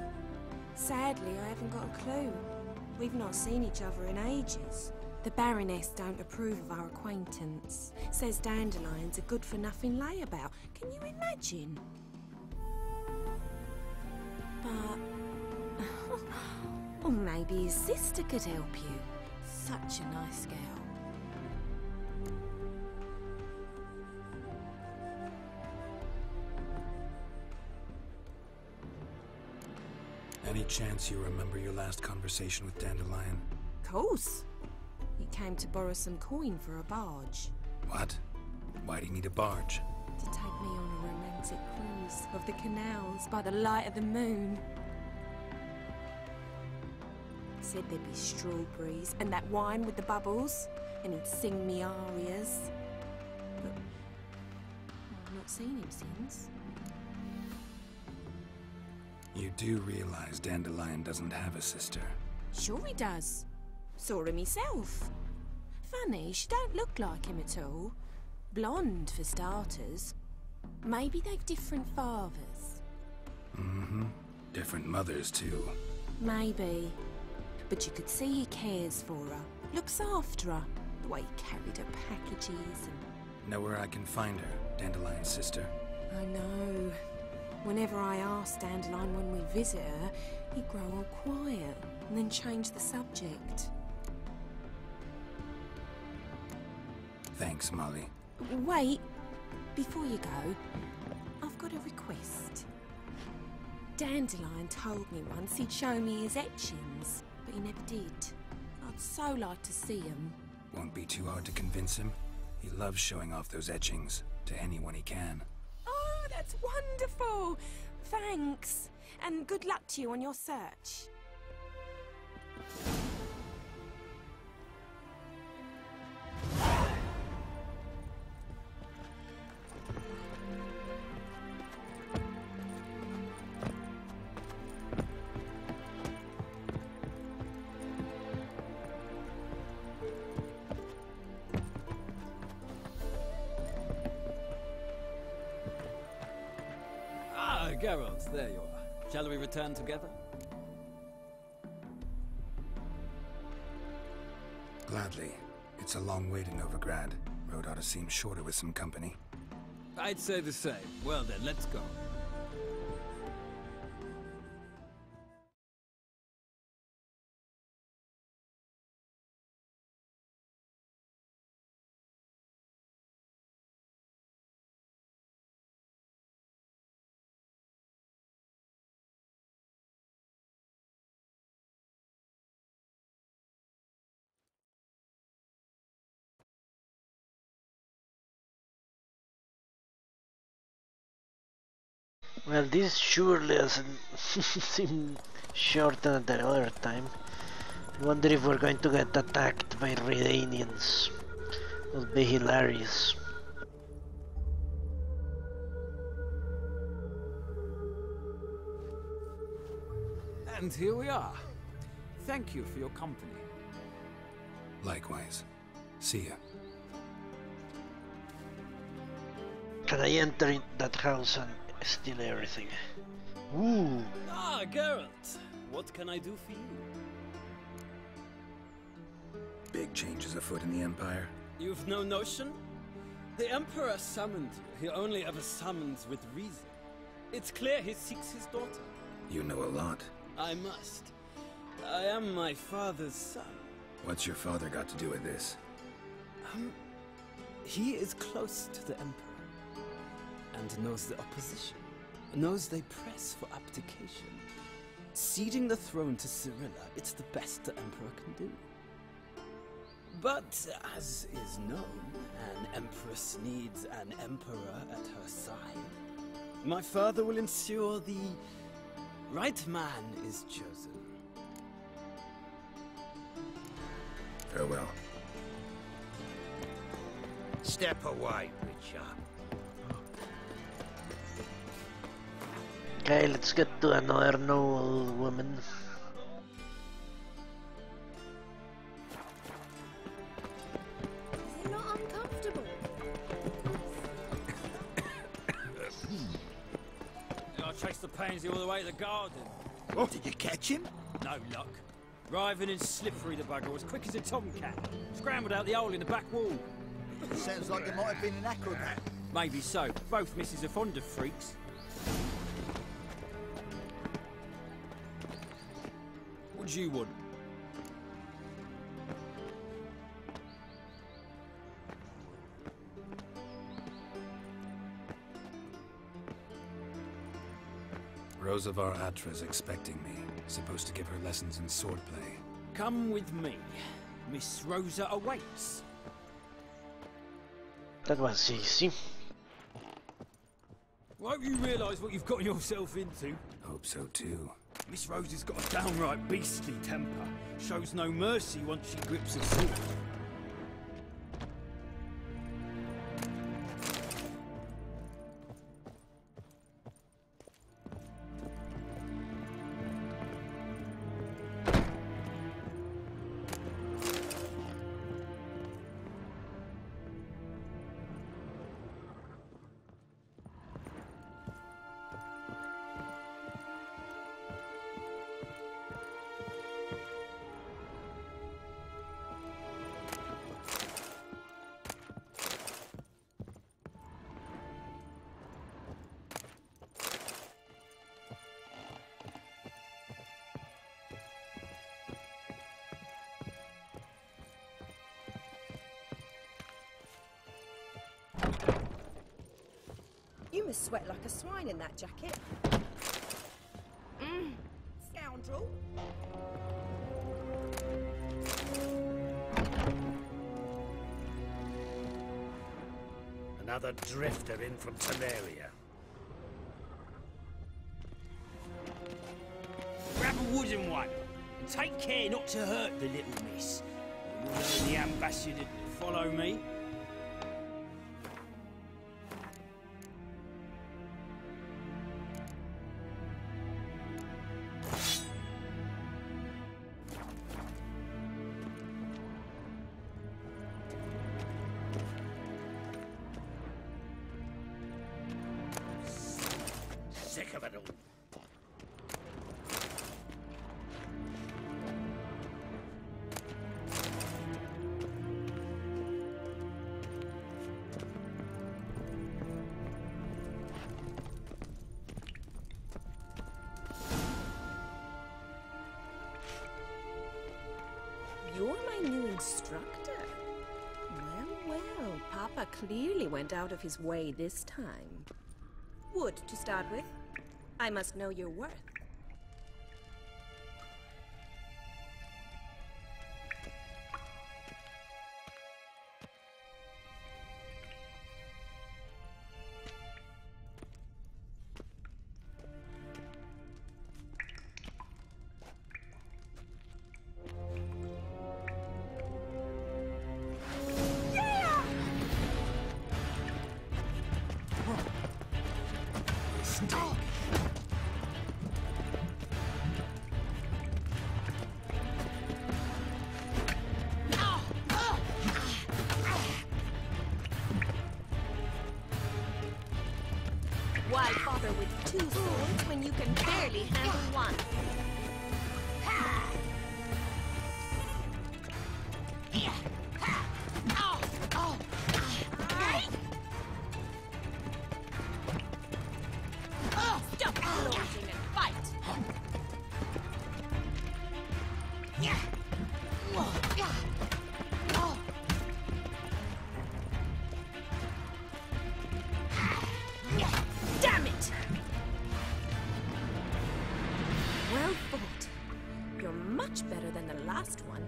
Sadly, I haven't got a clue. We've not seen each other in ages. The Baroness don't approve of our acquaintance. Says Dandelion's a good-for-nothing layabout. Can you imagine? But... or maybe his sister could help you. Such a nice girl. Any chance you remember your last conversation with Dandelion? Course. He came to borrow some coin for a barge. What? Why do you need a barge? To take me on a romantic cruise of the canals by the light of the moon. Said there'd be strawberries and that wine with the bubbles, and he'd sing me arias. But I've not seen him since. You do realize Dandelion doesn't have a sister? Sure he does. Saw him myself. Funny, she don't look like him at all. Blonde, for starters. Maybe they've different fathers. Mm-hmm. Different mothers, too. Maybe. But you could see he cares for her. Looks after her. The way he carried her packages and... Know where I can find her, Dandelion's sister? I know. Whenever I ask Dandelion when we visit her, he'd grow all quiet and then change the subject. Thanks, Molly. Wait. Before you go, I've got a request. Dandelion told me once he'd show me his etchings, but he never did. I'd so like to see them. Won't be too hard to convince him. He loves showing off those etchings to anyone he can. Oh, that's wonderful! Thanks. And good luck to you on your search. Geralt, there you are. Shall we return together? Gladly. It's a long way to Novigrad. Road ought to seem shorter with some company. I'd say the same. Well then, let's go. Well, this surely doesn't seem shorter than the other time. I wonder if we're going to get attacked by Redanians. Would be hilarious. And here we are. Thank you for your company. Likewise. See ya. Can I enter in that house and steal everything? Ooh! Ah, Geralt! What can I do for you? Big changes afoot in the Empire. You've no notion? The Emperor summoned you. He only ever summons with reason. It's clear he seeks his daughter. You know a lot. I must. I am my father's son. What's your father got to do with this? He is close to the Emperor, and knows the opposition, knows they press for abdication. Ceding the throne to Cyrilla, it's the best the Emperor can do. But, as is known, an Empress needs an Emperor at her side. My father will ensure the right man is chosen. Farewell. Step away, Richard. Okay, let's get to another noble woman. Is it not uncomfortable? I chased the pansy all the way to the garden. Oh, did you catch him? No luck. Writhing and slippery, the bugger, as quick as a tomcat. Scrambled out the hole in the back wall. Sounds like it might have been an acrobat. Maybe so. Both misses are fond of freaks. What do you want? Rosavar Atra's expecting me. Supposed to give her lessons in swordplay. Come with me. Miss Rosa awaits. That was easy. Won't you realise what you've got yourself into? Hope so too. Miss Rose has got a downright beastly temper. Shows no mercy once she grips a sword. You must sweat like a swine in that jacket. Scoundrel. Another drifter in from Teleria. Grab a wooden one, and take care not to hurt the little miss. Or you'll learn the ambassador to follow me. Sick of it all. You're my new instructor. Well, Papa clearly went out of his way this time. Wood, to start with. I must know your worth. Why bother with two swords when you can barely handle one? Stop gloating and fight! Damn it! Well fought. You're much better than the last one.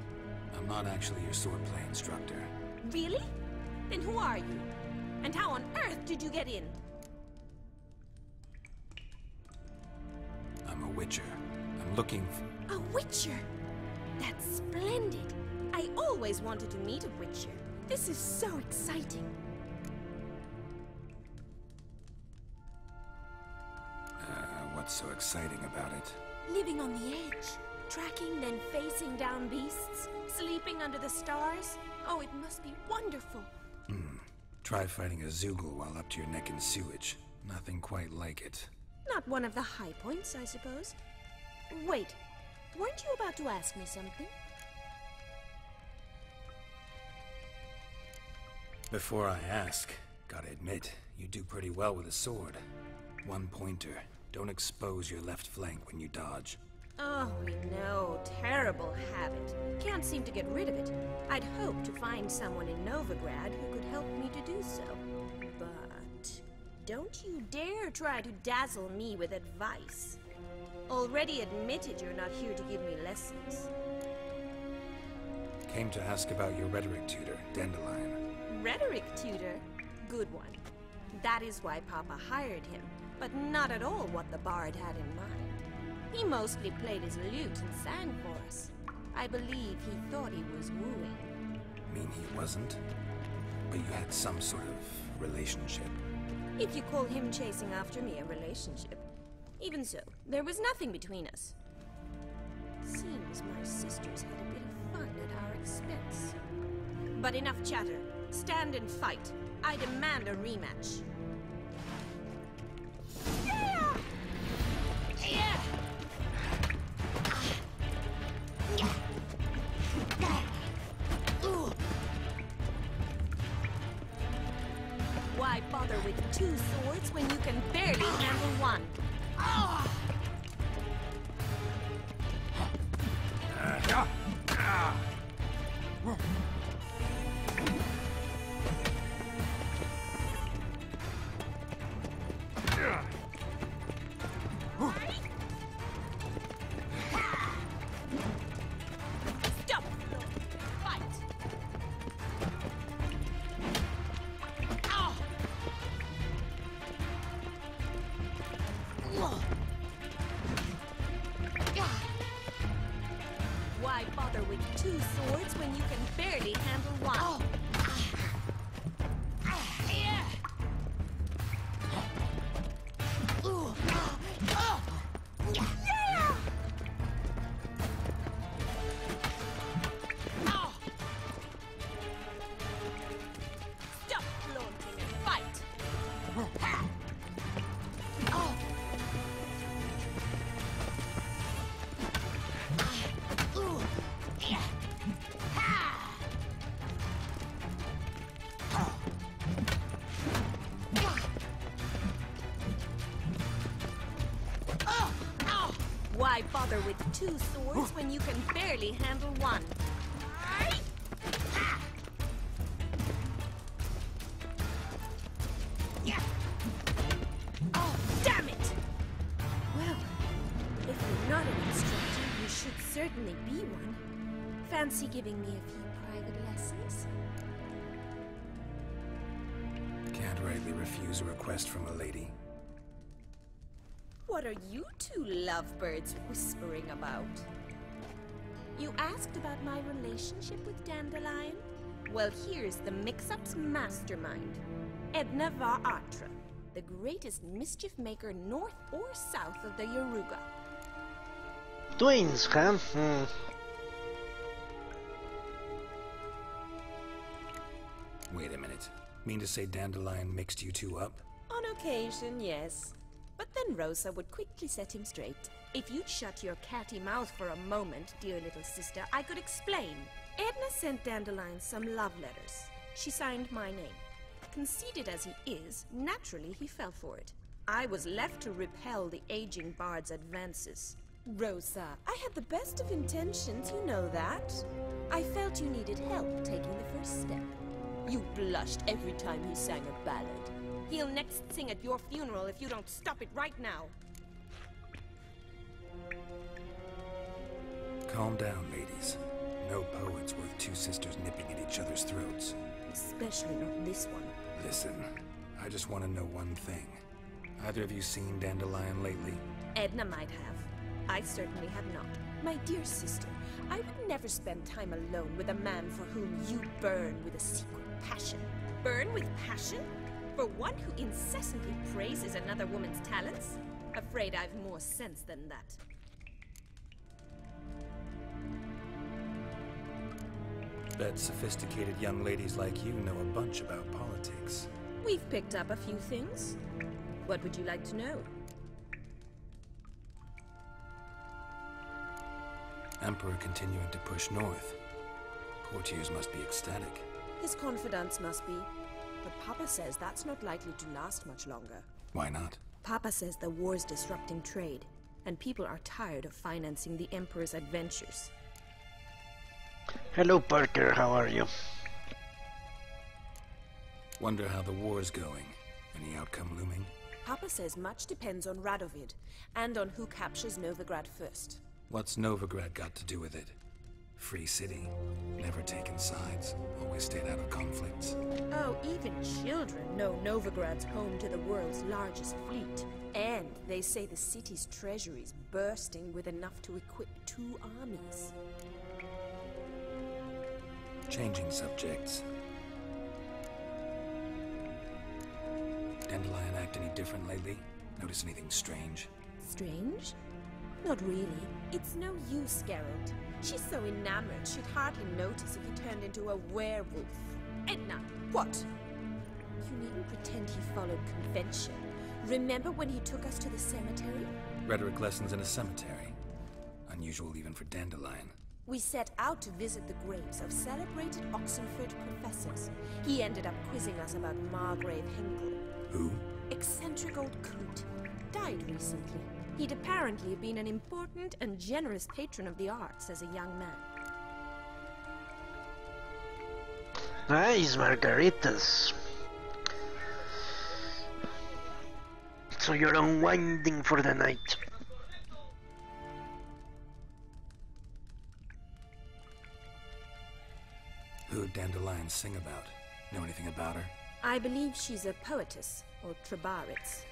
I'm not actually your swordplay instructor. Really? Then who are you? And how on earth did you get in? I'm a witcher. I'm looking for... A witcher? That's splendid. I always wanted to meet a witcher. This is so exciting. What's so exciting about it? Living on the edge. Tracking, then facing down beasts. Sleeping under the stars. Oh, it must be wonderful. Try fighting a Zoogle while up to your neck in sewage. Nothing quite like it. Not one of the high points, I suppose. Wait, weren't you about to ask me something? Before I ask, gotta admit, you do pretty well with a sword. One pointer. Don't expose your left flank when you dodge. Oh, no. Terrible habit. Can't seem to get rid of it. I'd hoped to find someone in Novigrad who could help me to do so. But don't you dare try to dazzle me with advice. Already admitted you're not here to give me lessons. Came to ask about your rhetoric tutor, Dandelion. Rhetoric tutor? Good one. That is why Papa hired him, but not at all what the bard had in mind. He mostly played his lute and sang for us. I believe he thought he was wooing. Mean he wasn't? But you had some sort of relationship. If you call him chasing after me a relationship. Even so, there was nothing between us. Seems my sisters had a bit of fun at our expense. But enough chatter. Stand and fight. I demand a rematch. Yeah! Yeah! Why bother with two swords when you can barely handle one? Stop! Fight! Why bother with two swords when you can barely handle one? Stop flaunting and fight! Why bother with two swords when you can barely handle one? Oh, damn it! Well, if you're not an instructor, you should certainly be one. Fancy giving me a few private lessons? Can't rightly refuse a request from a lady. What are you two lovebirds whispering about? You asked about my relationship with Dandelion? Well, here's the mix-up's mastermind. Edna var Atra, the greatest mischief maker north or south of the Yaruga. Twins, huh? Wait a minute. Mean to say Dandelion mixed you two up? On occasion, yes. But then Rosa would quickly set him straight. If you'd shut your catty mouth for a moment, dear little sister, I could explain. Edna sent Dandelion some love letters. She signed my name. Conceited as he is, naturally he fell for it. I was left to repel the aging bard's advances. Rosa, I had the best of intentions, you know that. I felt you needed help taking the first step. You blushed every time he sang a ballad. He'll next sing at your funeral if you don't stop it right now. Calm down, ladies. No poet's worth two sisters nipping at each other's throats. Especially not this one. Listen, I just want to know one thing. Either of you seen Dandelion lately? Edna might have. I certainly have not. My dear sister, I would never spend time alone with a man for whom you burn with a secret passion. Burn with passion? For one who incessantly praises another woman's talents? Afraid I've more sense than that. Bet sophisticated young ladies like you know a bunch about politics. We've picked up a few things. What would you like to know? Emperor continuing to push north. Courtiers must be ecstatic. His confidants must be. But Papa says that's not likely to last much longer. Why not? Papa says the war's disrupting trade, and people are tired of financing the Emperor's adventures. Hello, Parker, how are you? Wonder how the war's going. Any outcome looming? Papa says much depends on Radovid, and on who captures Novigrad first. What's Novigrad got to do with it? free city. Never taken sides. Always stayed out of conflicts. Oh, even children know Novigrad's home to the world's largest fleet. And they say the city's treasury's bursting with enough to equip 2 armies. Changing subjects. Dandelion act any different lately? Notice anything strange? Strange? Not really. It's no use, Geralt. She's so enamored she'd hardly notice if he turned into a werewolf. Edna, what? You needn't pretend he followed convention. Remember when he took us to the cemetery? Rhetoric lessons in a cemetery. Unusual even for Dandelion. We set out to visit the graves of celebrated Oxenford professors. He ended up quizzing us about Margrave Henkel. Who? Eccentric old coot. Died recently. He'd apparently been an important and generous patron of the arts as a young man. Nice margaritas. So you're unwinding for the night. Who'd Dandelion sing about? Know anything about her? I believe she's a poetess, or trabaritz.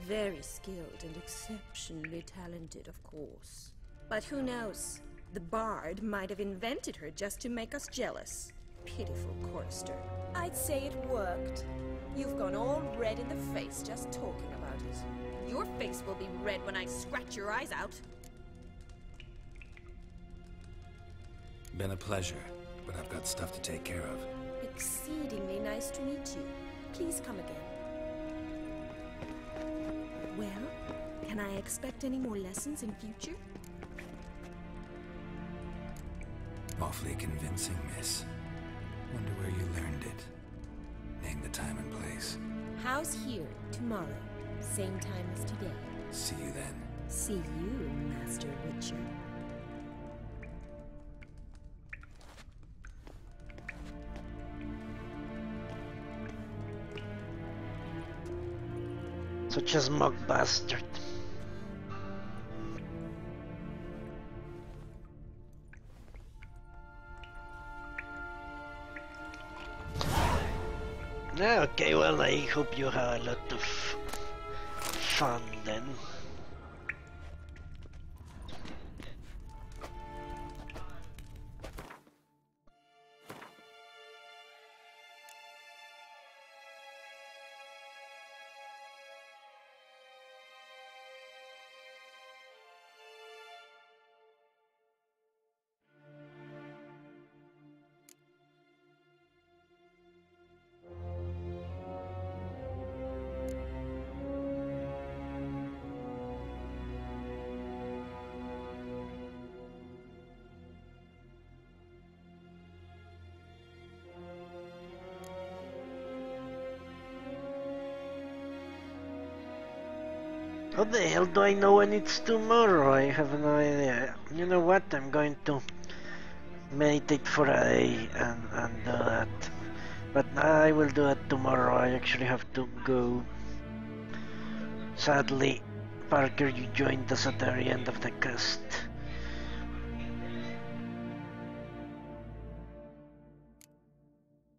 Very skilled and exceptionally talented, of course. But who knows? The bard might have invented her just to make us jealous. Pitiful chorister. I'd say it worked. You've gone all red in the face just talking about it. Your face will be red when I scratch your eyes out. Been a pleasure, but I've got stuff to take care of. Exceedingly nice to meet you. Please come again. Well, can I expect any more lessons in future? Awfully convincing, miss. Wonder where you learned it. Name the time and place. House here, tomorrow. Same time as today. See you then. See you, Master Witcher. Such a smug bastard. Okay, well, I hope you have a lot of fun then. How the hell do I know when it's tomorrow? I have no idea. You know what? I'm going to meditate for a day and do that. But I will do it tomorrow. I actually have to go. Sadly, Parker, you joined us at the very end of the quest.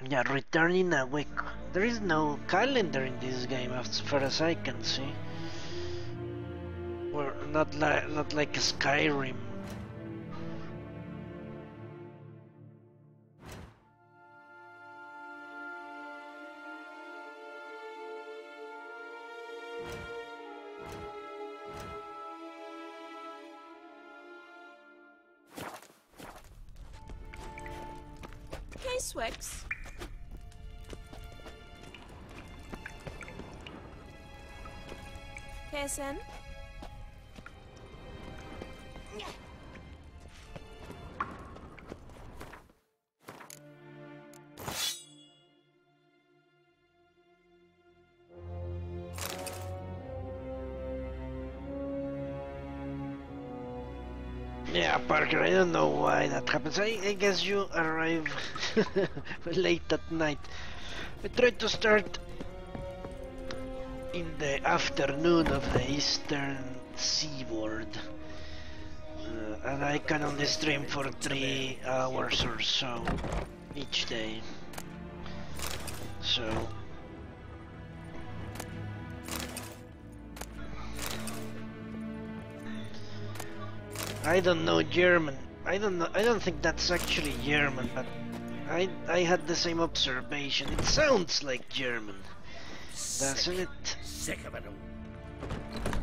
Yeah, return in a week. There is no calendar in this game as far as I can see. Or not like a Skyrim. Hey, Swex. Sen? Yeah, Parker, I don't know why that happens. I guess you arrive late at night. I tried to start in the afternoon of the eastern seaboard. And I can only stream for 3 hours or so each day. So I don't know German. I don't think that's actually German, but I had the same observation. It sounds like German, doesn't it? Sick of it all.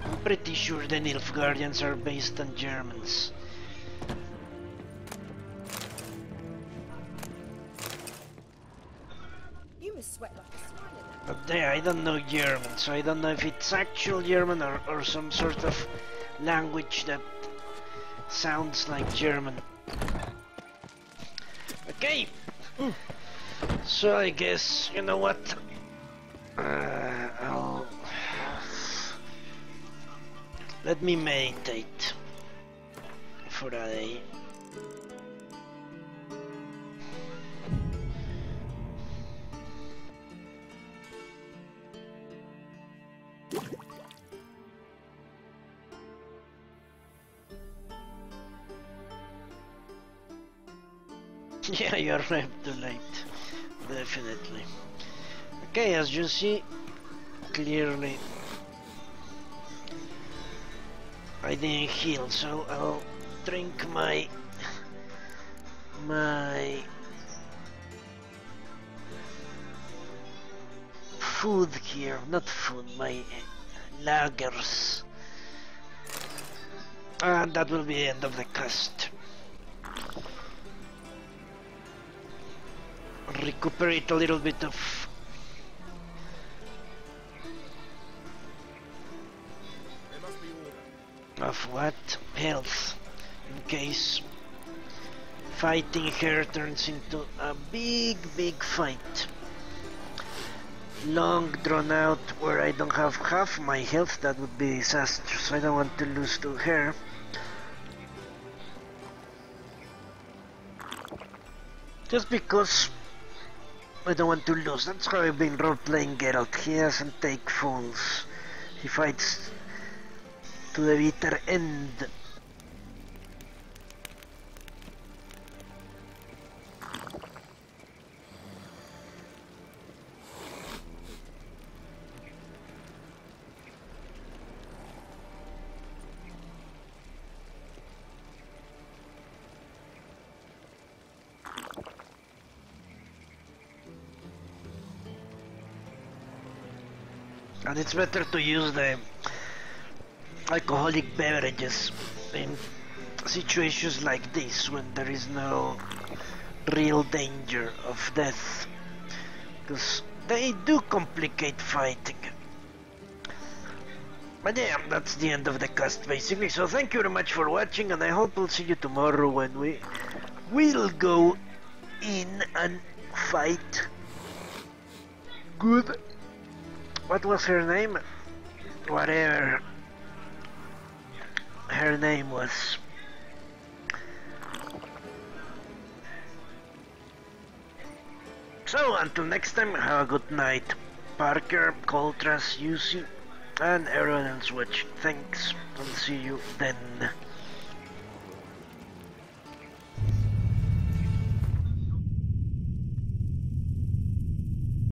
I'm pretty sure the Nilfgaardians are based on Germans. You must sweat like a swine in that. But there, I don't know German, so I don't know if it's actual German or some sort of language that sounds like German. Okay, so I guess, you know what, let me meditate for a day. Yeah, you're right, too late. Definitely. Okay, as you see, clearly I didn't heal, so I'll drink my food here, not food, my lagers. And that will be the end of the cast. Recuperate a little bit of what? Health, in case fighting her turns into a big fight. Long drawn out where I don't have half my health, that would be disastrous. I don't want to lose to her. Just because I don't want to lose. That's how I've been role-playing Geralt. He doesn't take fools. He fights to the bitter end. And it's better to use the alcoholic beverages in situations like this when there is no real danger of death, because they do complicate fighting. But yeah, that's the end of the cast basically, so thank you very much for watching, and I hope we'll see you tomorrow when we will go in and fight. Good. What was her name? Whatever her name was. So until next time, have a good night. Parker, Coltras, Yusi, and everyone else watching. Thanks, and see you then.